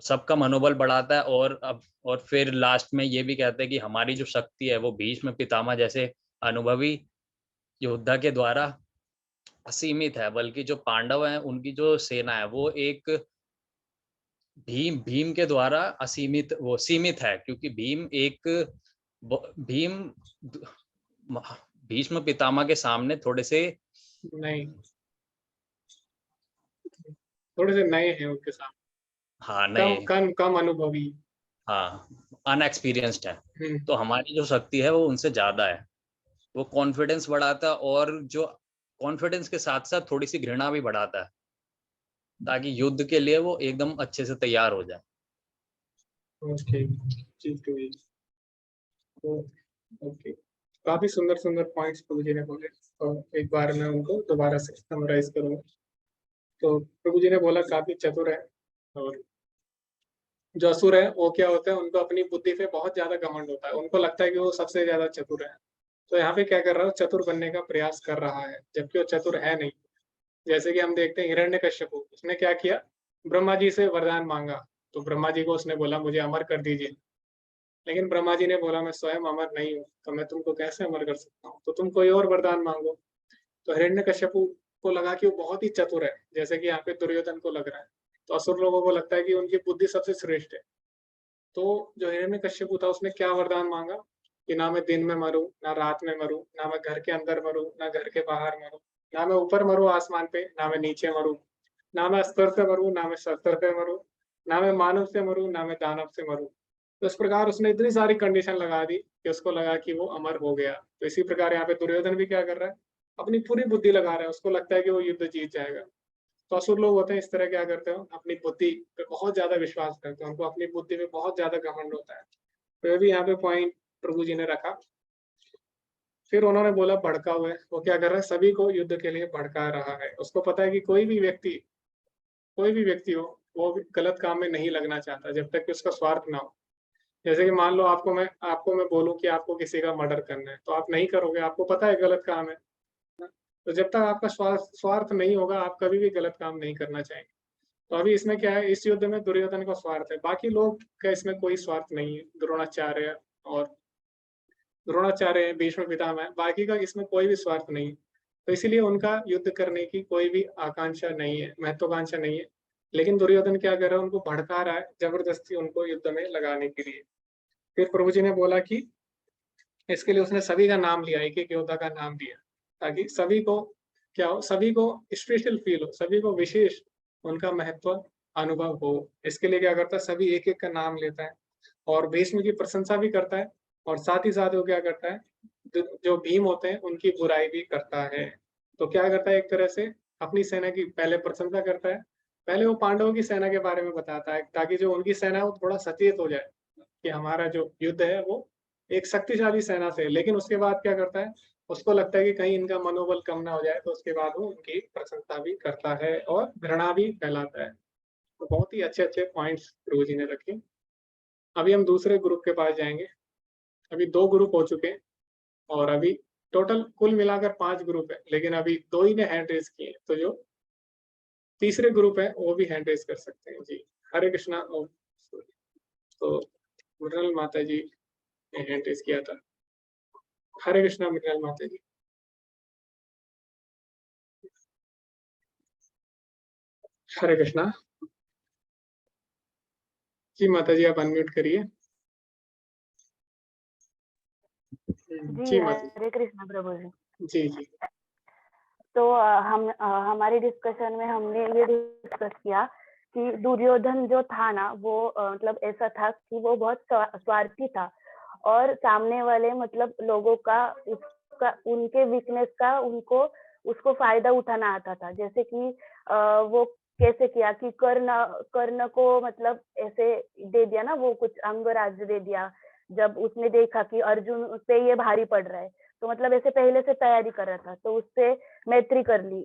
सबका मनोबल बढ़ाता है और फिर लास्ट में ये भी कहते हैं कि हमारी जो शक्ति है वो भीष्म पितामह जैसे अनुभवी योद्धा के द्वारा असीमित है, बल्कि जो पांडव हैं उनकी जो सेना है वो एक भीम के द्वारा सीमित है, क्योंकि भीम भीष्म पितामह के सामने थोड़े से नहीं, थोड़े से नए हैं उनके साथ, हाँ नए, कम अनुभवी, हाँ अनएक्सपीरियंस्ड है। हम्म, तो हमारी जो शक्ति है वो उनसे ज्यादा है। वो कॉन्फिडेंस बढ़ाता है और जो कॉन्फिडेंस के साथ साथ थोड़ी सी घृणा भी बढ़ाता है, ताकि युद्ध के लिए वो एकदम अच्छे से तैयार हो जाए। ओके, ठीक है, तो ओके, काफी सुंदर सुंदर पॉइंट्स प्रभु जी ने बोले, तो एक बार मैं उनको दोबारा से समराइज करूंगा। तो प्रभु जी ने बोला काफी चतुर है, और जो असुर है वो क्या होता है, उनको अपनी बुद्धि पे बहुत ज्यादा घमंड होता है, उनको लगता है कि वो सबसे ज्यादा चतुर है। तो यहाँ पे क्या कर रहा है, चतुर बनने का प्रयास कर रहा है, जबकि वो चतुर है नहीं। जैसे कि हम देखते हैं हिरण्यकश्यप, उसने क्या किया, ब्रह्मा जी से वरदान मांगा, तो ब्रह्मा जी को उसने बोला मुझे अमर कर दीजिए, लेकिन ब्रह्मा जी ने बोला मैं स्वयं अमर नहीं हूँ, तो मैं तुमको कैसे अमर कर सकता हूँ, तो तुम कोई और वरदान मांगो। तो हिरण्यकश्यप को लगा कि वो बहुत ही चतुर है, जैसे कि यहाँ पे दुर्योधन को लग रहा है। तो असुर लोगों को लगता है कि उनकी बुद्धि सबसे श्रेष्ठ है। तो जो हिरण्यकश्यप था उसने क्या वरदान मांगा कि ना मैं दिन में मरूं, ना रात में मरूं, ना मैं घर के अंदर मरूं, ना घर के बाहर मरूं, ना मैं ऊपर मरूं आसमान पे, ना मैं नीचे मरूं, ना मैं अस्तर से मरूं, ना मैं शस्त्र पे मरूं, ना मैं मानव से मरूं, ना मैं दानव से मरूं। तो इस प्रकार उसने इतनी सारी कंडीशन लगा दी कि उसको लगा कि वो अमर हो गया। तो इसी प्रकार यहाँ पे दुर्योधन भी क्या कर रहा है, अपनी पूरी बुद्धि लगा रहा है, उसको लगता है कि वो युद्ध जीत जाएगा। तो असुर लोग होते हैं इस तरह, क्या करते हो, अपनी बुद्धि पे बहुत ज्यादा विश्वास करते हैं, उनको अपनी बुद्धि पे बहुत ज्यादा घमंड होता है। तो ये भी यहाँ पे पॉइंट प्रभु जी ने रखा। फिर उन्होंने बोला भड़का हुआ है, वो क्या कर रहा है, सभी को युद्ध के लिए भड़का रहा है। उसको पता है कि कोई भी व्यक्ति हो, वो गलत काम में नहीं लगना चाहता जब तक कि उसका स्वार्थ ना हो। जैसे कि मान लो आपको मैं बोलूं कि आपको किसी का मर्डर करना है, तो आप नहीं करोगे, आपको पता है गलत काम है। तो जब तक आपका स्वार्थ नहीं होगा, आप कभी भी गलत काम नहीं करना चाहेंगे। तो अभी इसमें क्या है, इस युद्ध में दुर्योधन का स्वार्थ है, बाकी लोग का इसमें कोई स्वार्थ नहीं है। द्रोणाचार्य भीष्म पितामह है, बाकी का इसमें कोई भी स्वार्थ नहीं है। तो इसीलिए उनका युद्ध करने की कोई भी आकांक्षा नहीं है, महत्वाकांक्षा नहीं है। लेकिन दुर्योधन क्या कर रहा है, उनको भड़का रहा है जबरदस्ती उनको युद्ध में लगाने के लिए। फिर प्रभु जी ने बोला कि इसके लिए उसने सभी का नाम लिया, एक एक योद्धा का नाम दिया, ताकि सभी को क्या हो, सभी को स्पेशल फील हो, सभी को विशेष उनका महत्व अनुभव हो। इसके लिए क्या करता है, सभी एक एक का नाम लेता है और भीष्म की प्रशंसा भी करता है, और साथ ही साथ वो क्या करता है, जो भीम होते हैं उनकी बुराई भी करता है। तो क्या करता है, एक तरह से अपनी सेना की पहले प्रशंसा करता है, पहले वो पांडवों की सेना के बारे में बताता है, ताकि जो उनकी सेना है वो थोड़ा सचेत हो जाए कि हमारा जो युद्ध है वो एक शक्तिशाली सेना से। लेकिन उसके बाद क्या करता है, उसको लगता है कि कहीं इनका मनोबल कम ना हो जाए, तो उसके बाद वो उनकी प्रशंसा भी करता है और घृणा भी फैलाता है। तो बहुत ही अच्छे अच्छे पॉइंट्स प्रभु जी ने रखे। अभी हम दूसरे ग्रुप के पास जाएंगे। अभी 2 ग्रुप हो चुके हैं, और अभी टोटल कुल मिलाकर 5 ग्रुप है, लेकिन अभी 2 ही ने हैंड रेज किए, तो जो तीसरे ग्रुप है वो भी हैंड रेज कर सकते हैं जी। हरे कृष्णा। तो मृणाल माता जी ने हैंड रेज किया था। हरे कृष्णा मृणाल माता जी। हरे कृष्णा जी, माता जी आप अनम्यूट करिए। जी जी माता हरे कृष्णा प्रभु जी। जी जी तो हमारी डिस्कशन में हमने ये डिस्कस किया कि दुर्योधन जो था ना वो मतलब ऐसा था कि वो बहुत स्वार्थी था, और सामने वाले मतलब लोगों का उसका उनके वीकनेस का उसको फायदा उठाना आता था। जैसे कि वो कैसे किया कि कर्ण को मतलब ऐसे दे दिया ना, वो कुछ अंगराज दे दिया। जब उसने देखा कि अर्जुन पे ये भारी पड़ रहा है, तो मतलब ऐसे पहले से तैयारी कर रहा था, तो उससे मैत्री कर ली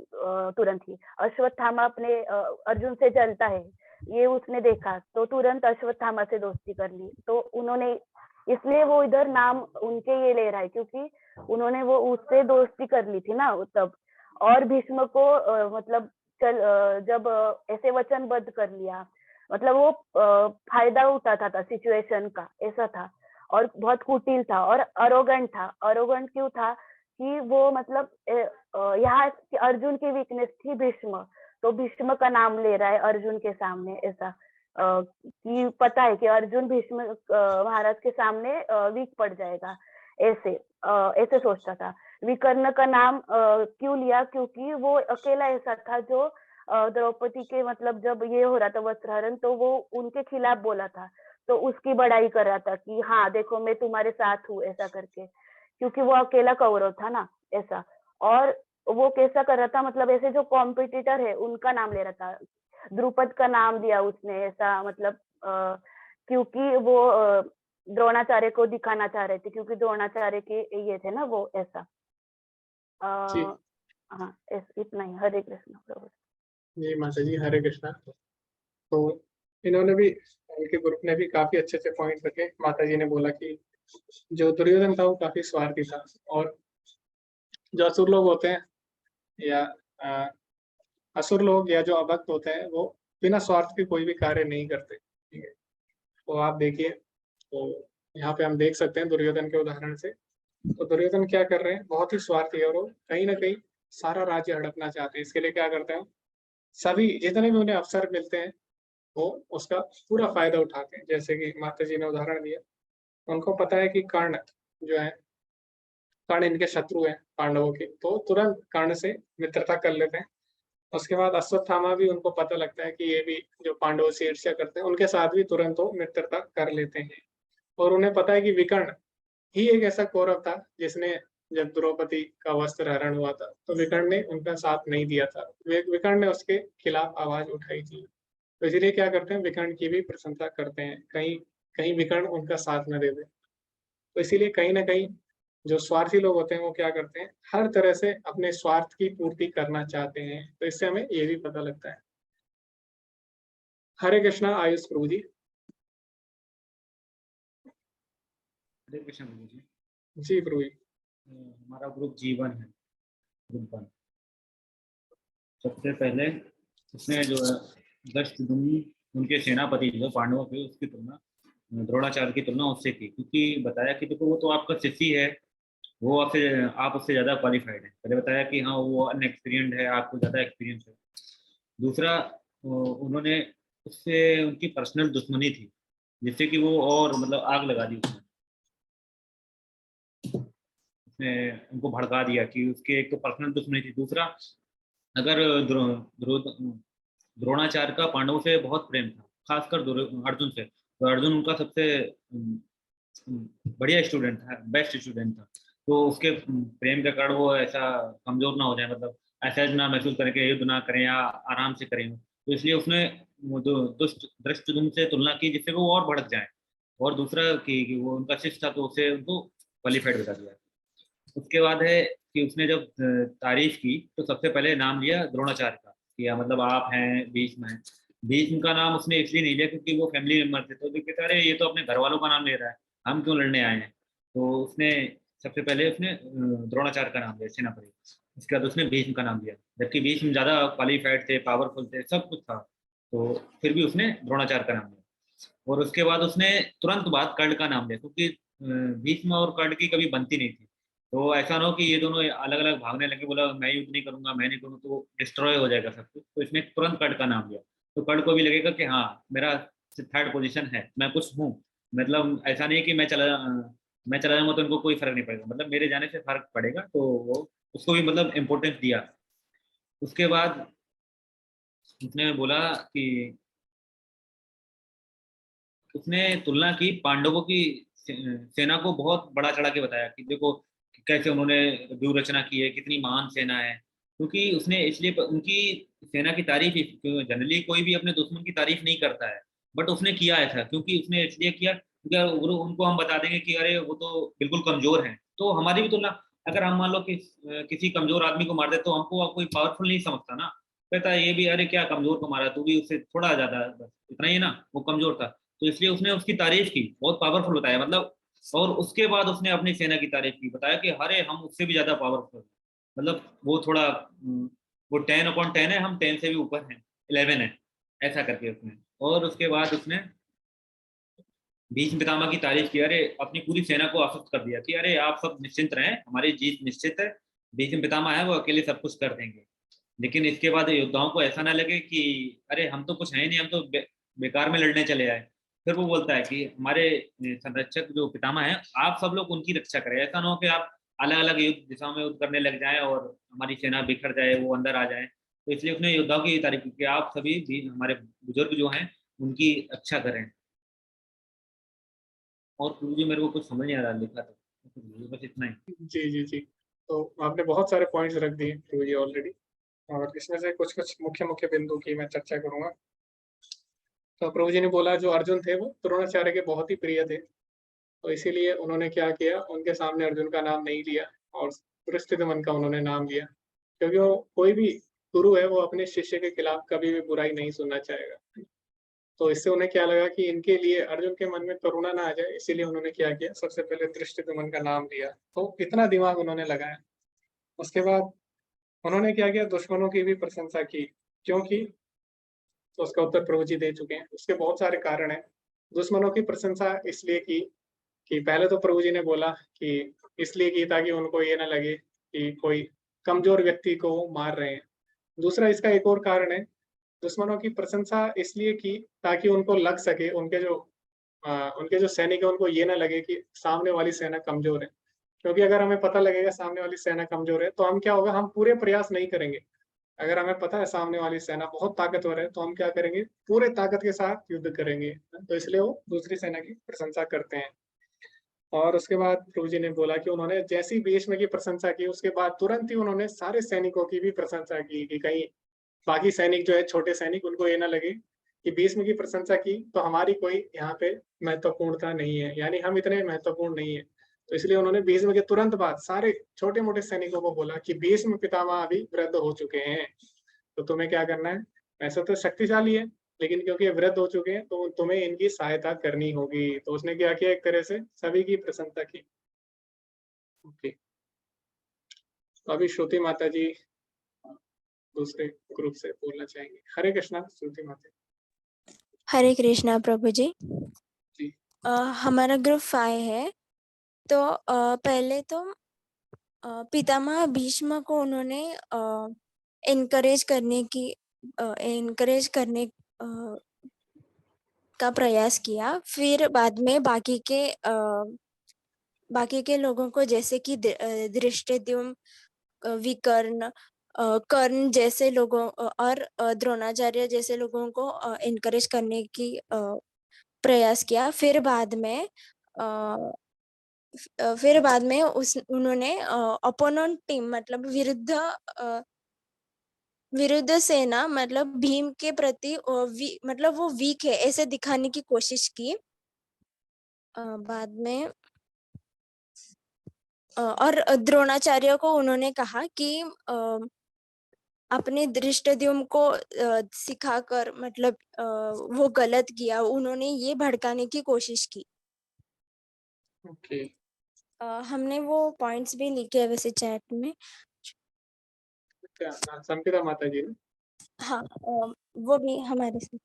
तुरंत ही। अश्वत्थामा अपने अर्जुन से जलता है, ये उसने देखा, तो तुरंत अश्वत्थामा से दोस्ती कर ली। तो उन्होंने, इसलिए वो इधर नाम उनके ये ले रहा है, क्योंकि उन्होंने वो उससे दोस्ती कर ली थी ना तब। और भीष्म को मतलब जब ऐसे वचनबद्ध कर लिया, मतलब वो फायदा उठाता था सिचुएशन का, ऐसा था। और बहुत कुटिल था और अरोगेंट था। अरोगेंट क्यों था कि वो मतलब यहाँ अर्जुन की वीकनेस थी भीष्म, तो भीष्म का नाम ले रहा है अर्जुन के सामने, ऐसा कि पता है कि अर्जुन भीष्म महाराज के सामने वीक पड़ जाएगा, ऐसे ऐसे सोचता था। विकर्ण का नाम क्यों लिया, क्योंकि वो अकेला ऐसा था जो द्रौपदी के मतलब जब ये हो रहा था वस्त्रहरण, तो वो उनके खिलाफ बोला था, तो उसकी बड़ाई कर रहा था कि हाँ देखो मैं तुम्हारे साथ हूँ, ऐसा करके, क्योंकि वो अकेला कौरव था ना, ऐसा। और वो कैसा कर रहा था, मतलब ऐसे जो कॉम्पिटिटर है उनका नाम ले रहा था। द्रुपद का नाम दिया उसने, ऐसा मतलब क्योंकि वो द्रोणाचार्य को दिखाना चाह रहे थे, क्योंकि द्रोणाचार्य के ये थे ना वो, ऐसा। जी हाँ इतना ही। हरे कृष्ण प्रभु। जी माता जी, हरे कृष्णा। तो इन्होंने भी, इनके ग्रुप ने भी काफी अच्छे अच्छे पॉइंट रखे। माता जी ने बोला कि जो दुर्योधन था वो काफी स्वार्थी था, और जो असुर लोग होते हैं या असुर लोग या जो अभक्त होते हैं वो बिना स्वार्थ के कोई भी कार्य नहीं करते, ठीक है। तो आप देखिए, तो यहाँ पे हम देख सकते हैं दुर्योधन के उदाहरण से। तो दुर्योधन क्या कर रहे हैं, बहुत ही स्वार्थी है, और वो कहीं ना कहीं सारा राज्य हड़पना चाहते हैं। इसके लिए क्या करते हैं, सभी जितने भी उन्हें अवसर मिलते हैं वो उसका पूरा फायदा उठाते हैं। जैसे कि माता जी ने उदाहरण दिया, उनको पता है कि कर्ण जो है, कर्ण इनके शत्रु हैं पांडवों के, तो तुरंत कर्ण से मित्रता कर लेते हैं। उसके बाद अश्वत्थामा भी, उनको पता लगता है कि ये भी जो पांडवों से ईर्ष्या करते हैं, उनके साथ भी तुरंत वो मित्रता कर लेते हैं। और उन्हें पता है कि विकर्ण ही एक ऐसा कौरव था जिसने, जब द्रौपदी का वस्त्र हरण हुआ था तो विकर्ण ने उनका साथ नहीं दिया था, विकर्ण ने उसके खिलाफ आवाज उठाई थी। तो इसलिए क्या करते हैं, विकर्ण की भी प्रशंसा करते हैं, कहीं कहीं विकर्ण उनका साथ न दे दे। तो इसीलिए कहीं ना कहीं जो स्वार्थी लोग होते हैं वो क्या करते हैं, हर तरह से अपने स्वार्थ की पूर्ति करना चाहते हैं। तो इससे हमें ये भी पता लगता है। हरे कृष्णा आयुष प्रभु जी। हरे कृष्ण प्रभु जी। जी प्रभु जी। हमारा ग्रुप जीवन है, ग्रुप 1। सबसे पहले उसने जो है दृष्टद्युम्न, उनके सेनापति जो पांडवों के, उसकी तुलना द्रोणाचार्य की तुलना उससे की, क्योंकि बताया कि देखो वो तो आपका शिष्य है, वो आप उससे ज़्यादा क्वालिफाइड है। पहले बताया कि हाँ वो अनएक्सपीरियंस्ड है, आपको ज़्यादा एक्सपीरियंस है। दूसरा, उन्होंने उससे, उनकी पर्सनल दुश्मनी थी, जिससे कि वो और मतलब आग लगा दी उसने उनको भड़का दिया कि उसके एक तो पर्सनल दुश्मनी थी। दूसरा, अगर द्रोणाचार्य का पांडवों से बहुत प्रेम था, खासकर अर्जुन से, तो अर्जुन उनका सबसे बढ़िया स्टूडेंट था, बेस्ट स्टूडेंट था। तो उसके प्रेम के कारण वो ऐसा कमजोर ना हो जाए, मतलब ऐसा ना महसूस करें कि युद्ध ना करें या आराम से करें। तो इसलिए उसने दृष्टद्युम्न से तुलना की, जिससे वो और भड़क जाए। और दूसरा कि वो उनका शिष्य था, तो उसे उनको क्वालिफाइड बता दिया। उसके बाद है कि उसने जब तारीफ की तो सबसे पहले नाम लिया द्रोणाचार्य का, कि मतलब आप हैं, भीष्म हैं। भीष्म का नाम उसने इसलिए नहीं लिया क्योंकि वो फैमिली मेंबर थे, तो देखते अरे ये तो अपने घर वालों का नाम ले रहा है, हम क्यों लड़ने आए हैं। तो उसने सबसे पहले उसने द्रोणाचार्य का नाम लिया, सेनापति। उसके बाद उसने भीष्म का नाम लिया, जबकि भीष्म ज़्यादा क्वालिफाइड थे, पावरफुल थे, सब कुछ था, तो फिर भी उसने द्रोणाचार्य का नाम लिया। और उसके बाद उसने तुरंत बाद कर्ण का नाम लिया, क्योंकि भीष्म और कर्ण की कभी बनती नहीं थी। तो ऐसा ना हो कि ये दोनों अलग अलग भागने लगे, बोला मैं युद्ध नहीं करूंगा, मैं नहीं करूँ, तो डिस्ट्रॉय हो जाएगा सब कुछ। तो इसने तुरंत कर्ण का नाम लिया, तो कर्ण को भी लगेगा कि हाँ मेरा थर्ड पोजीशन है, मैं कुछ हूँ। मतलब ऐसा नहीं कि मैं चला जाऊंगा तो उनको कोई फर्क नहीं पड़ेगा, मतलब मेरे जाने से फर्क पड़ेगा। तो वो उसको भी मतलब इम्पोर्टेंस दिया। उसके बाद उसने बोला कि उसने तुलना की पांडवों की सेना को, बहुत बड़ा चढ़ा के बताया कि देखो कैसे उन्होंने व्यूह रचना की है, कितनी महान सेना है। क्योंकि उसने इसलिए उनकी सेना की तारीफ, जनरली कोई भी अपने दुश्मन की तारीफ नहीं करता है, बट उसने किया ऐसा, क्योंकि उसने इसलिए किया क्योंकि उनको हम बता देंगे कि अरे वो तो बिल्कुल कमजोर है, तो हमारी भी तुलना, अगर हम मान लो कि किसी कमजोर आदमी को मार दे तो हमको कोई पावरफुल नहीं समझता ना, कहता है ये भी अरे क्या कमजोर को मारा, तू भी उससे थोड़ा ज्यादा है, बस इतना ही है ना, वो कमजोर था। तो इसलिए उसने उसकी तारीफ की, बहुत पावरफुल बताया मतलब। और उसके बाद उसने अपनी सेना की तारीफ की, बताया कि अरे हम उससे भी ज्यादा पावरफुल, मतलब वो थोड़ा वो 10/10 है, हम 10 से भी ऊपर हैं, 11 है, ऐसा करके उसने। और उसके बाद उसने भीष्म पितामह की तारीफ की, अरे अपनी पूरी सेना को आश्वस्त कर दिया कि अरे आप सब निश्चिंत रहें, हमारी जीत निश्चित है, भीष्म पितामह है वो अकेले सब कुछ कर देंगे। लेकिन इसके बाद योद्धाओं को ऐसा ना लगे कि अरे हम तो कुछ है ही नहीं, हम तो बेकार में लड़ने चले आए। फिर वो बोलता है कि हमारे संरक्षक जो पितामह है, आप सब लोग उनकी रक्षा करें, ऐसा ना हो कि आप अलग अलग युद्ध दिशाओं में युद्ध करने लग जाए और हमारी सेना बिखर जाए, वो अंदर आ जाए। तो इसलिए उसने योद्धाओं की तारीफ की कि आप सभी भी हमारे बुजुर्ग जो हैं उनकी रक्षा करें। और मुझे मेरे को कुछ समझ नहीं आ रहा लिखा तो बस इतना ही। जी, जी, जी। तो आपने बहुत सारे पॉइंट्स रख दिए प्रभु जी ऑलरेडी, और इसमें से कुछ-कुछ मुख्य-मुख्य बिंदु की मैं चर्चा करूँगा। तो प्रभु जी ने बोला जो अर्जुन थे वो द्रोणाचार्य के बहुत ही प्रिय थे, तो इसीलिए उन्होंने क्या किया, उनके सामने अर्जुन का नाम नहीं लिया और धृष्टद्युम्न का उन्होंने नाम लिया। क्योंकि वो कोई भी गुरु है, वो अपने शिष्य के खिलाफ कभी भी बुराई नहीं सुनना चाहेगा। तो इससे उन्हें क्या लगा कि इनके लिए अर्जुन के मन में करुणा ना आ जाए, इसीलिए उन्होंने क्या किया, सबसे पहले धृष्टद्युम्न का नाम लिया। तो इतना दिमाग उन्होंने लगाया। उसके बाद उन्होंने क्या किया, दुश्मनों की भी प्रशंसा की। क्यों की? तो उसका उत्तर प्रभु जी दे चुके हैं। उसके बहुत सारे कारण हैं। दुश्मनों की प्रशंसा इसलिए की कि पहले तो प्रभु जी ने बोला कि इसलिए की ताकि उनको ये ना लगे कि कोई कमज़ोर व्यक्ति को वो मार रहे हैं। दूसरा इसका एक और कारण है, दुश्मनों की प्रशंसा इसलिए की ताकि उनको लग सके, उनके जो सैनिक हैं उनको ये ना लगे कि सामने वाली सेना कमज़ोर है। क्योंकि अगर हमें पता लगेगा सामने वाली सेना कमज़ोर है, तो हम क्या होगा, हम पूरे प्रयास नहीं करेंगे। अगर हमें पता है सामने वाली सेना बहुत ताकतवर है, तो हम क्या करेंगे, पूरे ताकत के साथ युद्ध करेंगे। तो इसलिए वो दूसरी सेना की प्रशंसा करते हैं। और उसके बाद प्रभु जी ने बोला कि उन्होंने जैसी भीष्म की प्रशंसा की, उसके बाद तुरंत ही उन्होंने सारे सैनिकों की भी प्रशंसा की कि कहीं बाकी सैनिक जो है, छोटे सैनिक, उनको ये ना लगे कि भीष्म की प्रशंसा की तो हमारी कोई यहाँ पे महत्वपूर्णता नहीं है, यानी हम इतने महत्वपूर्ण नहीं है। तो इसलिए उन्होंने भीष्म के तुरंत बाद सारे छोटे-मोटे सैनिकों को बोला कि भीष्म पितामह अभी वृद्ध हो चुके हैं, तो तुम्हें क्या करना है? वैसे तो शक्तिशाली है, लेकिन क्योंकि ये वृद्ध हो चुके हैं, तो तुम्हें इनकी सहायता करनी होगी। तो उसने क्या किया, एक तरह से सभी की प्रशंसा की। ओके। तो अभी श्रुति माता जी दूसरे ग्रुप से बोलना चाहेंगे। हरे कृष्णा श्रुति माता। हरे कृष्णा प्रभु जी। जी। हमारा ग्रुप 5 है। तो पहले तो पितामह भीष्म को उन्होंने एनकरेज करने का प्रयास किया। फिर बाद में बाकी के लोगों को, जैसे कि धृष्टद्युम्न, विकर्ण, कर्ण जैसे लोगों और द्रोणाचार्य जैसे लोगों को एनकरेज करने की प्रयास किया। फिर बाद में उन्होंने अपोनेंट टीम मतलब विरुद्ध सेना मतलब भीम के प्रति मतलब वो वीक है ऐसे दिखाने की कोशिश की। बाद में और द्रोणाचार्य को उन्होंने कहा कि अपने धृष्टद्युम्न को सिखाकर मतलब वो गलत किया, उन्होंने ये भड़काने की कोशिश की। ओके। हमने वो पॉइंट्स भी लिखे हैं वैसे चैट में। क्या संपिता माता जी ने? हाँ, वो भी हमारे से।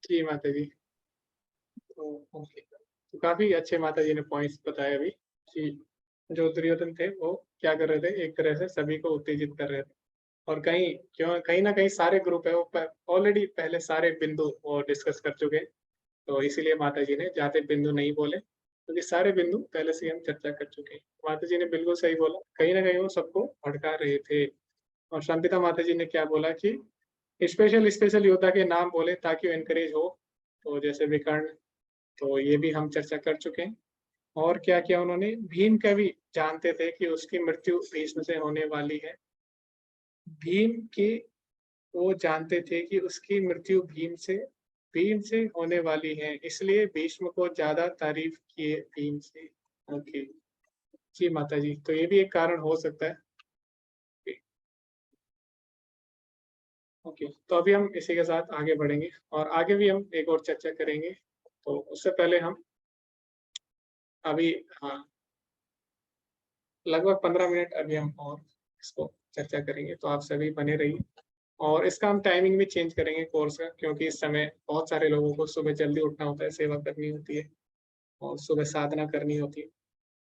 जी माता जी। तो ओके, तो काफी अच्छे माता जी ने पॉइंट्स बताए अभी कि जो दुर्योधन थे वो क्या कर रहे थे, एक तरह से सभी को उत्तेजित कर रहे थे। और कहीं ना कहीं सारे ग्रुप है वो ऑलरेडी पहले सारे बिंदु वो डिस्कस कर चुके हैं। तो इसीलिए माता जी ने जाते बिंदु नहीं बोले, क्योंकि सारे बिंदु पहले से ही हम चर्चा कर चुके हैं। माता जी ने बिल्कुल सही बोला, कहीं ना कहीं वो सबको भड़का रहे थे। और शांतिता माता जी ने क्या बोला कि स्पेशल स्पेशल योद्धा के नाम बोले ताकि वो एनकरेज हो। तो जैसे विकर्ण, तो ये भी हम चर्चा कर चुके हैं। और क्या किया उन्होंने, भीम का भी जानते थे कि उसकी मृत्यु भीष्म से होने वाली है। भीम की वो जानते थे कि उसकी मृत्यु भीम से होने वाली है, इसलिए भीष्म को ज़्यादा तारीफ़ किए भीम से। ओके। जी माता जी, तो ये भी एक कारण हो सकता है। ओके, तो अभी हम इसी के साथ आगे बढ़ेंगे और आगे भी हम एक और चर्चा करेंगे। तो उससे पहले हम अभी हाँ, लगभग 15 मिनट अभी हम और इसको चर्चा करेंगे, तो आप सभी बने रहिए। और इसका हम टाइमिंग भी चेंज करेंगे कोर्स का, क्योंकि इस समय बहुत सारे लोगों को सुबह जल्दी उठना होता है, सेवा करनी होती है और सुबह साधना करनी होती है।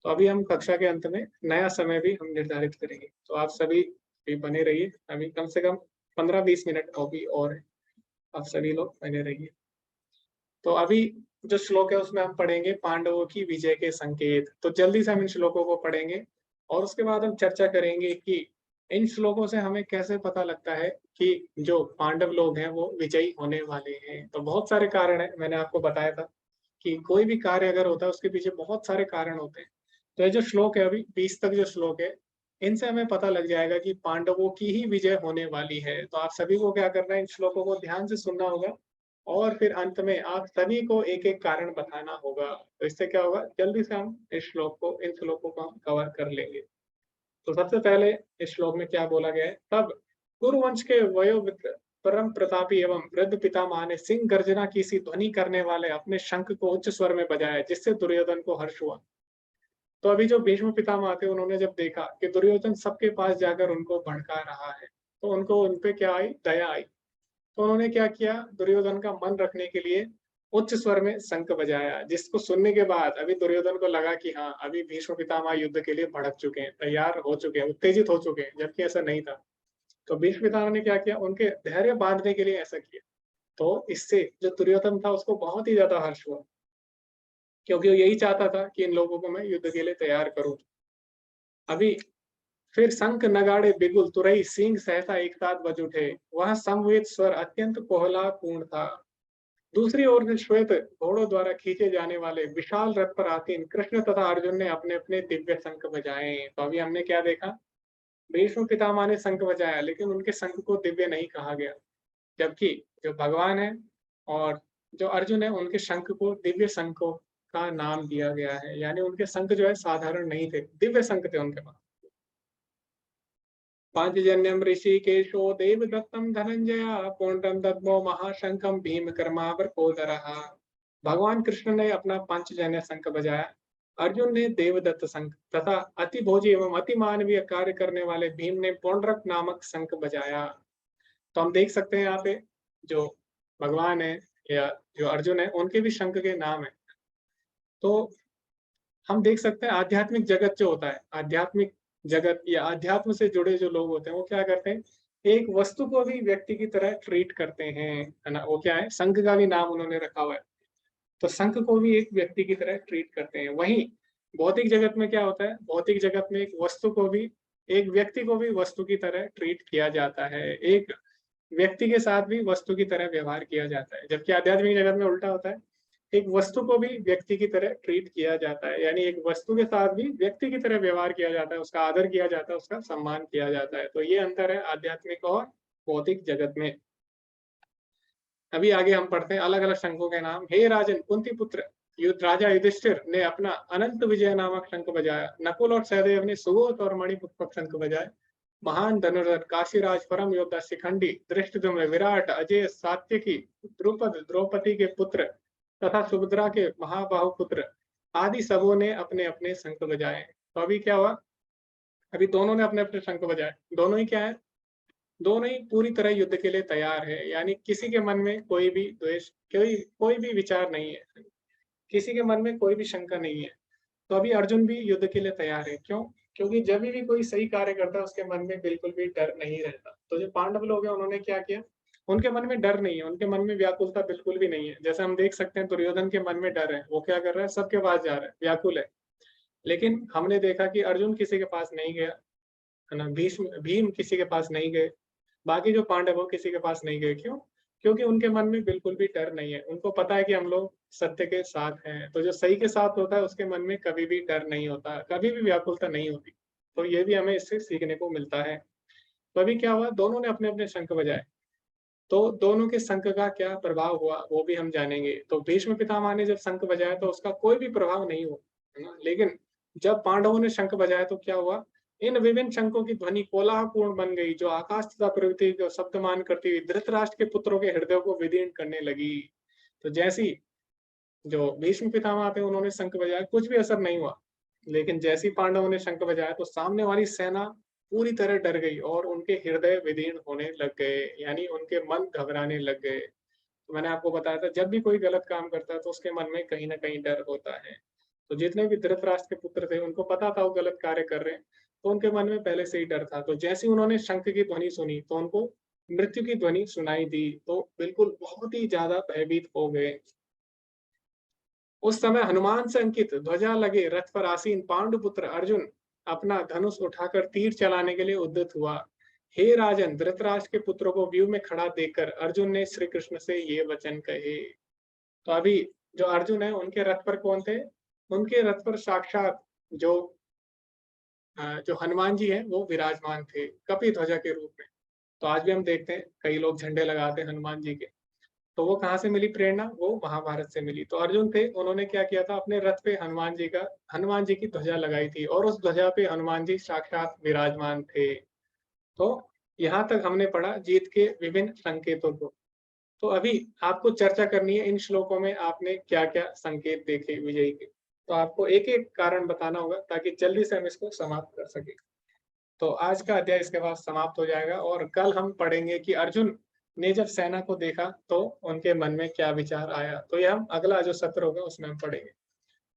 तो अभी हम कक्षा के अंत में नया समय भी हम निर्धारित करेंगे, तो आप सभी भी बने रहिए। अभी कम से कम 15-20 मिनट अभी और है, आप सभी लोग बने रहिए। तो अभी जो श्लोक है उसमें हम पढ़ेंगे पांडवों की विजय के संकेत। तो जल्दी से हम इन श्लोकों को पढ़ेंगे और उसके बाद हम चर्चा करेंगे कि इन श्लोकों से हमें कैसे पता लगता है कि जो पांडव लोग हैं वो विजयी होने वाले हैं। तो बहुत सारे कारण है, मैंने आपको बताया था कि कोई भी कार्य अगर होता है उसके पीछे बहुत सारे कारण होते हैं। तो ये जो श्लोक है, अभी 20 तक जो श्लोक है, इनसे हमें पता लग जाएगा कि पांडवों की ही विजय होने वाली है। तो आप सभी को क्या करना है, इन श्लोकों को ध्यान से सुनना होगा और फिर अंत में आप सभी को एक-एक कारण बताना होगा। तो इससे क्या होगा, जल्दी से हम इन श्लोकों को हम कवर कर लेंगे। तो सबसे पहले इस श्लोक में क्या बोला गया है, तब कुरुवंश के वयोवृद्ध परम प्रतापी एवं वृद्ध पितामह ने सिंह गर्जना की सी ध्वनि करने वाले अपने शंख को उच्च स्वर में बजाया, जिससे दुर्योधन को हर्ष हुआ। तो अभी जो भीष्म पितामह थे, उन्होंने जब देखा कि दुर्योधन सबके पास जाकर उनको भड़का रहा है, तो उनको उनपे क्या आई, दया आई। तो उन्होंने क्या किया, दुर्योधन का मन रखने के लिए उच्च स्वर में शंख बजाया, जिसको सुनने के बाद अभी दुर्योधन को लगा कि हाँ, अभी भीष्म पितामह युद्ध के लिए भड़क चुके हैं, तैयार हो चुके हैं, उत्तेजित हो चुके हैं, जबकि ऐसा नहीं था। तो भीष्म पितामह ने क्या किया, उनके धैर्य बांधने के लिए ऐसा किया। तो इससे जो दुर्योधन था उसको बहुत ही ज्यादा हर्ष हुआ, क्योंकि वो यही चाहता था कि इन लोगों को मैं युद्ध के लिए तैयार करूं। अभी फिर शंख नगाड़े बिगुल तुरई सिंह सहसा एक साथ बज उठे, वह समवेत स्वर अत्यंत कोहलापूर्ण था। दूसरी ओर से श्वेत घोड़ों द्वारा खींचे जाने वाले विशाल रथ पर आसीन कृष्ण तथा अर्जुन ने अपने अपने दिव्य शंख बजाए। तो अभी हमने क्या देखा, भीष्म पितामह ने शंख बजाया, लेकिन उनके शंख को दिव्य नहीं कहा गया, जबकि जो भगवान है और जो अर्जुन है, उनके शंख को दिव्य शंखों का नाम दिया गया है। यानी उनके शंख जो है साधारण नहीं थे, दिव्य शंख थे उनके पास। पांचजन्यम ऋषिकेशो देवदत्तम धनंजया पौंड्रम दद्मो महाशंखम भीम कर्मावरकोदरः। भगवान कृष्ण ने अपना पांचजन्य शंख बजाया, अर्जुन ने देवदत्त शंख तथा अति भोजी एवं अति मानवीय कार्य करने वाले भीम ने पौंड्रक नामक शंख बजाया। तो हम देख सकते हैं यहाँ पे जो भगवान है या जो अर्जुन है, उनके भी शंख के नाम है। तो हम देख सकते हैं आध्यात्मिक जगत जो होता है, आध्यात्मिक जगत या अध्यात्म से जुड़े जो लोग होते हैं, वो क्या करते हैं, एक वस्तु को भी व्यक्ति की तरह ट्रीट करते हैं, है ना। वो क्या है, शंख का भी नाम उन्होंने रखा हुआ है, तो शंख को भी एक व्यक्ति की तरह ट्रीट करते हैं। वहीं भौतिक जगत में क्या होता है, भौतिक जगत में एक वस्तु को भी, एक व्यक्ति को भी वस्तु की तरह ट्रीट किया जाता है, एक व्यक्ति के साथ भी वस्तु की तरह व्यवहार किया जाता है। जबकि आध्यात्मिक जगत में उल्टा होता है, एक वस्तु को भी व्यक्ति की तरह ट्रीट किया जाता है, यानी एक वस्तु के साथ भी व्यक्ति की तरह व्यवहार किया जाता है, उसका आदर किया जाता है, उसका सम्मान किया जाता है। तो ये अंतर है आध्यात्मिक और भौतिक जगत में। अभी आगे हम पढ़ते हैं अलग अलग शंखों के नाम। हे राजन, कुंती पुत्र राजा युधिष्ठिर ने अपना अनंत विजय नामक शंख बजाया। नकुल और सहदेव ने सुबोध और मणिपुष्पक शंख बजाए। महान धनुर्धर काशीराज परम योद्धा शिखंडी धृष्टद्युम्न विराट अजय सात्यकी द्रुपद द्रौपदी के पुत्र तथा सुभद्रा के महाबाहु पुत्र आदि सबों ने अपने अपने शंख बजाए। तो अभी क्या हुआ, अभी दोनों ने अपने अपने शंख बजाए। दोनों ही क्या है, दोनों ही पूरी तरह युद्ध के लिए तैयार है, यानी किसी के मन में कोई भी द्वेष, कोई भी विचार नहीं है, किसी के मन में कोई भी शंका नहीं है। तो अभी अर्जुन भी युद्ध के लिए तैयार है। क्यों? क्योंकि जब भी कोई सही कार्य करता है उसके मन में बिल्कुल भी डर नहीं रहता। तो जो पांडव लोग हैं उन्होंने क्या किया, उनके मन में डर नहीं है, उनके मन में व्याकुलता बिल्कुल भी नहीं है। जैसे हम देख सकते हैं दुर्योधन के मन में डर है, वो क्या कर रहा है, सबके पास जा रहा है, व्याकुल है। लेकिन हमने देखा कि अर्जुन किसी के पास नहीं गया, है ना, भीम किसी के पास नहीं गए, बाकी जो पांडव हो किसी के पास नहीं गए। क्यों? क्योंकि उनके मन में बिल्कुल भी डर नहीं है, उनको पता है कि हम लोग सत्य के साथ हैं। तो जो सही के साथ होता है उसके मन में कभी भी डर नहीं होता, कभी भी व्याकुलता नहीं होती। तो ये भी हमें इससे सीखने को मिलता है। तो अभी क्या हुआ, दोनों ने अपने अपने शंख बजाए, तो दोनों के शंख का क्या प्रभाव हुआ वो भी हम जानेंगे। तो भीष्म पितामह ने जब शंख बजाया तो उसका कोई भी प्रभाव नहीं हुआ, है ना। लेकिन जब पांडवों ने शंख बजाया तो क्या हुआ, इन विभिन्न शंखों की ध्वनि कोलाहलपूर्ण बन गई, जो आकाश तथा पृथ्वी को शब्दमान करती हुई धृतराष्ट्र के पुत्रों के हृदयों को विदीर्ण करने लगी। तो जैसी जो भीष्म पितामह थे उन्होंने शंख बजाया, कुछ भी असर नहीं हुआ, लेकिन जैसी पांडवों ने शंख बजाया तो सामने वाली सेना पूरी तरह डर गई और उनके हृदय विदीर्ण होने लग गए, यानी उनके मन घबराने लग गए। तो मैंने आपको बताया था जब भी कोई गलत काम करता है तो उसके मन में कहीं ना कहीं डर होता है। तो जितने भी धृतराष्ट्र के पुत्र थे उनको पता था वो गलत कार्य कर रहे हैं, तो उनके मन में पहले से ही डर था। तो जैसे ही उन्होंने शंख की ध्वनि सुनी तो उनको मृत्यु की ध्वनि सुनाई दी, तो बिल्कुल बहुत ही ज्यादा भयभीत हो गए। उस समय हनुमान से अंकित ध्वजा लगे रथ पर आसीन पांडुपुत्र अर्जुन अपना धनुष उठाकर तीर चलाने के लिए उद्यत हुआ। हे राजन, धृतराष्ट्र के पुत्रों को व्यूह में खड़ा देखकर अर्जुन ने श्री कृष्ण से ये वचन कहे। तो अभी जो अर्जुन है उनके रथ पर कौन थे, उनके रथ पर साक्षात जो हनुमान जी है वो विराजमान थे कपि ध्वजा के रूप में। तो आज भी हम देखते हैं कई लोग झंडे लगाते हैं हनुमान जी के, तो वो कहाँ से मिली प्रेरणा, वो महाभारत से मिली। तो अर्जुन थे, उन्होंने क्या किया था, अपने रथ पे हनुमान जी की ध्वजा लगाई थी और उस ध्वजा पे हनुमान जी साक्षात विराजमान थे। तो यहाँ तक हमने पढ़ा जीत के विभिन्न संकेतों को। तो अभी आपको चर्चा करनी है इन श्लोकों में आपने क्या क्या संकेत देखे विजयी के, तो आपको एक एक कारण बताना होगा ताकि जल्दी से हम इसको समाप्त कर सके। तो आज का अध्याय इसके बाद समाप्त हो जाएगा और कल हम पढ़ेंगे कि अर्जुन ने जब सेना को देखा तो उनके मन में क्या विचार आया। तो ये हम अगला जो सत्र होगा उसमें हम पढ़ेंगे।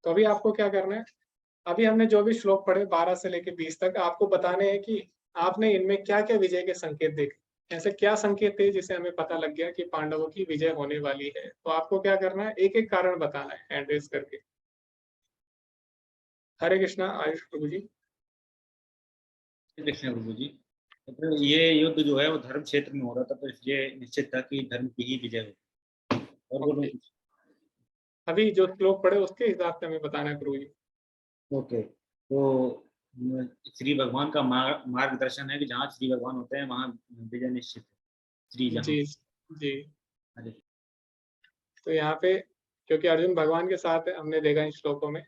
तो अभी आपको क्या करना है, अभी हमने जो भी श्लोक पढ़े 12 से लेकर 20 तक, आपको बताने हैं कि आपने इनमें क्या क्या विजय के संकेत देखे, ऐसे क्या संकेत थे जिससे हमें पता लग गया कि पांडवों की विजय होने वाली है। तो आपको क्या करना है, एक एक कारण बताना है हैंड रेज करके। हरे कृष्णा। आयुष प्रभु जी। कृष्ण प्रभु जी, तो ये युद्ध जो है वो धर्म क्षेत्र में हो रहा था, तो इसलिए निश्चित था कि धर्म की ही विजय हो। और बोलो। अभी जो श्लोक पढ़े उसके हिसाब से हमें बताना है प्रभु जी। ओके, तो श्री भगवान का मार्गदर्शन है कि जहाँ श्री भगवान होते हैं वहाँ विजय निश्चित है। श्री जहाँ। जी जी। अरे तो यहाँ पे क्योंकि अर्जुन भगवान के साथ है, हमने देखा इन श्लोकों में,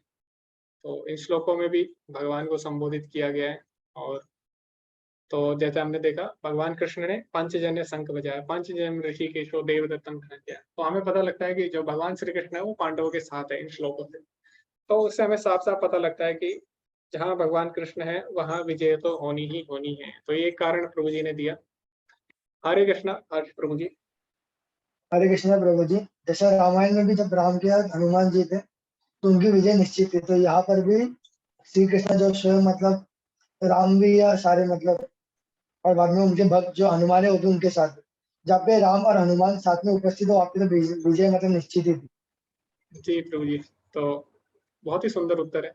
तो इन श्लोकों में भी भगवान को संबोधित किया गया है। और तो जैसे हमने देखा भगवान कृष्ण ने पंचजन्य शंख बजाया, पंचजन्य ऋषिकेशो देवदत्तम किया, तो हमें पता लगता है कि जो भगवान श्री कृष्ण है वो पांडवों के साथ है इन श्लोकों से। तो उससे हमें साफ साफ पता लगता है कि जहाँ भगवान कृष्ण है वहाँ विजय तो होनी ही होनी है। तो ये कारण प्रभु जी ने दिया। हरे कृष्णा। हर्ष प्रभु जी। हरे कृष्ण प्रभु जी। जैसे रामायण में भी जब राम के साथ हनुमान जी थे तो उनकी विजय निश्चित थी, तो यहाँ पर भी श्री कृष्ण जो स्वयं मतलब राम भी या सारे मतलब और बाद में उनके भक्त जो हनुमान है वो भी उनके साथ है। जहाँ पे राम और हनुमान साथ में उपस्थित हो वहाँ पे तो विजय मतलब निश्चित ही थी। जी प्रभु जी, तो बहुत ही सुंदर उत्तर है।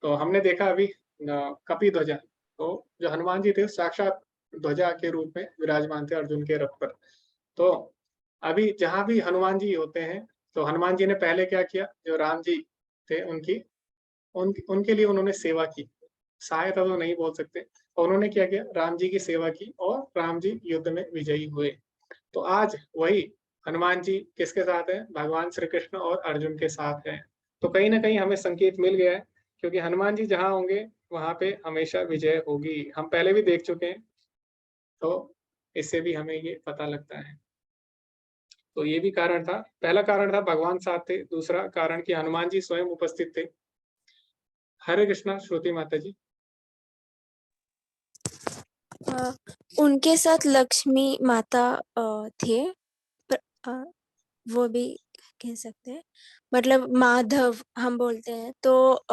तो हमने देखा अभी कपि ध्वजा, तो जो हनुमान जी थे साक्षात ध्वजा के रूप में विराजमान थे अर्जुन के रथ पर। तो अभी जहां भी हनुमान जी होते हैं तो हनुमान जी ने पहले क्या किया, जो राम जी थे उनके लिए उन्होंने सेवा की, सहायता तो नहीं बोल सकते, और उन्होंने क्या किया, राम जी की सेवा की और राम जी युद्ध में विजयी हुए। तो आज वही हनुमान जी किसके साथ है, भगवान श्री कृष्ण और अर्जुन के साथ है। तो कहीं ना कहीं हमें संकेत मिल गया है, क्योंकि हनुमान जी जहाँ होंगे वहां पे हमेशा विजय होगी, हम पहले भी देख चुके हैं। तो इससे भी हमें ये पता लगता है। तो ये भी कारण था, पहला कारण था भगवान साथ थे, दूसरा कारण कि हनुमान जी स्वयं उपस्थित थे। हरे कृष्णा। श्रुति माता जी। उनके साथ लक्ष्मी माता थे, वो भी कह सकते हैं, मतलब माधव हम बोलते हैं, तो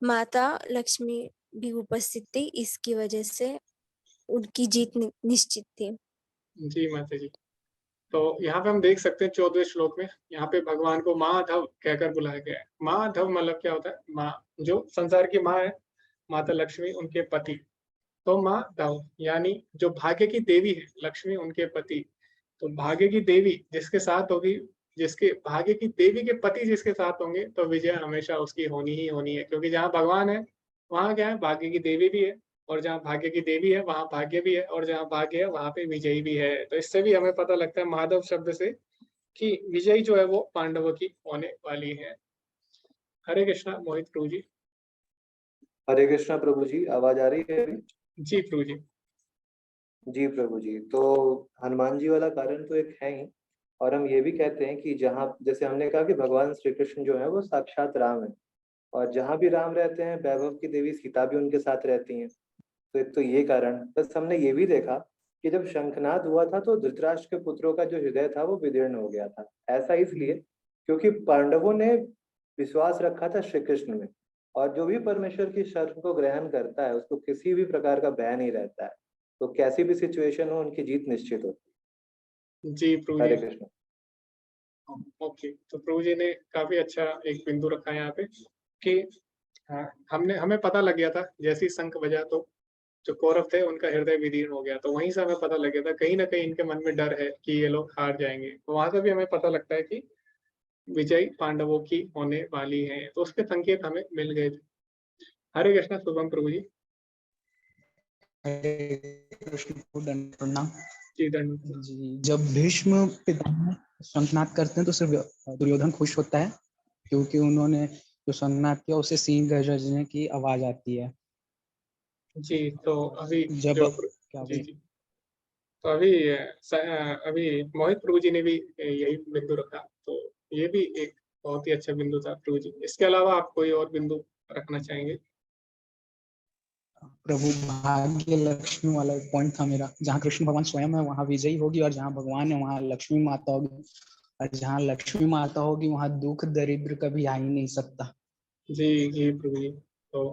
माता लक्ष्मी भी उपस्थित थी, इसकी वजह से उनकी जीत निश्चित थी। जी माता जी। तो यहाँ पे हम देख सकते हैं 14वें श्लोक में, यहाँ पे भगवान को माधव कहकर बुलाया गया है। माधव मतलब क्या होता है, माँ, जो संसार की माँ है माता लक्ष्मी, उनके पति। तो माधव यानी जो भाग्य की देवी है लक्ष्मी, उनके पति। तो भाग्य की देवी जिसके साथ होगी, जिसके भाग्य की देवी के पति जिसके साथ होंगे, तो विजय हमेशा उसकी होनी ही होनी है। क्योंकि जहाँ भगवान है वहाँ क्या है, भाग्य की देवी भी है, और जहाँ भाग्य की देवी है वहाँ भाग्य भी है, और जहाँ भाग्य है वहाँ पे विजयी भी है। तो इससे भी हमें पता लगता है माधव शब्द से कि विजयी जो है वो पांडवों की होने वाली है। हरे कृष्णा। मोहित प्रभु जी। हरे कृष्णा प्रभु जी, आवाज आ रही है अभी? जी प्रभु जी। जी प्रभु जी, तो हनुमान जी वाला कारण तो एक है ही, और हम ये भी कहते हैं कि जहाँ, जैसे हमने कहा कि भगवान श्री कृष्ण जो है वो साक्षात राम है, और जहाँ भी राम रहते हैं वैभव की देवी सीता भी उनके साथ रहती हैं। तो एक तो ये कारण, बस हमने ये भी देखा कि जब शंखनाद हुआ था तो धृतराष्ट्र के पुत्रों का जो हृदय था वो विदीर्ण हो गया था। ऐसा इसलिए क्योंकि पांडवों ने विश्वास रखा था श्री कृष्ण में, और जो भी परमेश्वर की शर्त को ग्रहण करता है उसको किसी भी प्रकार का भय नहीं रहता है, तो कैसी भी सिचुएशन हो उनकी जीत निश्चित होती जी प्रभु है। हरे जी। कृष्ण। ओके, तो प्रभु जी ने काफी अच्छा एक बिंदु रखा है यहाँ पे कि हमें पता लग गया था जैसे ही शंख बजा तो जो कौरव थे उनका हृदय विदीर्ण हो गया, तो वहीं से हमें पता लग गया था कहीं ना कहीं इनके मन में डर है कि ये लोग हार जाएंगे। तो वहां से भी हमें पता लगता है कि विजय पांडवों की होने वाली है, तो उसके संकेत हमें मिल गए थे। हरे कृष्णा शुभम प्रभु जी। हरे कृष्ण को दंड प्रणाम। जी धन्यवाद। जी, जब भीष्म पितामह शंखनाद करते हैं तो सिर्फ दुर्योधन खुश होता है, क्योंकि उन्होंने जो शंखनाद किया उसे सिंह गरजने की आवाज आती है। जी, तो अभी जब जो क्या जी बोले? जी, तो अभी मोहित प्रभु जी ने भी यही बिंदु रखा, तो ये भी एक बहुत ही अच्छा बिंदु था प्रभु जी। इसके अलावा आप कोई और बिंदु रखना चाहेंगे? प्रभु भाग्य लक्ष्मी वाला एक पॉइंट था मेरा, जहाँ कृष्ण भगवान स्वयं है वहाँ विजयी होगी, और जहाँ भगवान है वहाँ लक्ष्मी माता होगी, और जहाँ लक्ष्मी माता होगी वहाँ दुख दरिद्र कभी आ ही नहीं सकता। जी जी प्रभु जी। तो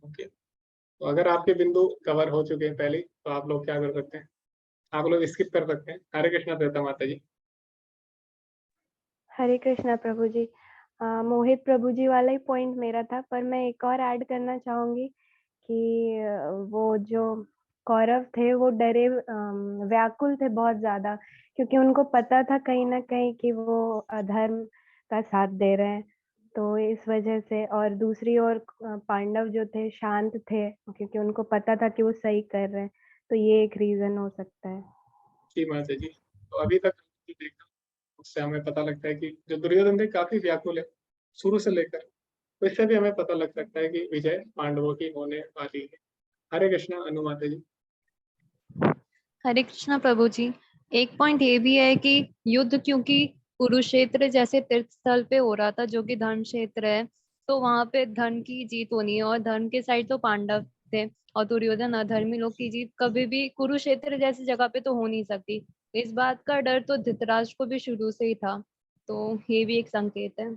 ओके, तो अगर आपके बिंदु कवर हो चुके हैं पहले, तो आप लोग क्या कर सकते हैं? आप लोग स्किप कर सकते हैं। हरे कृष्णा देवता माता जी। हरे कृष्णा प्रभु जी। मोहित प्रभु जी वाला ही पॉइंट मेरा था, पर मैं एक और ऐड करना चाहूंगी कि वो जो कौरव थे वो डरे, व्याकुल थे बहुत ज्यादा, क्योंकि उनको पता था कहीं ना कहीं कि वो अधर्म का साथ दे रहे हैं, तो इस वजह से। और दूसरी ओर पांडव जो थे शांत थे, क्योंकि उनको पता था कि वो सही कर रहे हैं, तो ये एक रीजन हो सकता है। जी माता जी, तो अभी तक जो देखा उससे हमें पता लगता है कि जो दुर्योधन थे काफी व्याकुल है शुरू से लेकर, तो इससे भी हमें पता लग सकता है कि विजय पांडवों की होने वाली है। हरे कृष्णा अनु माता जी। हरे कृष्णा प्रभु जी। एक पॉइंट ये भी है कि युद्ध क्योंकि कुरुक्षेत्र जैसे तीर्थ स्थल पे हो रहा था जो कि धर्म क्षेत्र है, तो वहां पे धर्म की जीत होनी है, और धर्म के साइड तो पांडव थे, और दुर्योधन अधर्मी लोग की जीत कभी भी कुरुक्षेत्र जैसी जगह पे तो हो नहीं सकती। इस बात का डर तो धृतराष्ट्र को भी शुरू से ही था, तो ये भी एक संकेत है।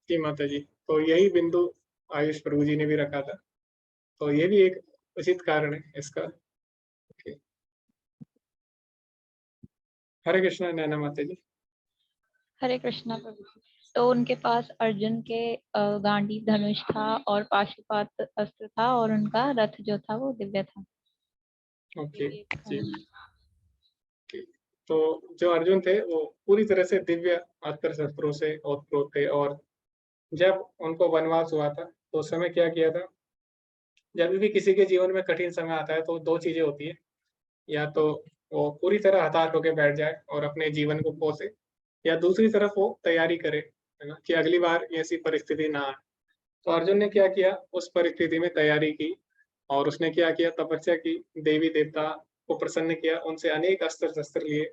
जी माता जी, तो यही बिंदु आयुष प्रभु जी ने भी रखा था, तो ये भी एक उचित कारण है इसका। ओके, हरे कृष्णा नैना माता जी। हरे कृष्णा प्रभु जी। तो उनके पास अर्जुन के गांडीव धनुष था और पाशुपात अस्त्र था, और उनका रथ जो था वो दिव्य था। ओके जी, तो जो अर्जुन थे वो पूरी तरह से दिव्य अस्त्र शस्त्रों से ओतप्रोत थे, और जब उनको वनवास हुआ था तो उस समय क्या किया था? जब भी किसी के जीवन में कठिन समय आता है तो दो चीजें होती है, या तो वो पूरी तरह हताश होकर बैठ जाए और अपने जीवन को कोसे, या दूसरी तरफ वो तैयारी करे, है ना, कि अगली बार ऐसी परिस्थिति ना आए। तो अर्जुन ने क्या किया? उस परिस्थिति में तैयारी की, और उसने क्या किया? तपस्या की, देवी देवता को प्रसन्न किया, उनसे अनेक अस्त्र शस्त्र लिए,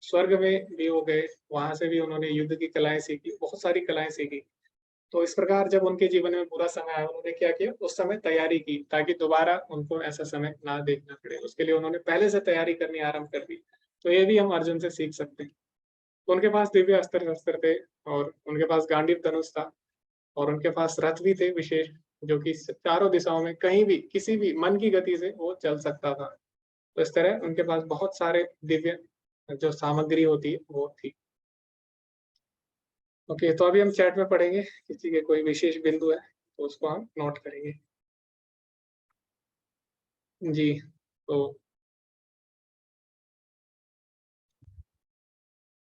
स्वर्ग में भी वो गए, वहां से भी उन्होंने युद्ध की कलाएं सीखी, बहुत सारी कलाएं सीखी। तो इस प्रकार जब उनके जीवन में बुरा समय आया, उन्होंने क्या किया? उस समय तैयारी की, ताकि दोबारा उनको ऐसा समय ना देखना पड़े, उसके लिए उन्होंने पहले से तैयारी करनी आरंभ कर दी। तो ये भी हम अर्जुन से सीख सकते हैं। तो उनके पास दिव्य अस्त्र शस्त्र थे, और उनके पास गांडीव धनुष था, और उनके पास रथ भी थे विशेष, जो कि चारों दिशाओं में कहीं भी किसी भी मन की गति से वो चल सकता था। तो इस तरह उनके पास बहुत सारे दिव्य जो सामग्री होती है वो थी। ओके, तो अभी हम चैट में पढ़ेंगे, किसी के कोई विशेष बिंदु है तो उसको हम नोट करेंगे। जी, तो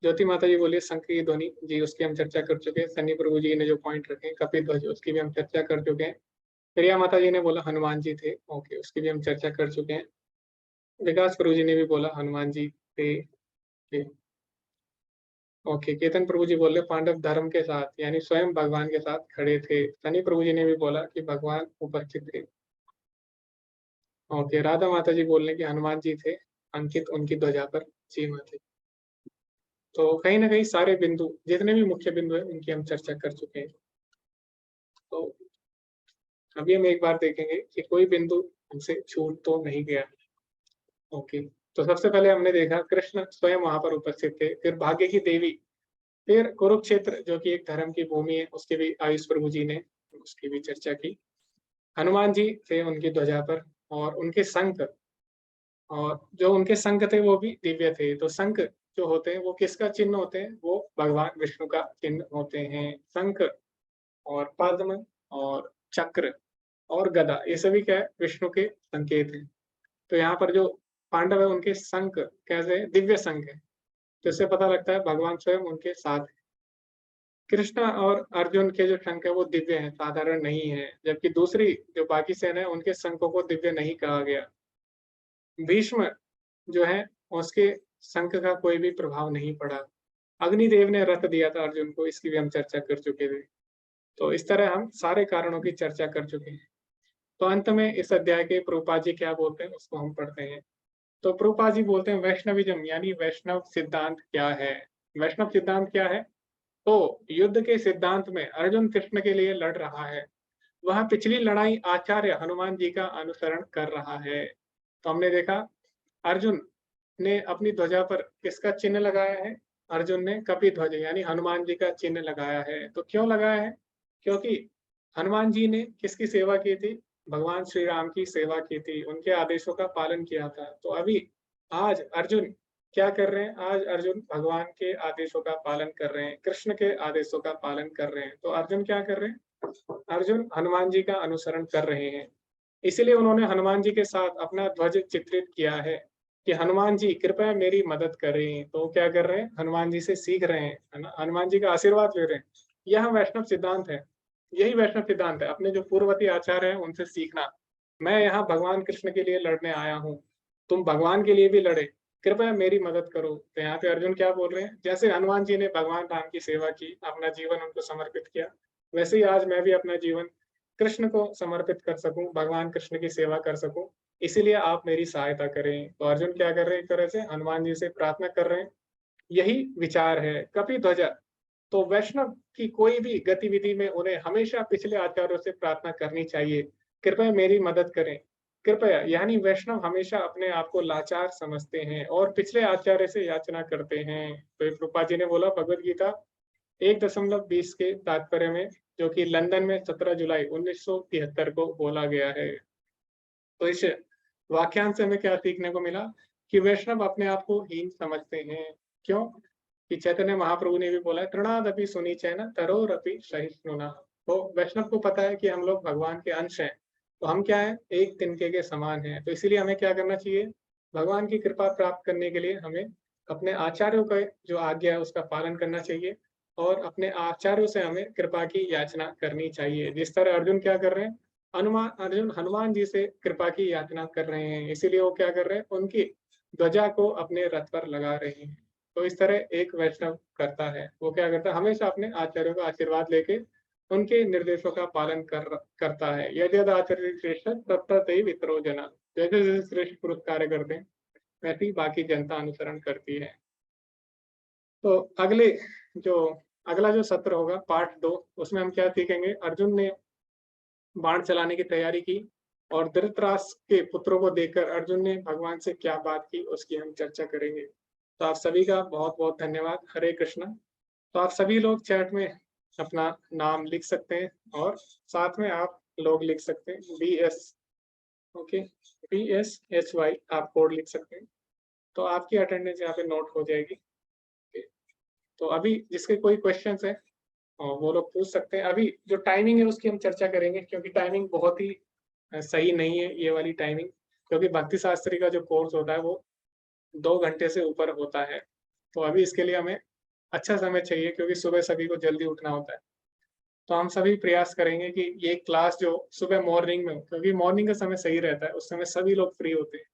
ज्योति माता जी बोलिए शंख की ध्वनि। जी, उसकी हम चर्चा कर चुके हैं। सन्नी प्रभु जी ने जो पॉइंट रखे, कपिल ध्वज, उसकी भी हम चर्चा कर चुके हैं। प्रिया माता जी ने बोला हनुमान जी थे, ओके, उसकी भी हम चर्चा कर चुके हैं। विकास प्रभु जी ने भी बोला हनुमान जी थे। ओके, केतन प्रभु जी बोल रहे पांडव धर्म के साथ यानी स्वयं भगवान के साथ खड़े थे। सनी प्रभु जी ने भी बोला कि भगवान उपस्थित थे। ओके, राधा माता जी बोल रहे कि हनुमान जी थे, अंकित उनकी ध्वजा पर चीमा थे। तो कहीं ना कहीं सारे बिंदु, जितने भी मुख्य बिंदु है, उनकी हम चर्चा कर चुके हैं। तो अभी हम एक बार देखेंगे कि कोई बिंदु हमसे छूट तो नहीं गया। ओके, तो सबसे पहले हमने देखा कृष्ण स्वयं वहां पर उपस्थित थे, फिर भाग्य की देवी, फिर कुरुक्षेत्र जो कि एक धर्म की भूमि है, उसके भी आयुष प्रभु जी ने उसकी भी चर्चा की। हनुमान जी थे उनकी ध्वजा पर, और उनके शंख, और जो उनके शंख थे वो भी दिव्य थे। तो शंख जो होते हैं वो किसका चिन्ह होते हैं? वो भगवान विष्णु का चिन्ह होते हैं। शंख और पद्म और चक्र और गदा, ये सभी क्या है? विष्णु के संकेत हैं। तो यहाँ पर जो पांडव है उनके शंख कैसे है? दिव्य शंख है, तो इससे पता लगता है भगवान स्वयं उनके साथ है। कृष्ण और अर्जुन के जो शंख है वो दिव्य हैं, साधारण नहीं है, जबकि दूसरी जो बाकी सेना है उनके शंखों को दिव्य नहीं कहा गया। भीष्म जो है उसके शंख का कोई भी प्रभाव नहीं पड़ा। अग्निदेव ने रथ दिया था अर्जुन को, इसकी भी हम चर्चा कर चुके थे। तो इस तरह हम सारे कारणों की चर्चा कर चुके हैं। तो अंत में इस अध्याय के प्रभुपाद जी क्या बोलते हैं उसको हम पढ़ते हैं। तो प्रभुपाद जी बोलते हैं वैष्णविज्म यानी वैष्णव सिद्धांत क्या है? वैष्णव सिद्धांत क्या है? तो युद्ध के सिद्धांत में अर्जुन कृष्ण के लिए लड़ रहा है। वह पिछली लड़ाई आचार्य हनुमान जी का अनुसरण कर रहा है। तो हमने देखा अर्जुन ने अपनी ध्वजा पर किसका चिन्ह लगाया है? अर्जुन ने कपि ध्वज यानी हनुमान जी का चिन्ह लगाया है। तो क्यों लगाया है? क्योंकि हनुमान जी ने किसकी सेवा की थी? भगवान श्री राम की सेवा की थी, उनके आदेशों का पालन किया था। तो अभी आज अर्जुन क्या कर रहे हैं? आज अर्जुन भगवान के आदेशों का पालन कर रहे हैं, कृष्ण के आदेशों का पालन कर रहे हैं। तो अर्जुन क्या कर रहे हैं? अर्जुन हनुमान जी का अनुसरण कर रहे हैं। इसीलिए उन्होंने हनुमान जी के साथ अपना ध्वज चित्रित किया है कि हनुमान जी कृपया मेरी मदद करें। तो क्या कर रहे हैं? हनुमान जी से सीख रहे हैं, है ना, हनुमान जी का आशीर्वाद ले रहे हैं। यह वैष्णव सिद्धांत है, यही वैष्णव सिद्धांत है, अपने जो पूर्ववर्ती आचार्य हैं उनसे सीखना। मैं यहाँ भगवान कृष्ण के लिए लड़ने आया हूँ, तुम भगवान के लिए भी लड़े, कृपया मेरी मदद करो। तो यहाँ पे अर्जुन क्या बोल रहे हैं? जैसे हनुमान जी ने भगवान राम की सेवा की, अपना जीवन उनको समर्पित किया, वैसे ही आज मैं भी अपना जीवन कृष्ण को समर्पित कर सकूं, भगवान कृष्ण की सेवा कर सकूं, इसीलिए आप मेरी सहायता करें। तो अर्जुन क्या कर रहे हैं? एक तरह से हनुमान जी से प्रार्थना कर रहे हैं। यही विचार है कपि ध्वजा। तो वैष्णव की कोई भी गतिविधि में उन्हें हमेशा पिछले आचार्यों से प्रार्थना करनी चाहिए, कृपया मेरी मदद करें। कृपया यानी वैष्णव हमेशा अपने आप को लाचार समझते हैं और पिछले आचार्य से याचना करते हैं। तो प्रभुपाद जी ने बोला भगवद गीता 1.20 के तात्पर्य में, जो कि लंदन में 17 जुलाई 1973 को बोला गया है। तो इस वाक्यांश से हमें क्या सीखने को मिला? कि वैष्णव अपने आप को हीन समझते हैं। क्यों? कि चैतन्य महाप्रभु ने भी बोला है तृणादपि सुनीचैन तरोरपि सहिष्णुना। तो वैष्णव को पता है कि हम लोग भगवान के अंश हैं, तो हम क्या है? एक तिनके के समान हैं। तो इसीलिए हमें क्या करना चाहिए? भगवान की कृपा प्राप्त करने के लिए हमें अपने आचार्यों का जो आज्ञा है उसका पालन करना चाहिए, और अपने आचार्यों से हमें कृपा की याचना करनी चाहिए। जिस तरह अर्जुन क्या कर रहे हैं? अर्जुन हनुमान जी से कृपा की याचना कर रहे हैं, इसीलिए वो क्या कर रहे हैं? उनकी ध्वजा को अपने रथ पर लगा रहे हैं। तो इस तरह एक वैष्णव करता है, वो क्या करता है? हमेशा अपने आचार्यों का आशीर्वाद लेके उनके निर्देशों का पालन करता है। यद्यद आचार्य श्रेष्ठ तत्तते वितरो जना। जैसे जैसे श्रेष्ठ पुरुष कार्य करते हैं वैसे ही बाकी जनता अनुसरण करती है। तो अगला जो सत्र होगा पार्ट 2, उसमें हम क्या सीखेंगे? अर्जुन ने बाण चलाने की तैयारी की और धृतराष्ट्र के पुत्रों को देखकर अर्जुन ने भगवान से क्या बात की उसकी हम चर्चा करेंगे। तो आप सभी का बहुत बहुत धन्यवाद। हरे कृष्णा। तो आप सभी लोग चैट में अपना नाम लिख सकते हैं और साथ में आप लोग लिख सकते हैं BS, ओके, BSHY आप कोड लिख सकते हैं। तो आपकी अटेंडेंस यहाँ पे नोट हो जाएगी। तो अभी जिसके कोई क्वेश्चंस है वो लोग पूछ सकते हैं। अभी जो टाइमिंग है उसकी हम चर्चा करेंगे, क्योंकि टाइमिंग बहुत ही सही नहीं है ये वाली टाइमिंग, क्योंकि भक्ति शास्त्री का जो कोर्स होता है वो 2 घंटे से ऊपर होता है। तो अभी इसके लिए हमें अच्छा समय चाहिए, क्योंकि सुबह सभी को जल्दी उठना होता है। तो हम सभी प्रयास करेंगे कि ये क्लास जो सुबह मॉर्निंग में हो, क्योंकि मॉर्निंग का समय सही रहता है, उस समय सभी लोग फ्री होते हैं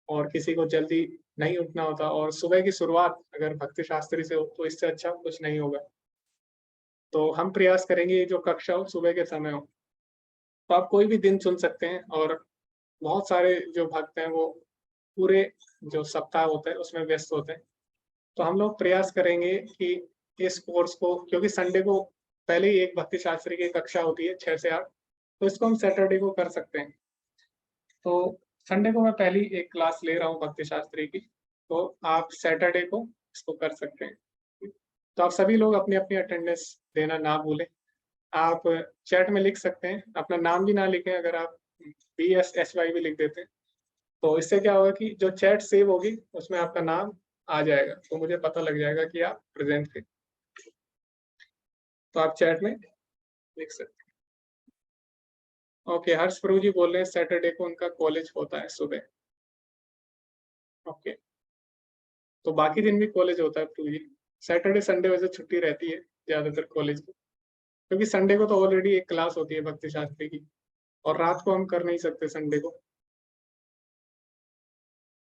और किसी को जल्दी नहीं उठना होता, और सुबह की शुरुआत अगर भक्ति शास्त्री से हो तो इससे अच्छा कुछ नहीं होगा। तो हम प्रयास करेंगे ये जो कक्षा हो सुबह के समय हो। तो आप कोई भी दिन चुन सकते हैं, और बहुत सारे जो भक्त हैं वो पूरे जो सप्ताह होता है उसमें व्यस्त होते हैं। तो हम लोग प्रयास करेंगे कि इस कोर्स को, क्योंकि संडे को पहले ही एक भक्ति शास्त्री की कक्षा होती है 6 से 8, तो इसको हम सैटरडे को कर सकते हैं। तो संडे को मैं पहली एक क्लास ले रहा हूँ भक्ति शास्त्री की, तो आप सैटरडे को इसको कर सकते हैं। तो आप सभी लोग अपनी अपनी अटेंडेंस देना ना भूलें। आप चैट में लिख सकते हैं, अपना नाम भी ना लिखें, अगर आप BSSY भी लिख देते हैं तो इससे क्या होगा कि जो चैट सेव होगी उसमें आपका नाम आ जाएगा, तो मुझे पता लग जाएगा कि आप प्रेजेंट थे। तो आप चैट में लिख सकते हैं। ओके, हर्ष प्रभु जी बोल रहे हैं सैटरडे को उनका कॉलेज होता है सुबह। ओके, तो बाकी दिन भी कॉलेज होता है प्रभु जी। सैटरडे संडे वैसे छुट्टी रहती है ज्यादातर कॉलेज की, क्योंकि संडे को तो ऑलरेडी एक क्लास होती है भक्ति शास्त्री की, और रात को हम कर नहीं सकते संडे को।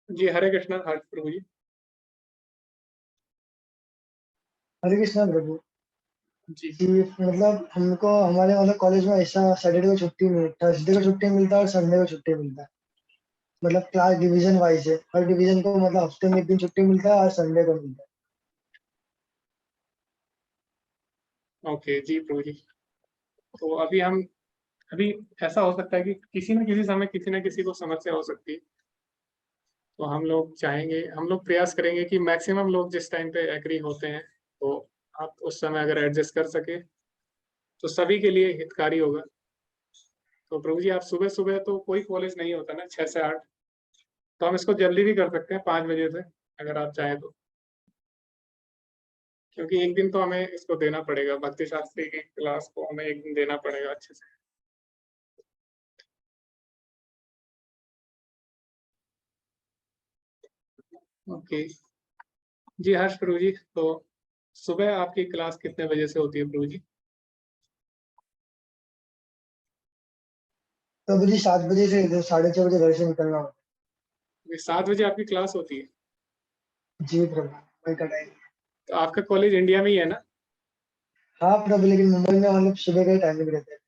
जी हरे कृष्णा हर्ष प्रभु जी। हरे कृष्णा प्रभु जी कि मतलब हमको हमारे मतलब कॉलेज में ऐसा सैटरडे को छुट्टी थर्सडे को छुट्टी मिलता है और संडे को छुट्टी मिलता है। मतलब क्लास डिवीजन वाइज है, हर डिवीजन को मतलब हफ्ते में एक दिन छुट्टी मिलता है और संडे को मिलता है। ओके जी प्रभु जी। तो अभी ऐसा हो सकता है कि किसी न किसी समय किसी न किसी को समस्या हो सकती है। तो हम लोग चाहेंगे, हम लोग प्रयास करेंगे कि मैक्सिमम लोग जिस टाइम पे एग्री होते हैं तो आप उस समय अगर एडजस्ट कर सके तो सभी के लिए हितकारी होगा। तो प्रभु जी आप सुबह सुबह तो कोई कॉलेज नहीं होता ना 6 से 8, तो हम इसको जल्दी भी कर सकते हैं 5 बजे से अगर आप चाहें तो, क्योंकि एक दिन तो हमें इसको देना पड़ेगा, भक्ति शास्त्री की क्लास को हमें एक दिन देना पड़ेगा अच्छे से। ओके जी हर्ष प्रभु जी, तो सुबह आपकी क्लास कितने बजे से होती है प्रभु जी? तो मुझे 7 बजे से 6:30 बजे घर से निकलना होता 7 बजे आपकी क्लास होती है? है। जी प्रभु, वही का टाइम। तो आपका कॉलेज इंडिया में ही है ना? हाँ प्रभु, लेकिन मुंबई में मतलब सुबह का टाइमिंग रहता है।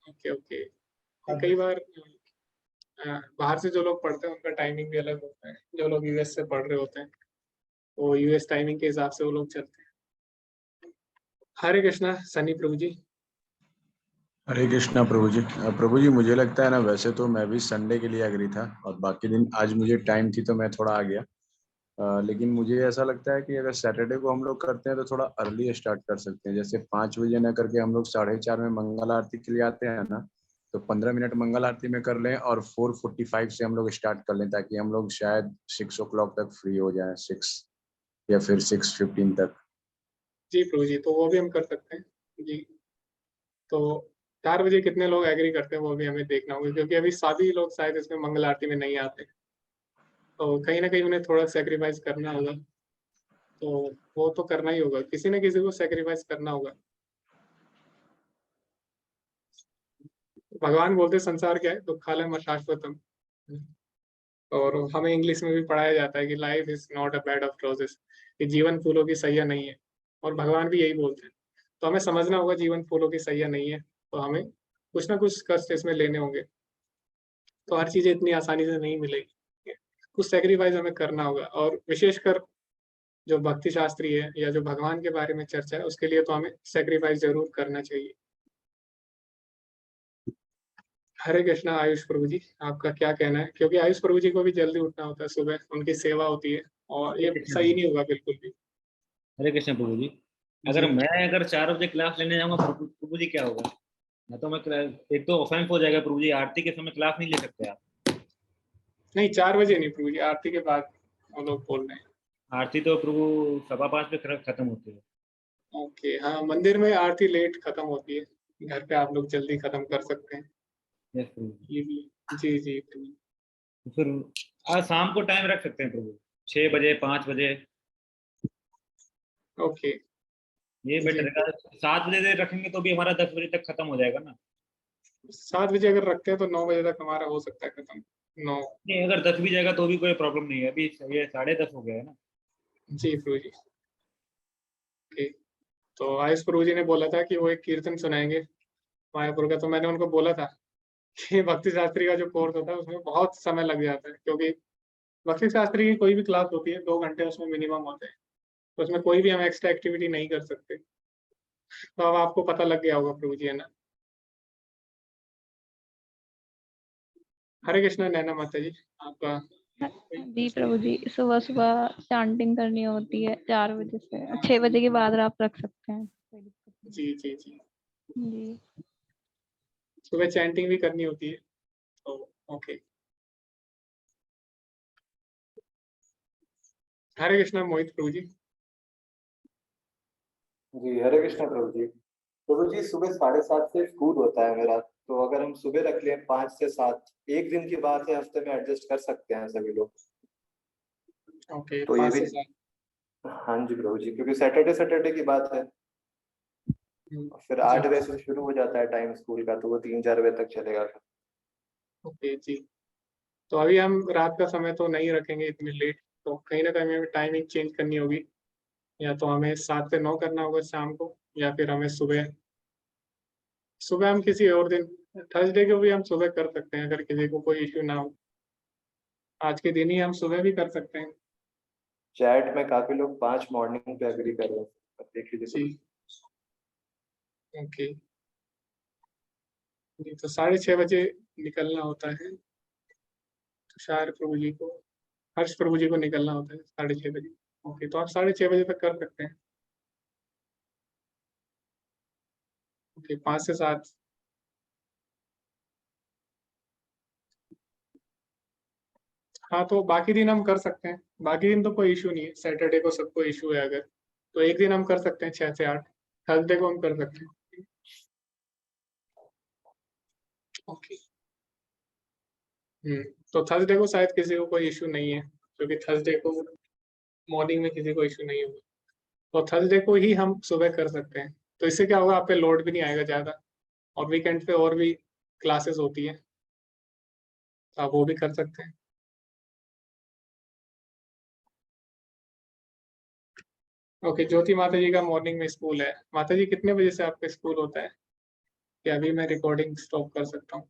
Okay okay. कई बार बाहर से जो लोग पढ़ते हैं उनका टाइमिंग भी अलग होता है, जो लोग यूएस से पढ़ रहे होते हैं वो यूएस टाइमिंग के हिसाब से वो लोग चलते हैं। हरे कृष्णा सनी प्रभु जी। हरे कृष्णा प्रभु जी। प्रभु जी मुझे लगता है ना, वैसे तो मैं भी संडे के लिए एग्री था और बाकी दिन आज मुझे टाइम थी तो मैं थोड़ा आ गया। लेकिन मुझे ऐसा लगता है कि अगर सैटरडे को हम लोग करते हैं तो थोड़ा अर्ली स्टार्ट कर सकते हैं। जैसे 5 बजे ना करके हम लोग 4:30 में मंगल आरती के लिए आते हैं ना, तो 15 मिनट मंगल आरती में कर लें और 4:45 से हम लोग स्टार्ट कर लें, ताकि हम लोग शायद 6 o'clock तक फ्री हो जाएं, 6 या फिर 6:15 तक। जी प्रभु जी, तो वो भी हम कर सकते हैं जी। तो 4 बजे कितने लोग एग्री करते हैं वो भी हमें देखना होगा, क्योंकि अभी सभी लोग शायद इसमें मंगल आरती में नहीं आते, तो कहीं ना कहीं उन्हें थोड़ा सेक्रीफाइस करना होगा। तो वो तो करना ही होगा, किसी न किसी को सेक्रीफाइस करना होगा। भगवान बोलते संसार क्या है, दुखालय शाश्वतम, और हमें इंग्लिश में भी पढ़ाया जाता है कि life is not a bed of roses, कि जीवन फूलों की सैया नहीं है, और भगवान भी यही बोलते हैं। तो हमें समझना होगा जीवन फूलों की सैया नहीं है, तो हमें कुछ ना कुछ कष्ट इसमें लेने होंगे। तो हर चीजें इतनी आसानी से नहीं मिलेगी, कुछ सेक्रीफाइस हमें करना होगा, और विशेषकर जो भक्ति शास्त्री है या जो भगवान के बारे में चर्चा है उसके लिए तो हमें सेक्रीफाइस जरूर करना चाहिए। हरे कृष्णा आयुष प्रभु जी, आपका क्या कहना है? क्योंकि आयुष प्रभु जी को भी जल्दी उठना होता है, सुबह उनकी सेवा होती है, और हरे ये कृष्ण सही प्रभु। नहीं होगा बिल्कुल भी। हरे कृष्ण प्रभु जी। जी अगर 4 बजे क्लास लेने जाऊंगा प्रभु जी, क्या होगा? एक तो ऑफेंस हो जाएगा प्रभु जी, आरती के समय क्लास नहीं ले सकते आप। नहीं, 4 बजे नहीं प्रभु जी, आरती के बाद वो लोग बोल रहे हैं। आरती तो प्रभु 5:15 पे खत्म होती है। ओके, हाँ मंदिर में आरती लेट खत्म होती है, घर पे आप लोग जल्दी खत्म कर सकते हैं। यस प्रभु जी। ये भी जी जी प्रभु। तो फिर आज शाम को टाइम रख सकते हैं प्रभु, 6 बजे 5 बजे, ओके ये जी। बेटर रहेगा। 7 बजे से रखेंगे तो भी हमारा 10 बजे तक खत्म हो जाएगा ना। 7 बजे अगर रखते हैं तो 9 बजे तक हमारा हो सकता है खत्म। 9। नहीं, अगर 10 भी जाएगा तो भी कोई प्रॉब्लम नहीं है, अभी ये 10:30 हो गया है ना। जी प्रभु जी। ओके, तो आयुष प्रभु जी ने बोला था कि वो एक कीर्तन सुनाएंगे मायापुर का, तो मैंने उनको बोला था कि भक्ति शास्त्री का जो कोर्स होता है उसमें बहुत समय लग जाता है, क्योंकि भक्ति शास्त्री की कोई भी क्लास होती है 2 घंटे उसमें मिनिमम होते हैं, तो उसमें कोई भी हम एक्स्ट्रा एक्टिविटी नहीं कर सकते। तो अब आपको पता लग गया होगा प्रभु जी, है ना। हरे कृष्णा नैना माता जी, आपका। जी प्रभु जी, सुबह सुबह चांटिंग करनी होती है 4 बजे से 6 बजे के बाद आप रख सकते हैं, कोई दिक्कत जी जी जी, नहीं। जी सुबह चैंटिंग भी करनी होती है, तो ओके। हरे कृष्णा मोहित प्रभु जी। जी हरे कृष्णा प्रभु जी सुबह 7:30 से स्कूल होता है मेरा, तो अगर हम सुबह रख लें 5 से 7, एक दिन की बात है, हफ्ते में एडजस्ट कर सकते हैं सभी लोग। ओके, तो ये 5 भी से 7। हाँ जी प्रभु जी, क्योंकि सैटरडे की बात है, फिर 8 बजे से शुरू हो जाता है टाइम स्कूल का, तो वो 3-4 बजे तक चलेगा फिर। ओके जी, तो अभी हम रात का समय तो नहीं रखेंगे इतनी लेट, तो कहीं ना कहीं हमें टाइमिंग चेंज करनी होगी, या तो हमें 7 से 9 करना होगा शाम को, या फिर हमें सुबह सुबह हम किसी और दिन थर्सडे को भी हम सुबह कर सकते हैं, अगर किसी को कोई इश्यू ना हो। आज के दिन ही हम सुबह भी कर सकते हैं। चैट में काफी लोग 5 मॉर्निंग पे एग्री कर रहे हैं, अब देख लीजिए। जी ओके जी, तो 6:30 बजे निकलना होता है तुषार प्रभु जी को, हर्ष प्रभु जी को निकलना होता है 6:30 बजे। ओके, तो आप 6:30 बजे तक कर सकते हैं। ओके, 5 से 7। हाँ, तो बाकी दिन हम कर सकते हैं, बाकी दिन तो कोई इशू नहीं है। सैटरडे को सबको इशू है अगर, तो एक दिन हम कर सकते हैं 6 से 8। थर्सडे को हम कर सकते हैं। ओके, तो थर्सडे को शायद किसी को कोई इशू नहीं है, क्योंकि थर्सडे को मॉर्निंग में किसी को इशू नहीं होगा, तो थर्सडे को ही हम सुबह कर सकते हैं। तो इससे क्या होगा, आप पे लोड भी नहीं आएगा ज़्यादा, और वीकेंड पे और भी क्लासेस होती है, तो आप वो भी कर सकते हैं। ओके, ज्योति माता जी का मॉर्निंग में स्कूल है। माता जी कितने बजे से आपका स्कूल होता है, कि अभी मैं रिकॉर्डिंग स्टॉप कर सकता हूँ?